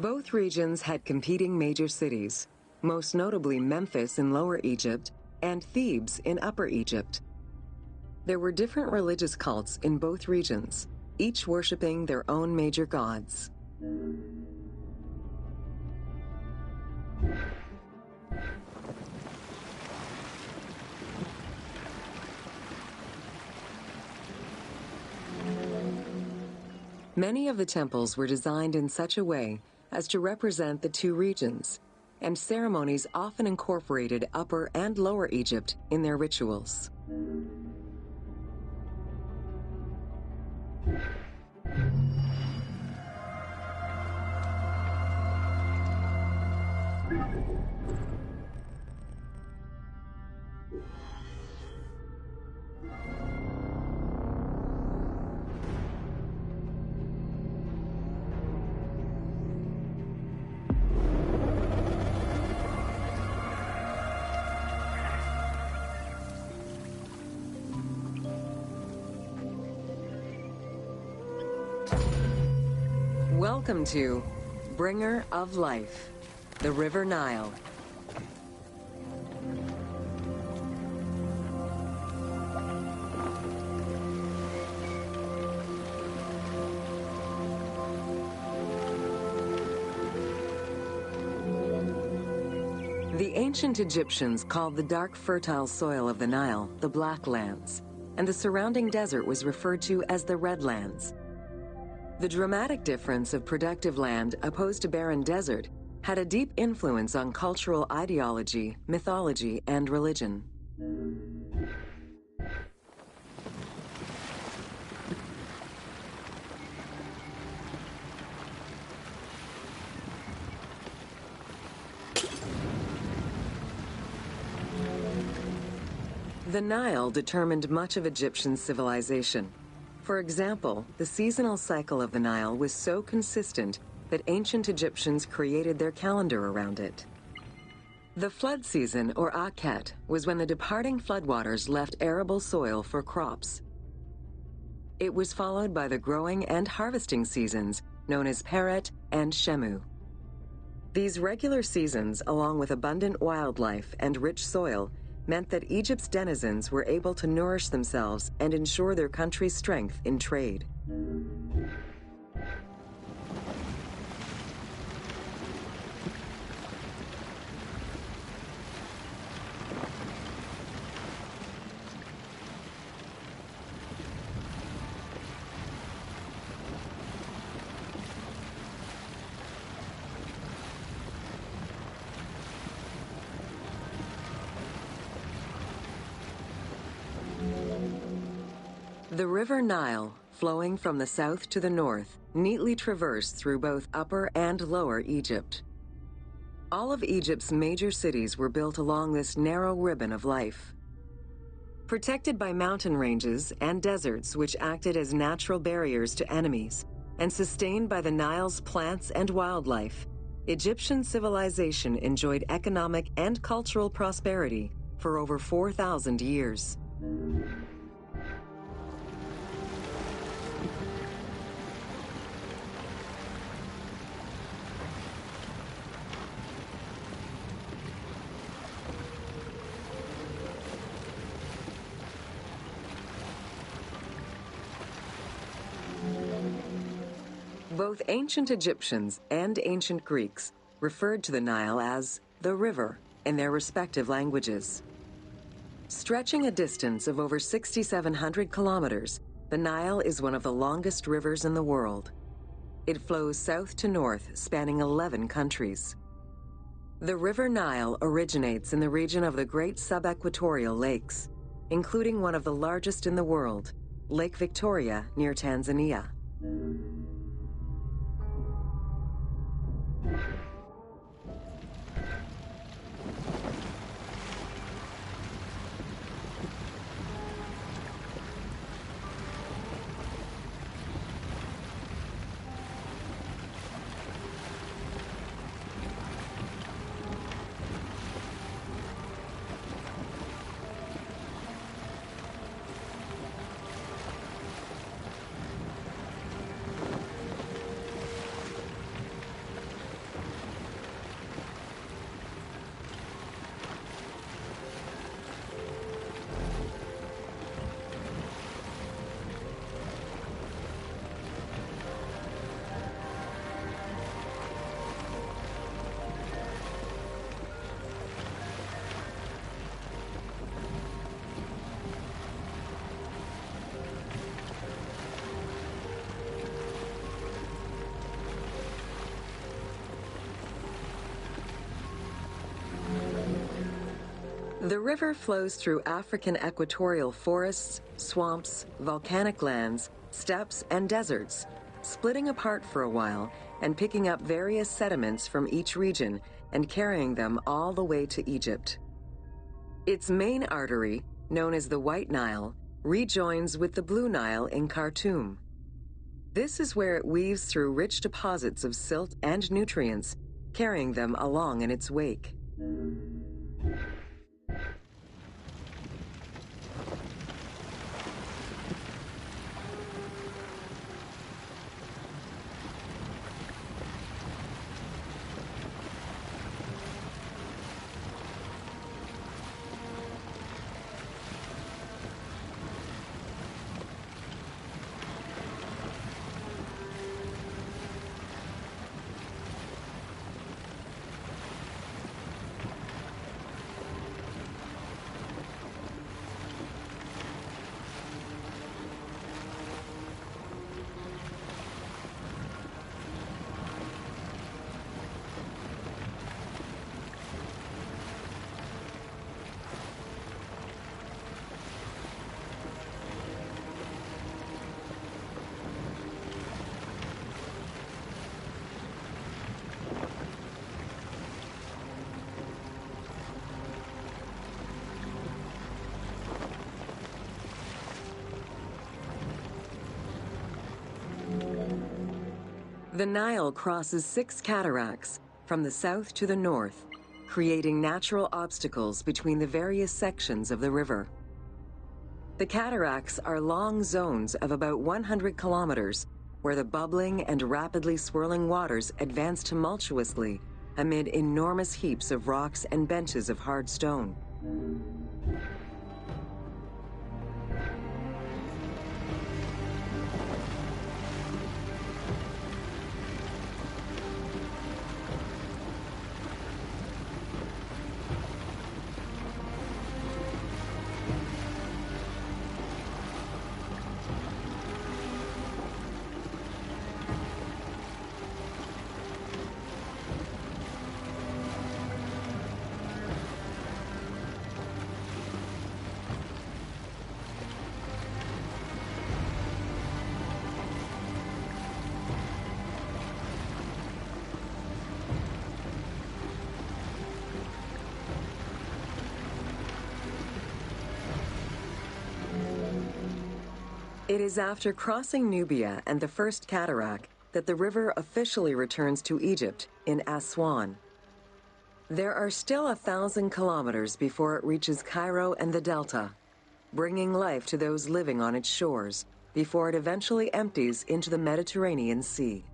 Both regions had competing major cities, most notably Memphis in Lower Egypt and Thebes in Upper Egypt. There were different religious cults in both regions, each worshipping their own major gods. Many of the temples were designed in such a way as to represent the two regions, and ceremonies often incorporated Upper and Lower Egypt in their rituals. Welcome to Bringer of Life, the River Nile. The ancient Egyptians called the dark fertile soil of the Nile the Black Lands, and the surrounding desert was referred to as the Red Lands. The dramatic difference of productive land opposed to barren desert had a deep influence on cultural ideology, mythology, and religion. The Nile determined much of Egyptian civilization. For example, the seasonal cycle of the Nile was so consistent that ancient Egyptians created their calendar around it. The flood season, or Akhet, was when the departing floodwaters left arable soil for crops. It was followed by the growing and harvesting seasons, known as Peret and Shemu. These regular seasons, along with abundant wildlife and rich soil, meant that Egypt's denizens were able to nourish themselves and ensure their country's strength in trade. The River Nile, flowing from the south to the north, neatly traversed through both Upper and Lower Egypt. All of Egypt's major cities were built along this narrow ribbon of life. Protected by mountain ranges and deserts which acted as natural barriers to enemies, and sustained by the Nile's plants and wildlife, Egyptian civilization enjoyed economic and cultural prosperity for over 4,000 years. Both ancient Egyptians and ancient Greeks referred to the Nile as the river in their respective languages. Stretching a distance of over 6,700 kilometers, the Nile is one of the longest rivers in the world. It flows south to north, spanning 11 countries. The River Nile originates in the region of the Great Subequatorial Lakes, including one of the largest in the world, Lake Victoria near Tanzania. The river flows through African equatorial forests, swamps, volcanic lands, steppes, and deserts, splitting apart for a while and picking up various sediments from each region and carrying them all the way to Egypt. Its main artery, known as the White Nile, rejoins with the Blue Nile in Khartoum. This is where it weaves through rich deposits of silt and nutrients, carrying them along in its wake. The Nile crosses 6 cataracts from the south to the north, creating natural obstacles between the various sections of the river. The cataracts are long zones of about 100 kilometers, where the bubbling and rapidly swirling waters advance tumultuously amid enormous heaps of rocks and benches of hard stone. It is after crossing Nubia and the First Cataract that the river officially returns to Egypt in Aswan. There are still 1,000 kilometers before it reaches Cairo and the Delta, bringing life to those living on its shores before it eventually empties into the Mediterranean Sea.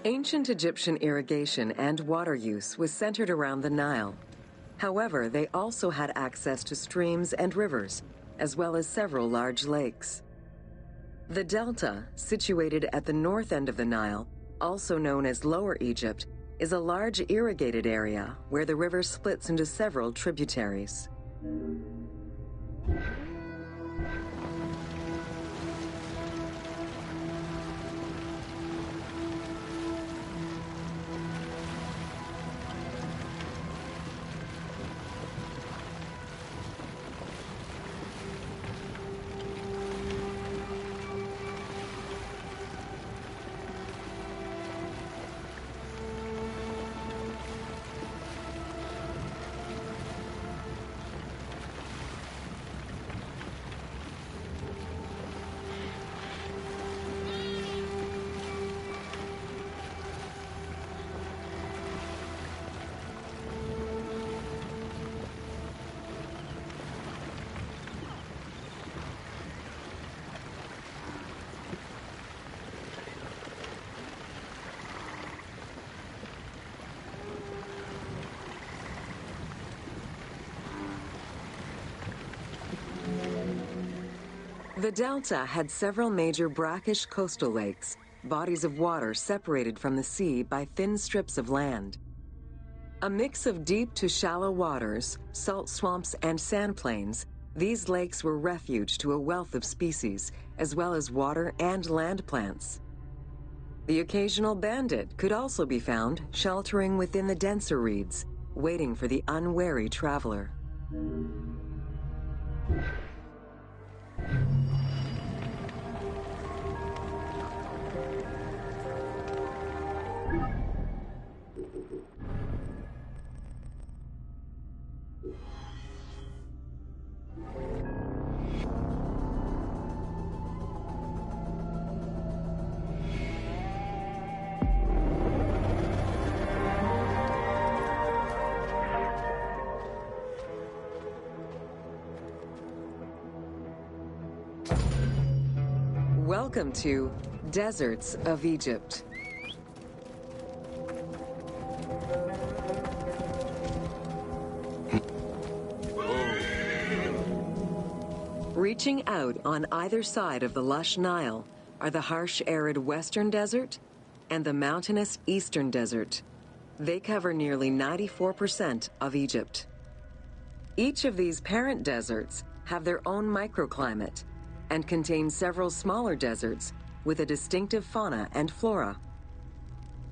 Ancient Egyptian irrigation and water use was centered around the Nile. However, they also had access to streams and rivers, as well as several large lakes. The Delta, situated at the north end of the Nile, also known as Lower Egypt, is a large irrigated area where the river splits into several tributaries. The Delta had several major brackish coastal lakes, bodies of water separated from the sea by thin strips of land. A mix of deep to shallow waters, salt swamps, and sand plains, these lakes were refuge to a wealth of species, as well as water and land plants. The occasional bandit could also be found sheltering within the denser reeds, waiting for the unwary traveler. Welcome to Deserts of Egypt. Reaching out on either side of the lush Nile are the harsh, arid Western Desert and the mountainous Eastern Desert. They cover nearly 94% of Egypt. Each of these parent deserts have their own microclimate and contain several smaller deserts with a distinctive fauna and flora.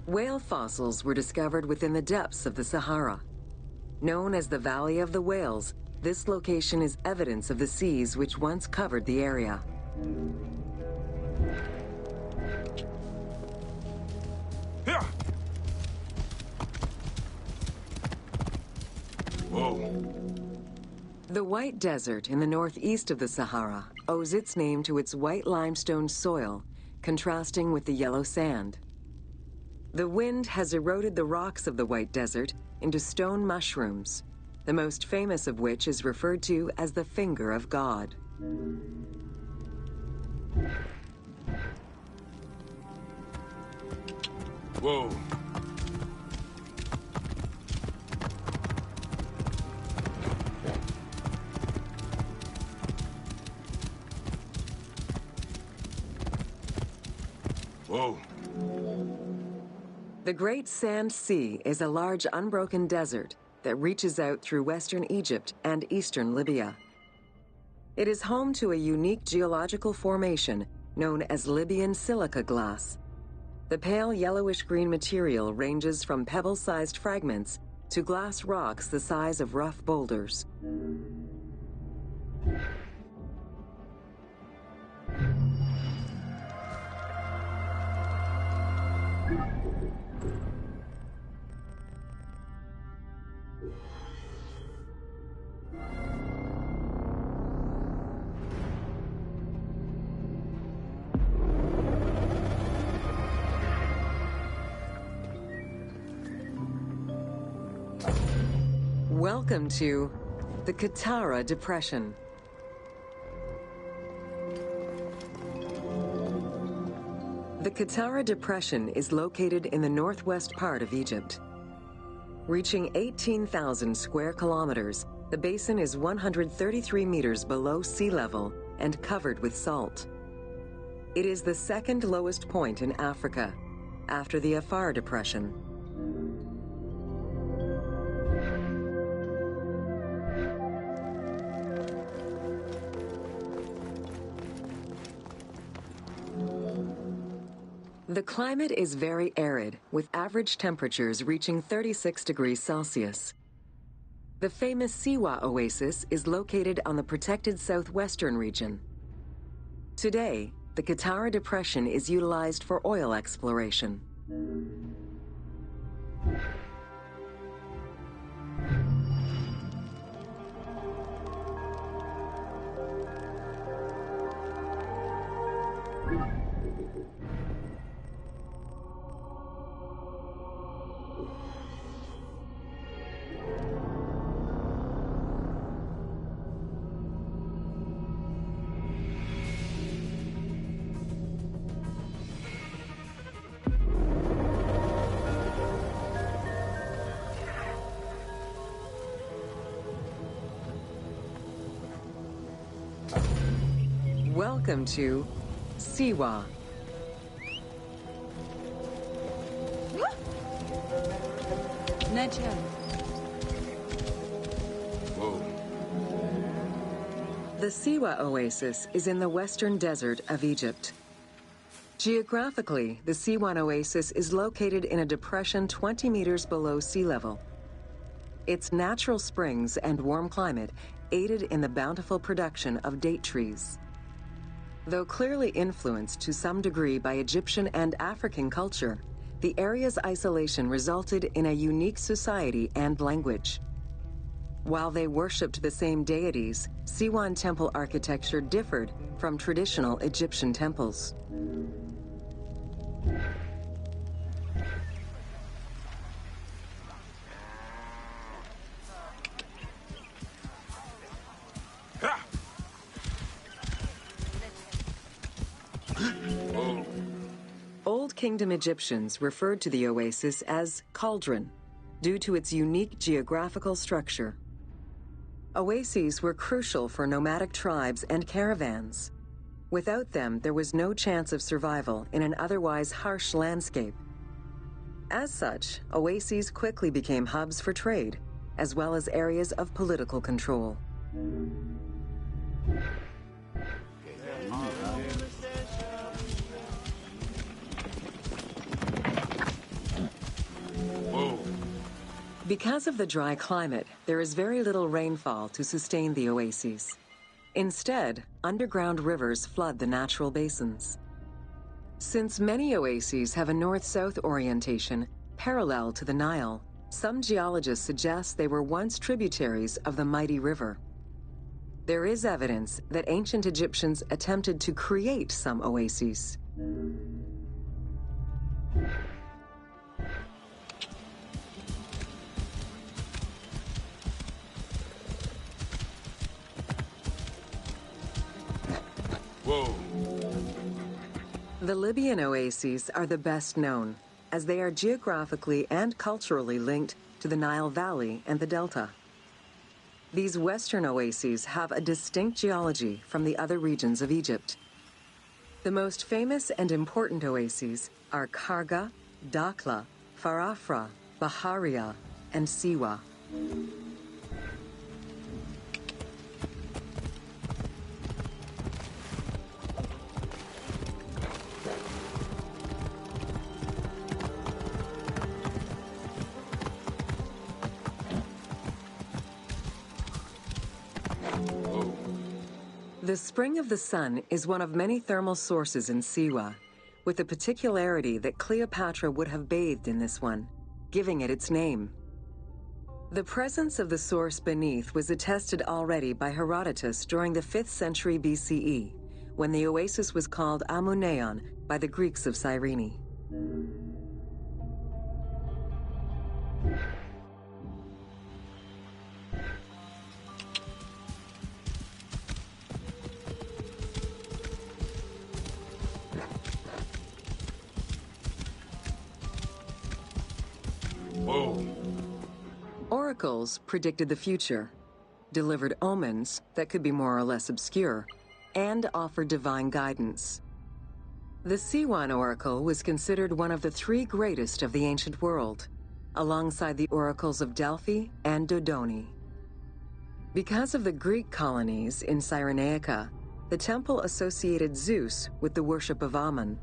Whale fossils were discovered within the depths of the Sahara. Known as the Valley of the Whales, this location is evidence of the seas which once covered the area. Whoa. The White Desert in the northeast of the Sahara owes its name to its white limestone soil, contrasting with the yellow sand. The wind has eroded the rocks of the White Desert into stone mushrooms. the most famous of which is referred to as the Finger of God. Whoa. Whoa. The Great Sand Sea is a large unbroken desert that reaches out through western Egypt and eastern Libya. It is home to a unique geological formation known as Libyan silica glass. The pale yellowish-green material ranges from pebble-sized fragments to glass rocks the size of rough boulders. Welcome to the Katara Depression. The Katara Depression is located in the northwest part of Egypt. Reaching 18,000 square kilometers, the basin is 133 meters below sea level and covered with salt. It is the second lowest point in Africa, after the Afar Depression. The climate is very arid, with average temperatures reaching 36 degrees Celsius. The famous Siwa Oasis is located on the protected southwestern region. Today, the Katara Depression is utilized for oil exploration. Welcome to Siwa. Whoa. The Siwa Oasis is in the western desert of Egypt. Geographically, the Siwa Oasis is located in a depression 20 meters below sea level. Its natural springs and warm climate aided in the bountiful production of date trees. Though clearly influenced to some degree by Egyptian and African culture, the area's isolation resulted in a unique society and language. While they worshipped the same deities, Siwan temple architecture differed from traditional Egyptian temples. Whoa. Old Kingdom Egyptians referred to the oasis as cauldron, due to its unique geographical structure. Oases were crucial for nomadic tribes and caravans. Without them, there was no chance of survival in an otherwise harsh landscape. As such, oases quickly became hubs for trade, as well as areas of political control. Whoa. Because of the dry climate, there is very little rainfall to sustain the oases. Instead, underground rivers flood the natural basins. Since many oases have a north-south orientation parallel to the Nile, some geologists suggest they were once tributaries of the mighty river. There is evidence that ancient Egyptians attempted to create some oases. The Libyan oases are the best known, as they are geographically and culturally linked to the Nile Valley and the Delta. These western oases have a distinct geology from the other regions of Egypt. The most famous and important oases are Karga, Dakhla, Farafra, Baharia, and Siwa. The Spring of the Sun is one of many thermal sources in Siwa, with the particularity that Cleopatra would have bathed in this one, giving it its name. The presence of the source beneath was attested already by Herodotus during the 5th century BCE, when the oasis was called Amuneion by the Greeks of Cyrene. Whoa. Oracles predicted the future, delivered omens that could be more or less obscure, and offered divine guidance. The Siwan oracle was considered one of the 3 greatest of the ancient world, alongside the oracles of Delphi and Dodoni. Because of the Greek colonies in Cyrenaica, the temple associated Zeus with the worship of Ammon.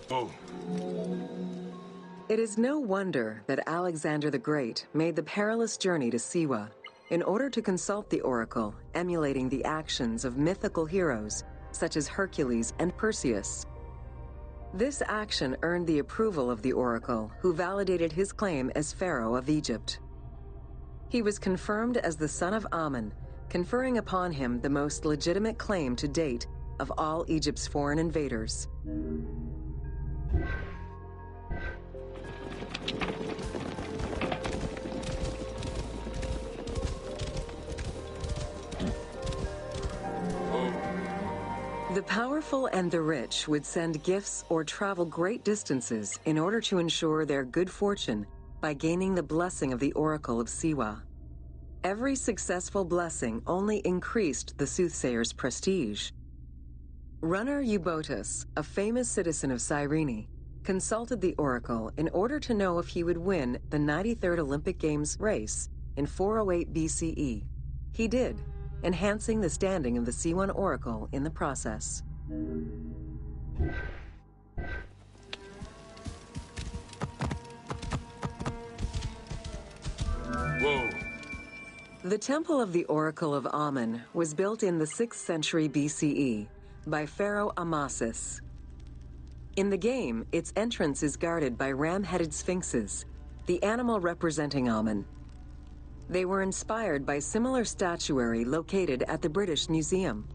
Whoa. It is no wonder that Alexander the Great made the perilous journey to Siwa in order to consult the oracle, emulating the actions of mythical heroes such as Hercules and Perseus. This action earned the approval of the oracle, who validated his claim as Pharaoh of Egypt. He was confirmed as the son of Ammon, conferring upon him the most legitimate claim to date of all Egypt's foreign invaders. The powerful and the rich would send gifts or travel great distances in order to ensure their good fortune by gaining the blessing of the Oracle of Siwa. Every successful blessing only increased the soothsayer's prestige. Runner Eubotus, a famous citizen of Cyrene, consulted the oracle in order to know if he would win the 93rd Olympic Games race in 408 BCE. He did, enhancing the standing of the Siwan oracle in the process. Whoa. The Temple of the Oracle of Ammon was built in the 6th century BCE by Pharaoh Amasis. In the game, its entrance is guarded by ram-headed sphinxes, the animal representing Ammon. They were inspired by similar statuary located at the British Museum.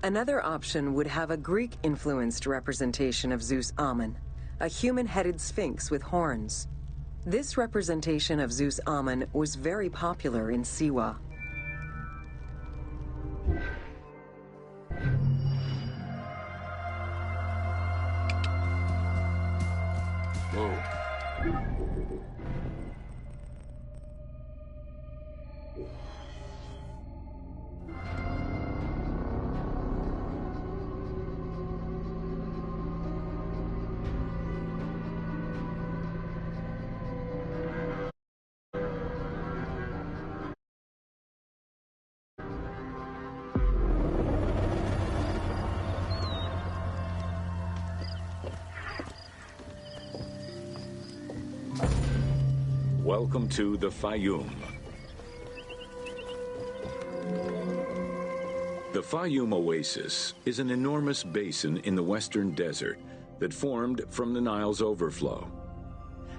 Another option would have a Greek-influenced representation of Zeus Ammon, a human-headed sphinx with horns. This representation of Zeus Ammon was very popular in Siwa. Whoa. Welcome to the Fayum. The Fayum Oasis is an enormous basin in the western desert that formed from the Nile's overflow.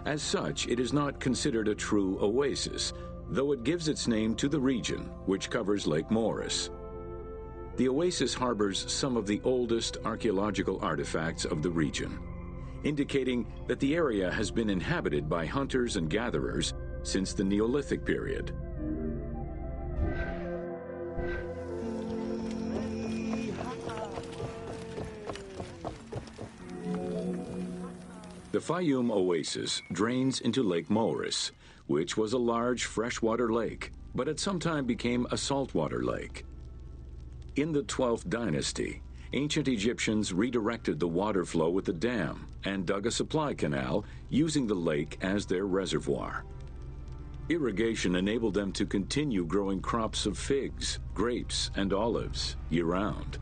As such, it is not considered a true oasis, though it gives its name to the region, which covers Lake Moeris. The oasis harbors some of the oldest archaeological artifacts of the region, indicating that the area has been inhabited by hunters and gatherers since the Neolithic period. Fayum Oasis drains into Lake Moeris, which was a large freshwater lake, but at some time became a saltwater lake. In the 12th dynasty, ancient Egyptians redirected the water flow with a dam and dug a supply canal using the lake as their reservoir. Irrigation enabled them to continue growing crops of figs, grapes, and olives year-round.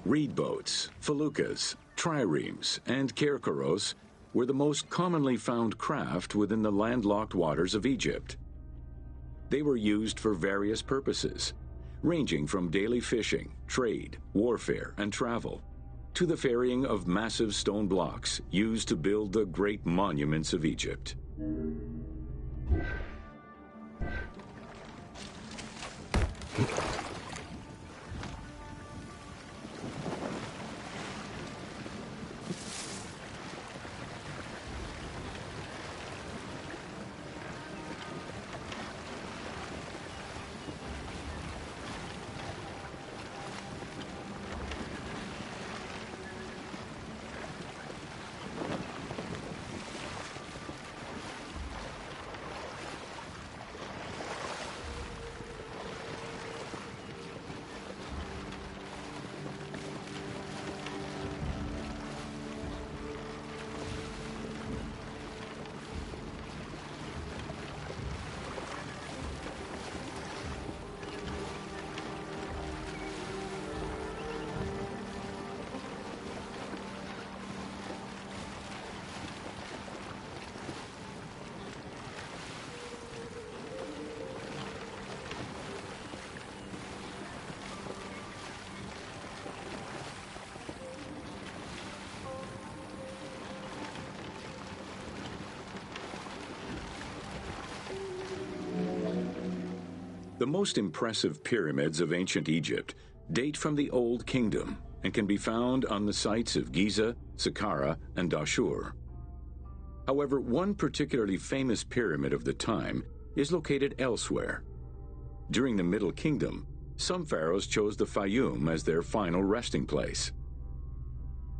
Reed boats, feluccas, triremes, and kerkeros were the most commonly found craft within the landlocked waters of Egypt. They were used for various purposes, ranging from daily fishing, trade, warfare, and travel, to the ferrying of massive stone blocks used to build the great monuments of Egypt. The most impressive pyramids of ancient Egypt date from the Old Kingdom and can be found on the sites of Giza, Saqqara, and Dashur. However, one particularly famous pyramid of the time is located elsewhere. During the Middle Kingdom, some pharaohs chose the Fayum as their final resting place.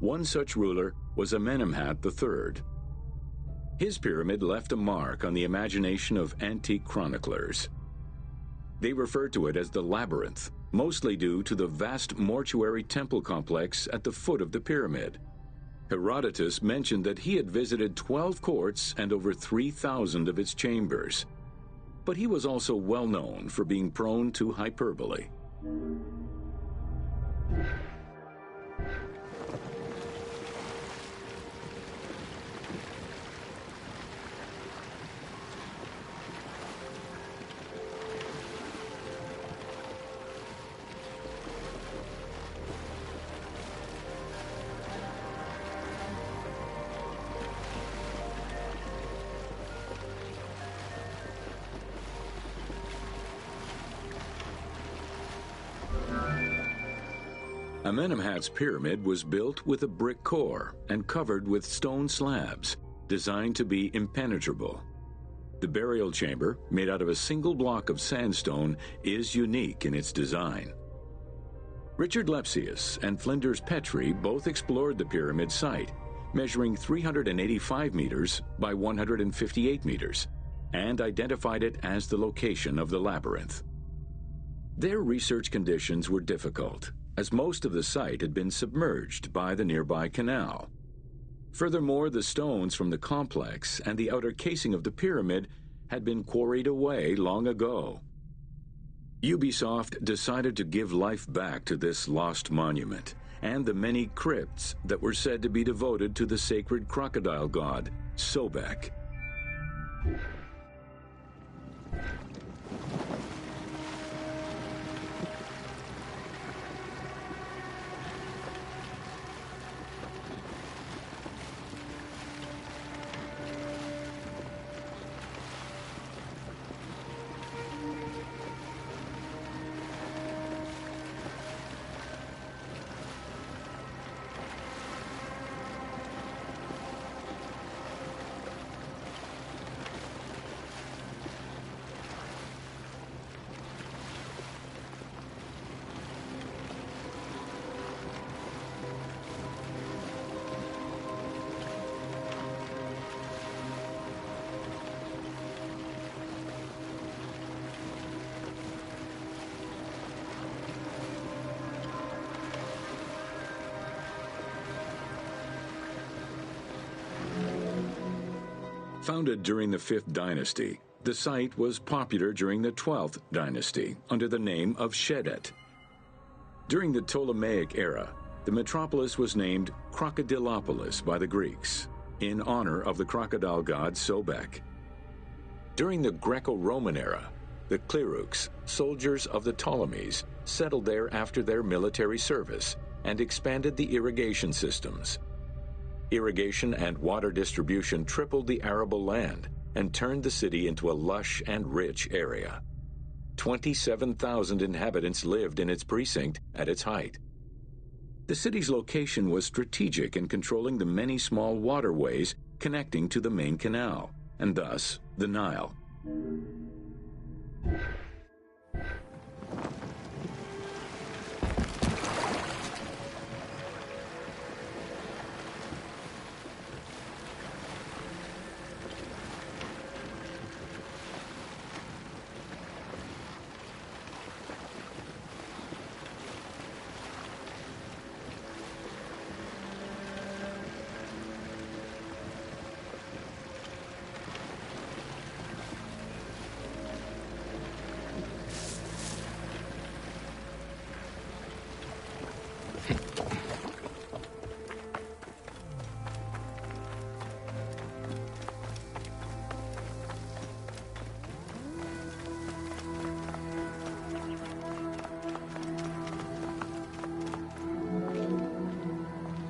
One such ruler was Amenemhat III. His pyramid left a mark on the imagination of antique chroniclers. They refer to it as the Labyrinth, mostly due to the vast mortuary temple complex at the foot of the pyramid. Herodotus mentioned that he had visited 12 courts and over 3,000 of its chambers. But he was also well known for being prone to hyperbole. Amenemhat's pyramid was built with a brick core and covered with stone slabs, designed to be impenetrable. The burial chamber, made out of a single block of sandstone, is unique in its design. Richard Lepsius and Flinders Petrie both explored the pyramid site, measuring 385 meters by 158 meters, and identified it as the location of the labyrinth. Their research conditions were difficult, as most of the site had been submerged by the nearby canal. Furthermore, the stones from the complex and the outer casing of the pyramid had been quarried away long ago. Ubisoft decided to give life back to this lost monument and the many crypts that were said to be devoted to the sacred crocodile god, Sobek. Founded during the 5th dynasty, the site was popular during the 12th dynasty under the name of Shedet. During the Ptolemaic era, the metropolis was named Crocodilopolis by the Greeks, in honor of the crocodile god Sobek. During the Greco-Roman era, the Cleruks, soldiers of the Ptolemies, settled there after their military service and expanded the irrigation systems. Irrigation and water distribution tripled the arable land and turned the city into a lush and rich area. 27,000 inhabitants lived in its precinct at its height. The city's location was strategic in controlling the many small waterways connecting to the main canal, and thus the Nile.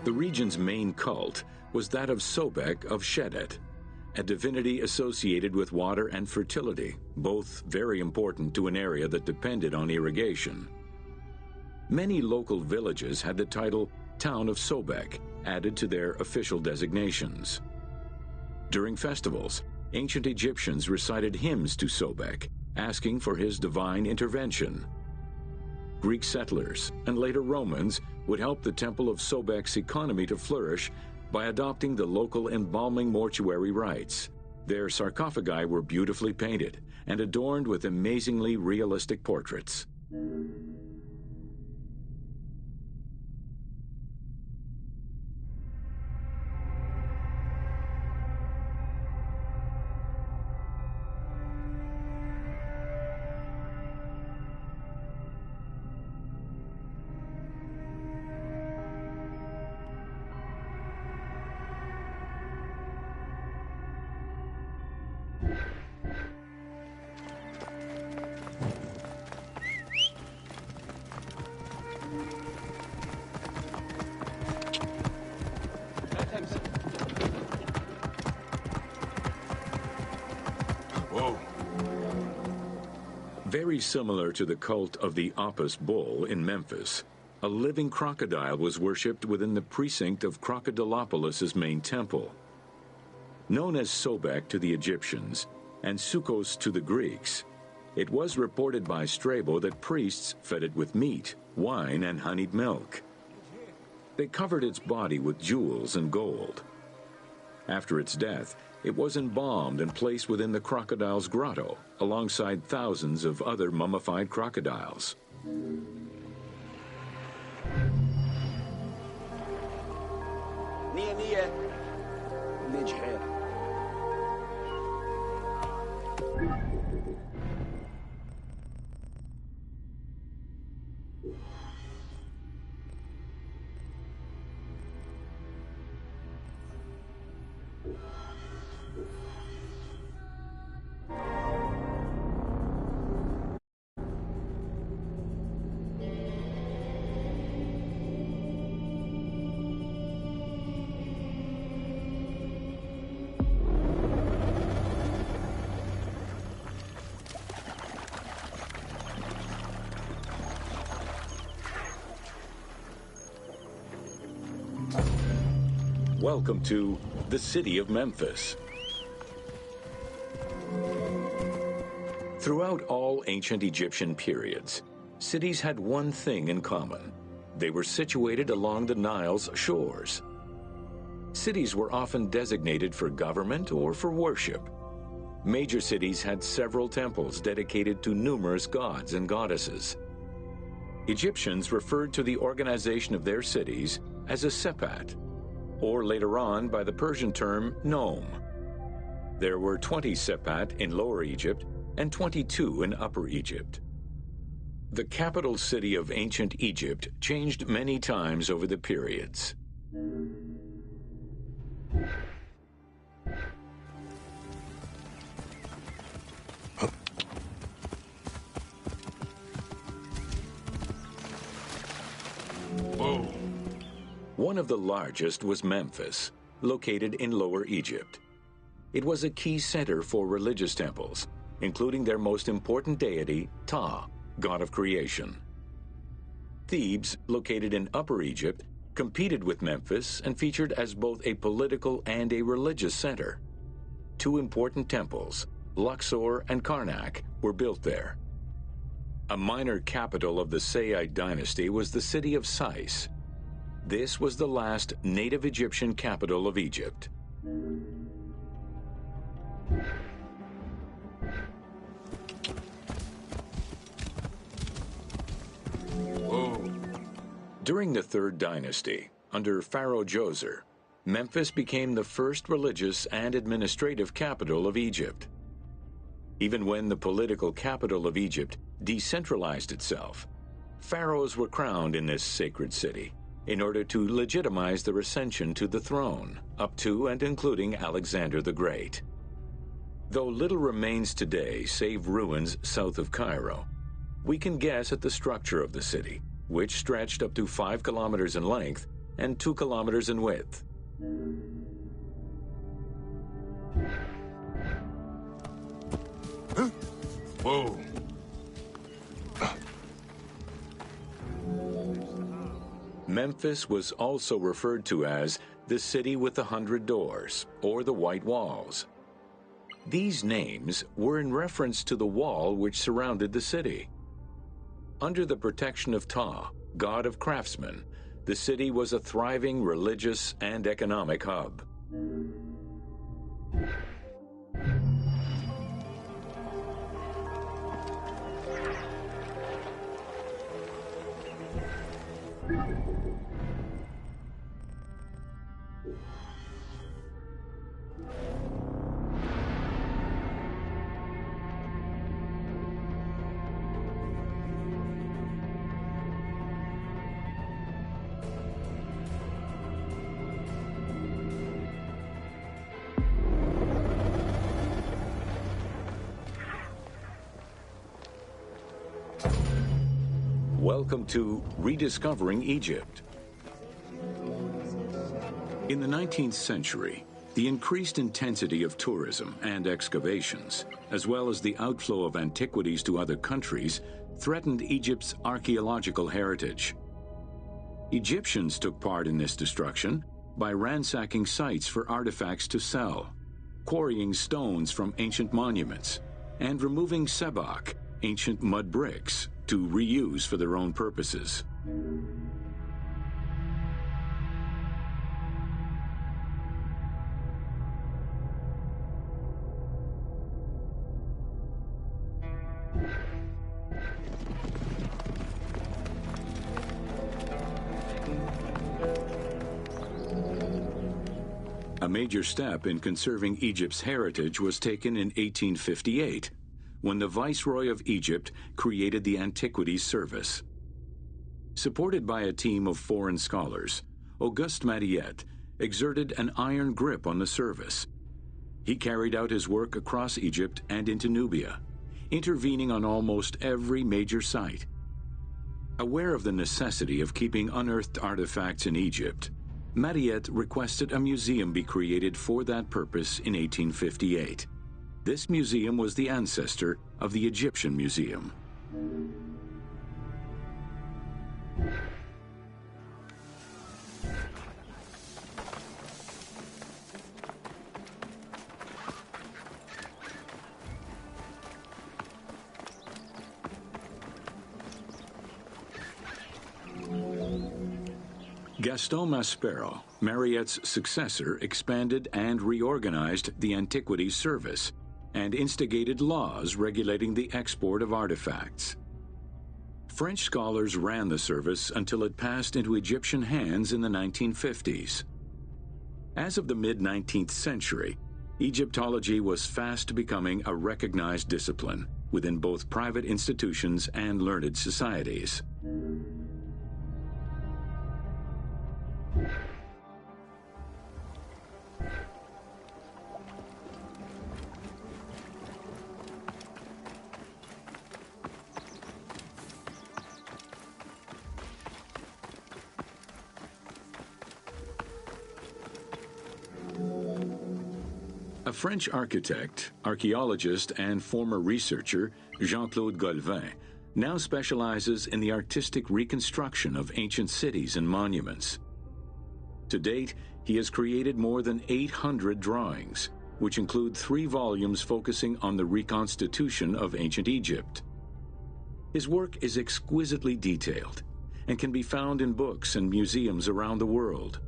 The region's main cult was that of Sobek of Shedet, a divinity associated with water and fertility, both very important to an area that depended on irrigation. Many local villages had the title Town of Sobek added to their official designations. During festivals, ancient Egyptians recited hymns to Sobek, asking for his divine intervention. Greek settlers and later Romans would help the Temple of Sobek's economy to flourish by adopting the local embalming mortuary rites. Their sarcophagi were beautifully painted and adorned with amazingly realistic portraits. Whoa. Very similar to the cult of the Apis bull in Memphis, a living crocodile was worshipped within the precinct of Crocodilopolis's main temple. Known as Sobek to the Egyptians and Sukkos to the Greeks, it was reported by Strabo that priests fed it with meat, wine, and honeyed milk. They covered its body with jewels and gold. After its death, it was embalmed and placed within the crocodile's grotto, alongside thousands of other mummified crocodiles. نية نجحت. Welcome to the city of Memphis. Throughout all ancient Egyptian periods, cities had one thing in common. They were situated along the Nile's shores. Cities were often designated for government or for worship. Major cities had several temples dedicated to numerous gods and goddesses. Egyptians referred to the organization of their cities as a sepat, or later on by the Persian term nome. There were 20 Sepat in Lower Egypt and 22 in Upper Egypt. The capital city of ancient Egypt changed many times over the periods. Whoa. One of the largest was Memphis, located in Lower Egypt. It was a key center for religious temples, including their most important deity, Ptah, god of creation. Thebes, located in Upper Egypt, competed with Memphis and featured as both a political and a religious center. Two important temples, Luxor and Karnak, were built there. A minor capital of the Sayyid dynasty was the city of Sais. This was the last native Egyptian capital of Egypt. Whoa. During the Third Dynasty, under Pharaoh Djoser, Memphis became the first religious and administrative capital of Egypt. Even when the political capital of Egypt decentralized itself, pharaohs were crowned in this sacred city in order to legitimize their ascension to the throne, up to and including Alexander the Great. Though little remains today save ruins south of Cairo, we can guess at the structure of the city, which stretched up to 5 kilometers in length and 2 kilometers in width. Whoa. Memphis was also referred to as the City with the 100 Doors, or the White Walls. These names were in reference to the wall which surrounded the city. Under the protection of Ptah, god of craftsmen, the city was a thriving religious and economic hub. Welcome to Rediscovering Egypt. In the 19th century, the increased intensity of tourism and excavations, as well as the outflow of antiquities to other countries, threatened Egypt's archaeological heritage. Egyptians took part in this destruction by ransacking sites for artifacts to sell, quarrying stones from ancient monuments, and removing sebak, ancient mud bricks, to reuse for their own purposes. A major step in conserving Egypt's heritage was taken in 1858, when the Viceroy of Egypt created the Antiquities Service. Supported by a team of foreign scholars, Auguste Mariette exerted an iron grip on the service. He carried out his work across Egypt and into Nubia, intervening on almost every major site. Aware of the necessity of keeping unearthed artifacts in Egypt, Mariette requested a museum be created for that purpose in 1858. This museum was the ancestor of the Egyptian Museum. Gaston Maspero, Mariette's successor, expanded and reorganized the Antiquities Service and instigated laws regulating the export of artifacts. French scholars ran the service until it passed into Egyptian hands in the 1950s. As of the mid-19th century, Egyptology was fast becoming a recognized discipline within both private institutions and learned societies. A French architect, archaeologist, and former researcher, Jean-Claude Golvin, now specializes in the artistic reconstruction of ancient cities and monuments. To date, he has created more than 800 drawings, which include 3 volumes focusing on the reconstitution of ancient Egypt. His work is exquisitely detailed and can be found in books and museums around the world.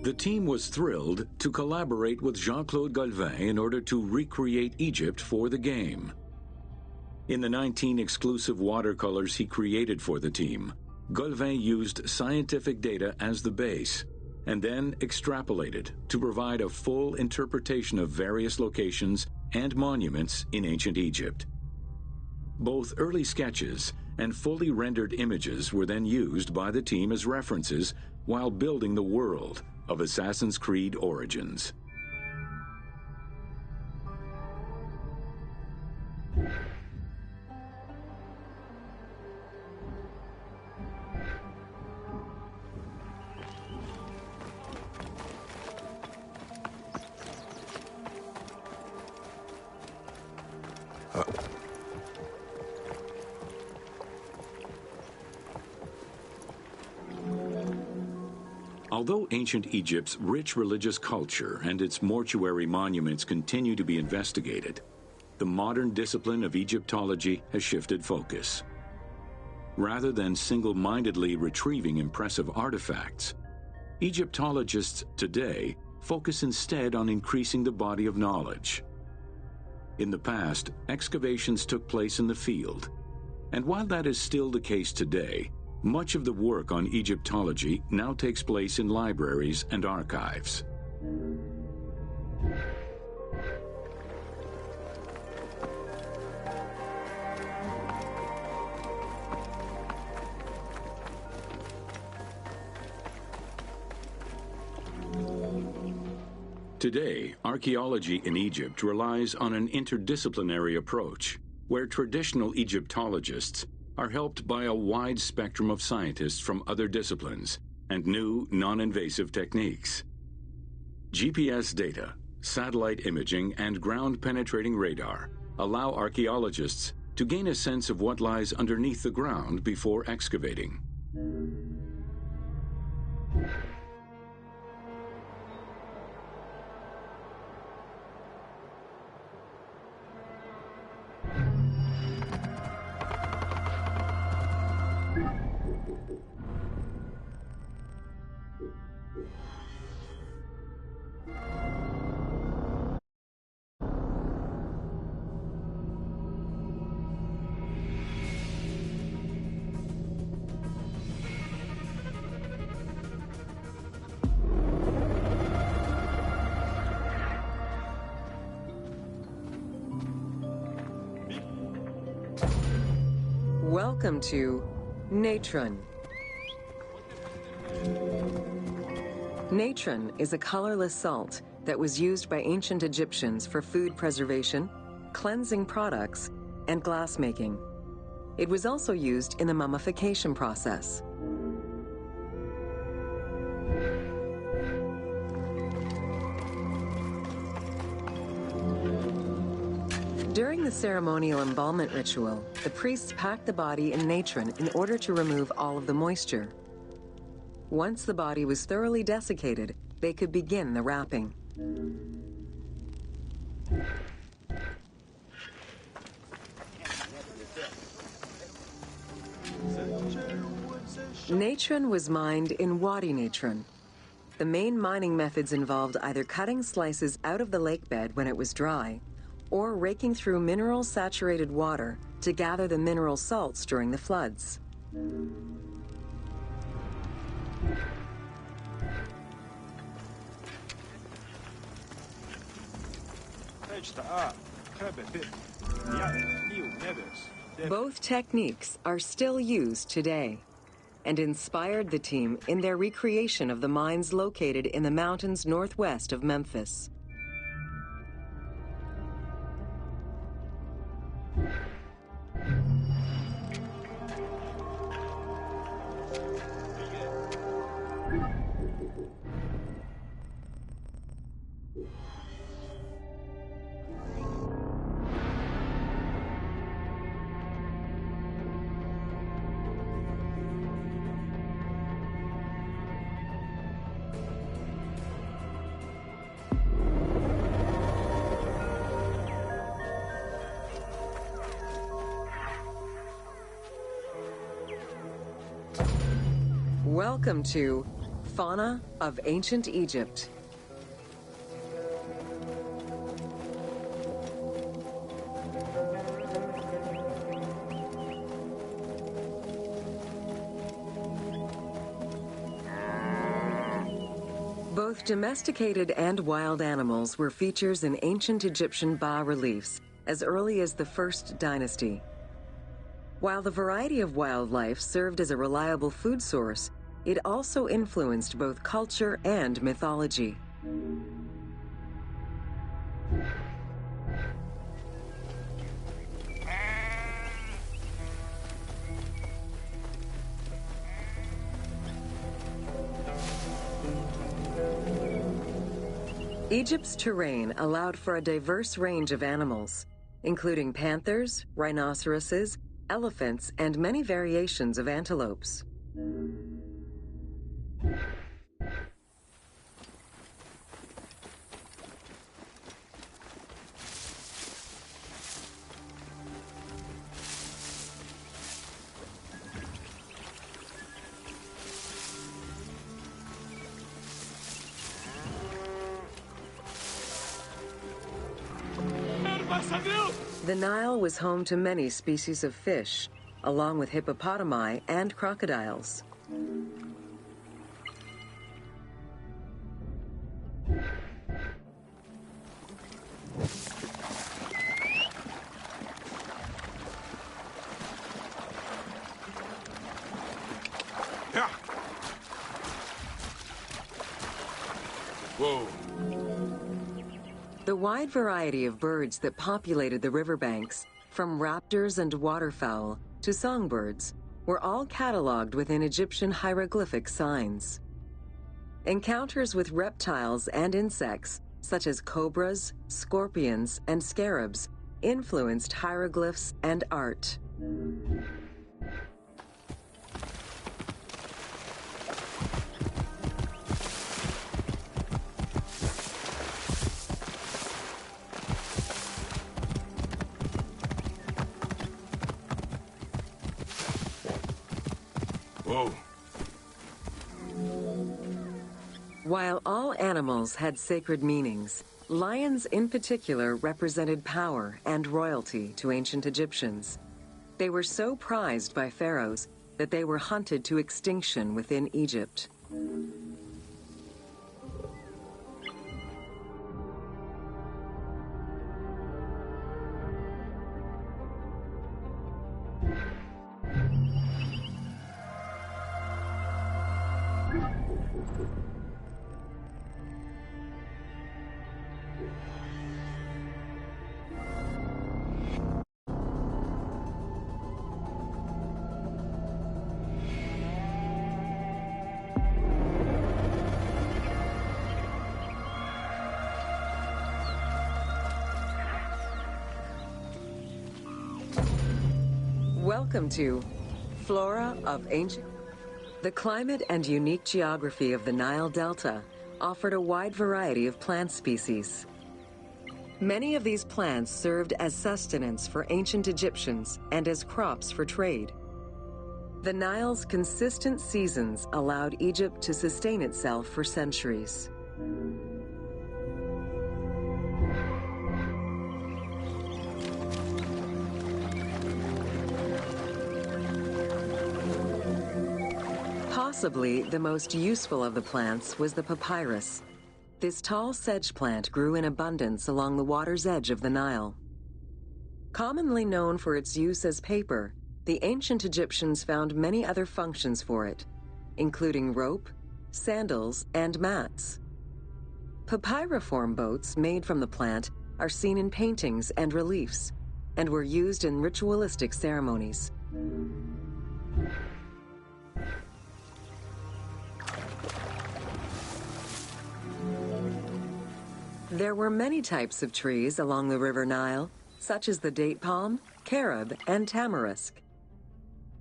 The team was thrilled to collaborate with Jean-Claude Golvin in order to recreate Egypt for the game. In the 19 exclusive watercolors he created for the team, Golvin used scientific data as the base and then extrapolated to provide a full interpretation of various locations and monuments in ancient Egypt. Both early sketches and fully rendered images were then used by the team as references while building the world of Assassin's Creed Origins. Although ancient Egypt's rich religious culture and its mortuary monuments continue to be investigated, the modern discipline of Egyptology has shifted focus. Rather than single-mindedly retrieving impressive artifacts, Egyptologists today focus instead on increasing the body of knowledge. In the past, excavations took place in the field, and while that is still the case today, much of the work on Egyptology now takes place in libraries and archives. Today, archaeology in Egypt relies on an interdisciplinary approach, where traditional Egyptologists are helped by a wide spectrum of scientists from other disciplines and new non-invasive techniques. GPS data, satellite imaging, and ground-penetrating radar allow archaeologists to gain a sense of what lies underneath the ground before excavating. Welcome to natron. Natron is a colorless salt that was used by ancient Egyptians for food preservation, cleansing products, and glass making. It was also used in the mummification process. During the ceremonial embalmment ritual, the priests packed the body in natron in order to remove all of the moisture. Once the body was thoroughly desiccated, they could begin the wrapping. Natron was mined in Wadi Natron. The main mining methods involved either cutting slices out of the lake bed when it was dry, or raking through mineral-saturated water to gather the mineral salts during the floods. Both techniques are still used today and inspired the team in their recreation of the mines located in the mountains northwest of Memphis. Welcome to Fauna of Ancient Egypt. Both domesticated and wild animals were features in ancient Egyptian bas-reliefs as early as the First Dynasty. While the variety of wildlife served as a reliable food source, it also influenced both culture and mythology. Egypt's terrain allowed for a diverse range of animals, including panthers, rhinoceroses, elephants, and many variations of antelopes. The Nile was home to many species of fish, along with hippopotami and crocodiles. Yeah. Whoa. The wide variety of birds that populated the riverbanks, from raptors and waterfowl to songbirds, were all cataloged within Egyptian hieroglyphic signs. Encounters with reptiles and insects, such as cobras, scorpions, and scarabs, influenced hieroglyphs and art. Whoa. While all animals had sacred meanings, lions in particular represented power and royalty to ancient Egyptians. They were so prized by pharaohs that they were hunted to extinction within Egypt. Welcome to Flora of Ancient. The climate and unique geography of the Nile Delta offered a wide variety of plant species. Many of these plants served as sustenance for ancient Egyptians and as crops for trade. The Nile's consistent seasons allowed Egypt to sustain itself for centuries. Possibly the most useful of the plants was the papyrus. This tall sedge plant grew in abundance along the water's edge of the Nile. Commonly known for its use as paper, the ancient Egyptians found many other functions for it, including rope, sandals, and mats. Papyriform boats made from the plant are seen in paintings and reliefs, and were used in ritualistic ceremonies. There were many types of trees along the River Nile, such as the date palm, carob, and tamarisk.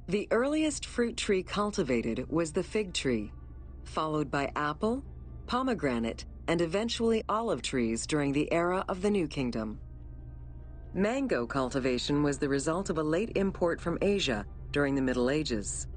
The earliest fruit tree cultivated was the fig tree, followed by apple, pomegranate, and eventually olive trees during the era of the New Kingdom. Mango cultivation was the result of a late import from Asia during the Middle Ages.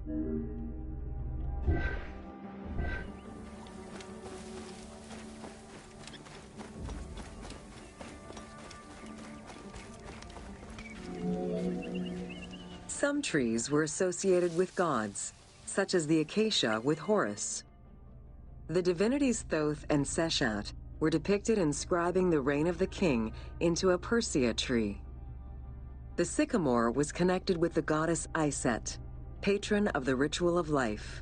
Some trees were associated with gods, such as the acacia with Horus. The divinities Thoth and Seshat were depicted inscribing the reign of the king into a Persea tree. The sycamore was connected with the goddess Iset, patron of the ritual of life.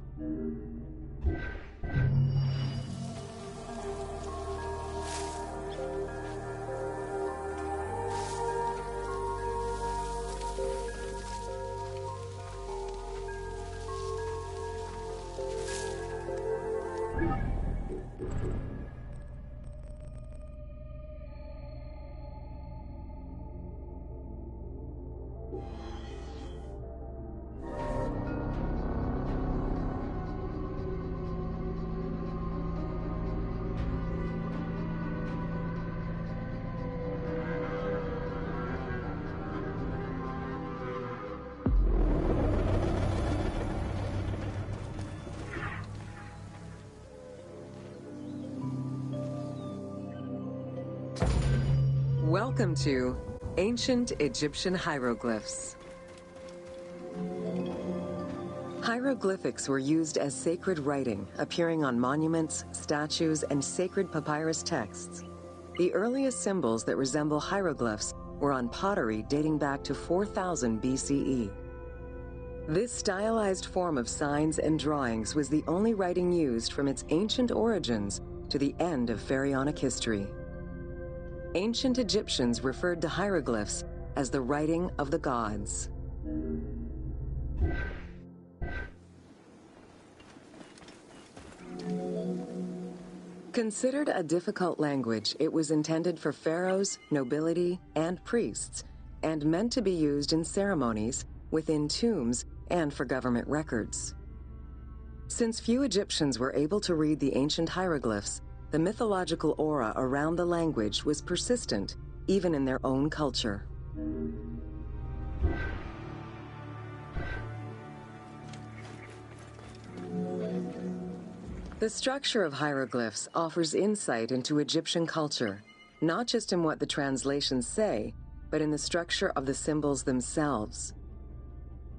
Welcome to Ancient Egyptian Hieroglyphs. Hieroglyphics were used as sacred writing, appearing on monuments, statues, and sacred papyrus texts. The earliest symbols that resemble hieroglyphs were on pottery dating back to 4000 BCE. This stylized form of signs and drawings was the only writing used from its ancient origins to the end of pharaonic history. Ancient Egyptians referred to hieroglyphs as the writing of the gods. Considered a difficult language, it was intended for pharaohs, nobility, and priests, and meant to be used in ceremonies, within tombs, and for government records. Since few Egyptians were able to read the ancient hieroglyphs, the mythological aura around the language was persistent, even in their own culture. The structure of hieroglyphs offers insight into Egyptian culture, not just in what the translations say, but in the structure of the symbols themselves.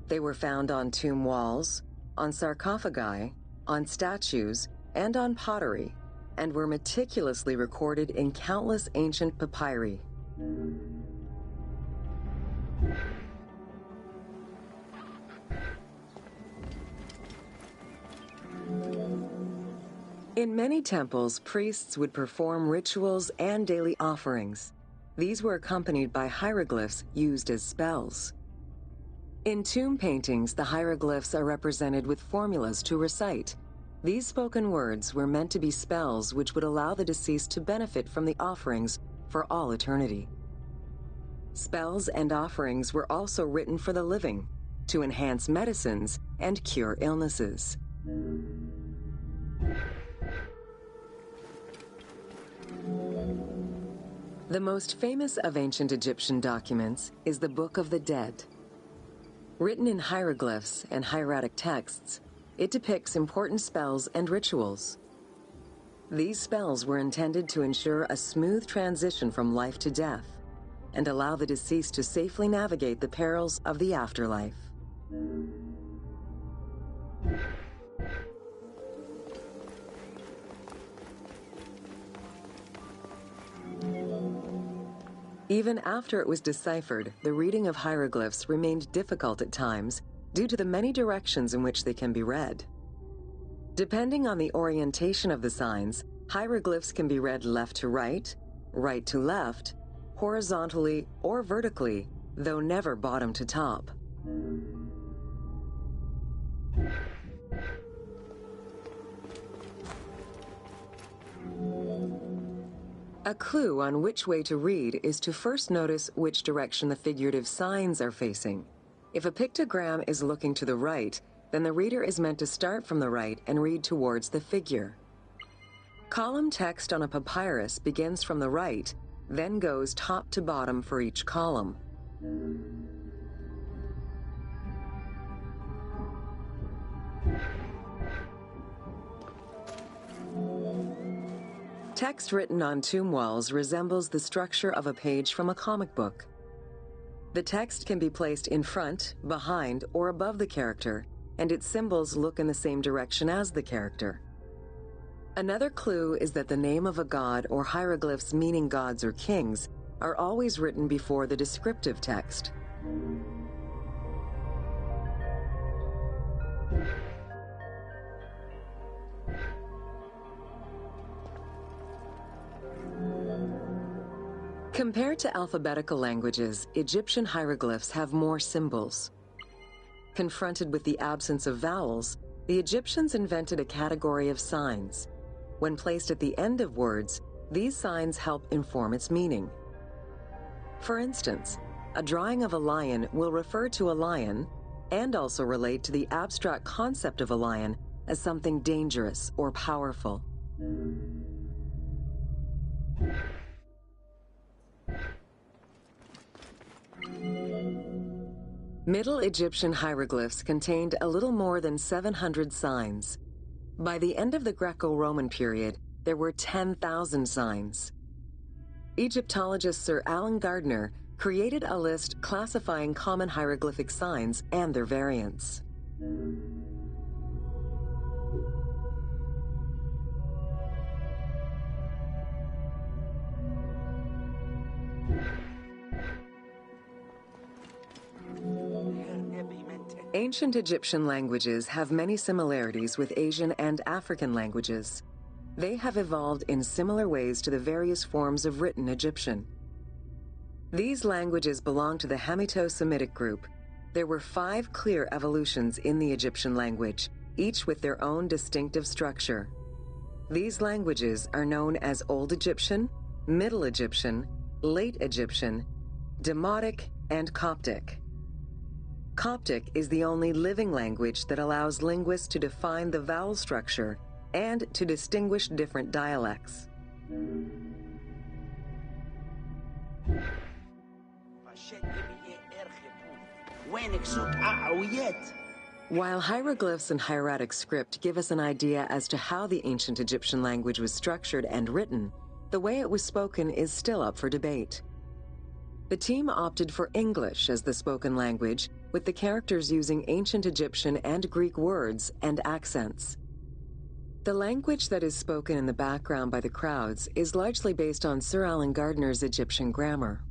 They were found on tomb walls, on sarcophagi, on statues, and on pottery, and were meticulously recorded in countless ancient papyri. In many temples, priests would perform rituals and daily offerings. These were accompanied by hieroglyphs used as spells. In tomb paintings, the hieroglyphs are represented with formulas to recite. These spoken words were meant to be spells which would allow the deceased to benefit from the offerings for all eternity. Spells and offerings were also written for the living, to enhance medicines and cure illnesses. The most famous of ancient Egyptian documents is the Book of the Dead. Written in hieroglyphs and hieratic texts, it depicts important spells and rituals. These spells were intended to ensure a smooth transition from life to death and allow the deceased to safely navigate the perils of the afterlife. Even after it was deciphered, the reading of hieroglyphs remained difficult at times due to the many directions in which they can be read. Depending on the orientation of the signs, hieroglyphs can be read left to right, right to left, horizontally or vertically, though never bottom to top. A clue on which way to read is to first notice which direction the figurative signs are facing. If a pictogram is looking to the right, then the reader is meant to start from the right and read towards the figure. Column text on a papyrus begins from the right, then goes top to bottom for each column. Text written on tomb walls resembles the structure of a page from a comic book. The text can be placed in front, behind, or above the character, and its symbols look in the same direction as the character. Another clue is that the name of a god or hieroglyphs meaning gods or kings are always written before the descriptive text. Compared to alphabetical languages, Egyptian hieroglyphs have more symbols. Confronted with the absence of vowels, the Egyptians invented a category of signs. When placed at the end of words, these signs help inform its meaning. For instance, a drawing of a lion will refer to a lion and also relate to the abstract concept of a lion as something dangerous or powerful. Middle Egyptian hieroglyphs contained a little more than 700 signs. By the end of the Greco-Roman period, there were 10,000 signs. Egyptologist Sir Alan Gardner created a list classifying common hieroglyphic signs and their variants. Ancient Egyptian languages have many similarities with Asian and African languages. They have evolved in similar ways to the various forms of written Egyptian. These languages belong to the Hamito-Semitic group. There were 5 clear evolutions in the Egyptian language, each with their own distinctive structure. These languages are known as Old Egyptian, Middle Egyptian, Late Egyptian, Demotic, and Coptic. Coptic is the only living language that allows linguists to define the vowel structure and to distinguish different dialects. While hieroglyphs and hieratic script give us an idea as to how the ancient Egyptian language was structured and written, the way it was spoken is still up for debate. The team opted for English as the spoken language, with the characters using ancient Egyptian and Greek words and accents. The language that is spoken in the background by the crowds is largely based on Sir Alan Gardner's Egyptian grammar.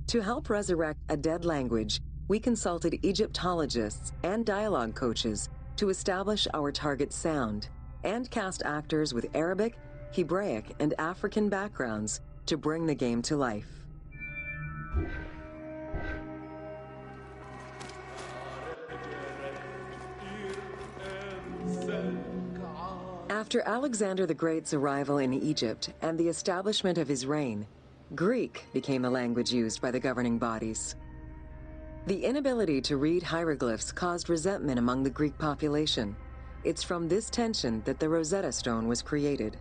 To help resurrect a dead language, we consulted Egyptologists and dialogue coaches to establish our target sound and cast actors with Arabic, Hebraic, and African backgrounds to bring the game to life. After Alexander the Great's arrival in Egypt and the establishment of his reign, Greek became the language used by the governing bodies. The inability to read hieroglyphs caused resentment among the Greek population. It's from this tension that the Rosetta Stone was created.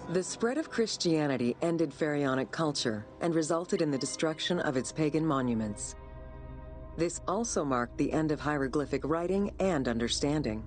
The spread of Christianity ended pharaonic culture and resulted in the destruction of its pagan monuments. This also marked the end of hieroglyphic writing and understanding.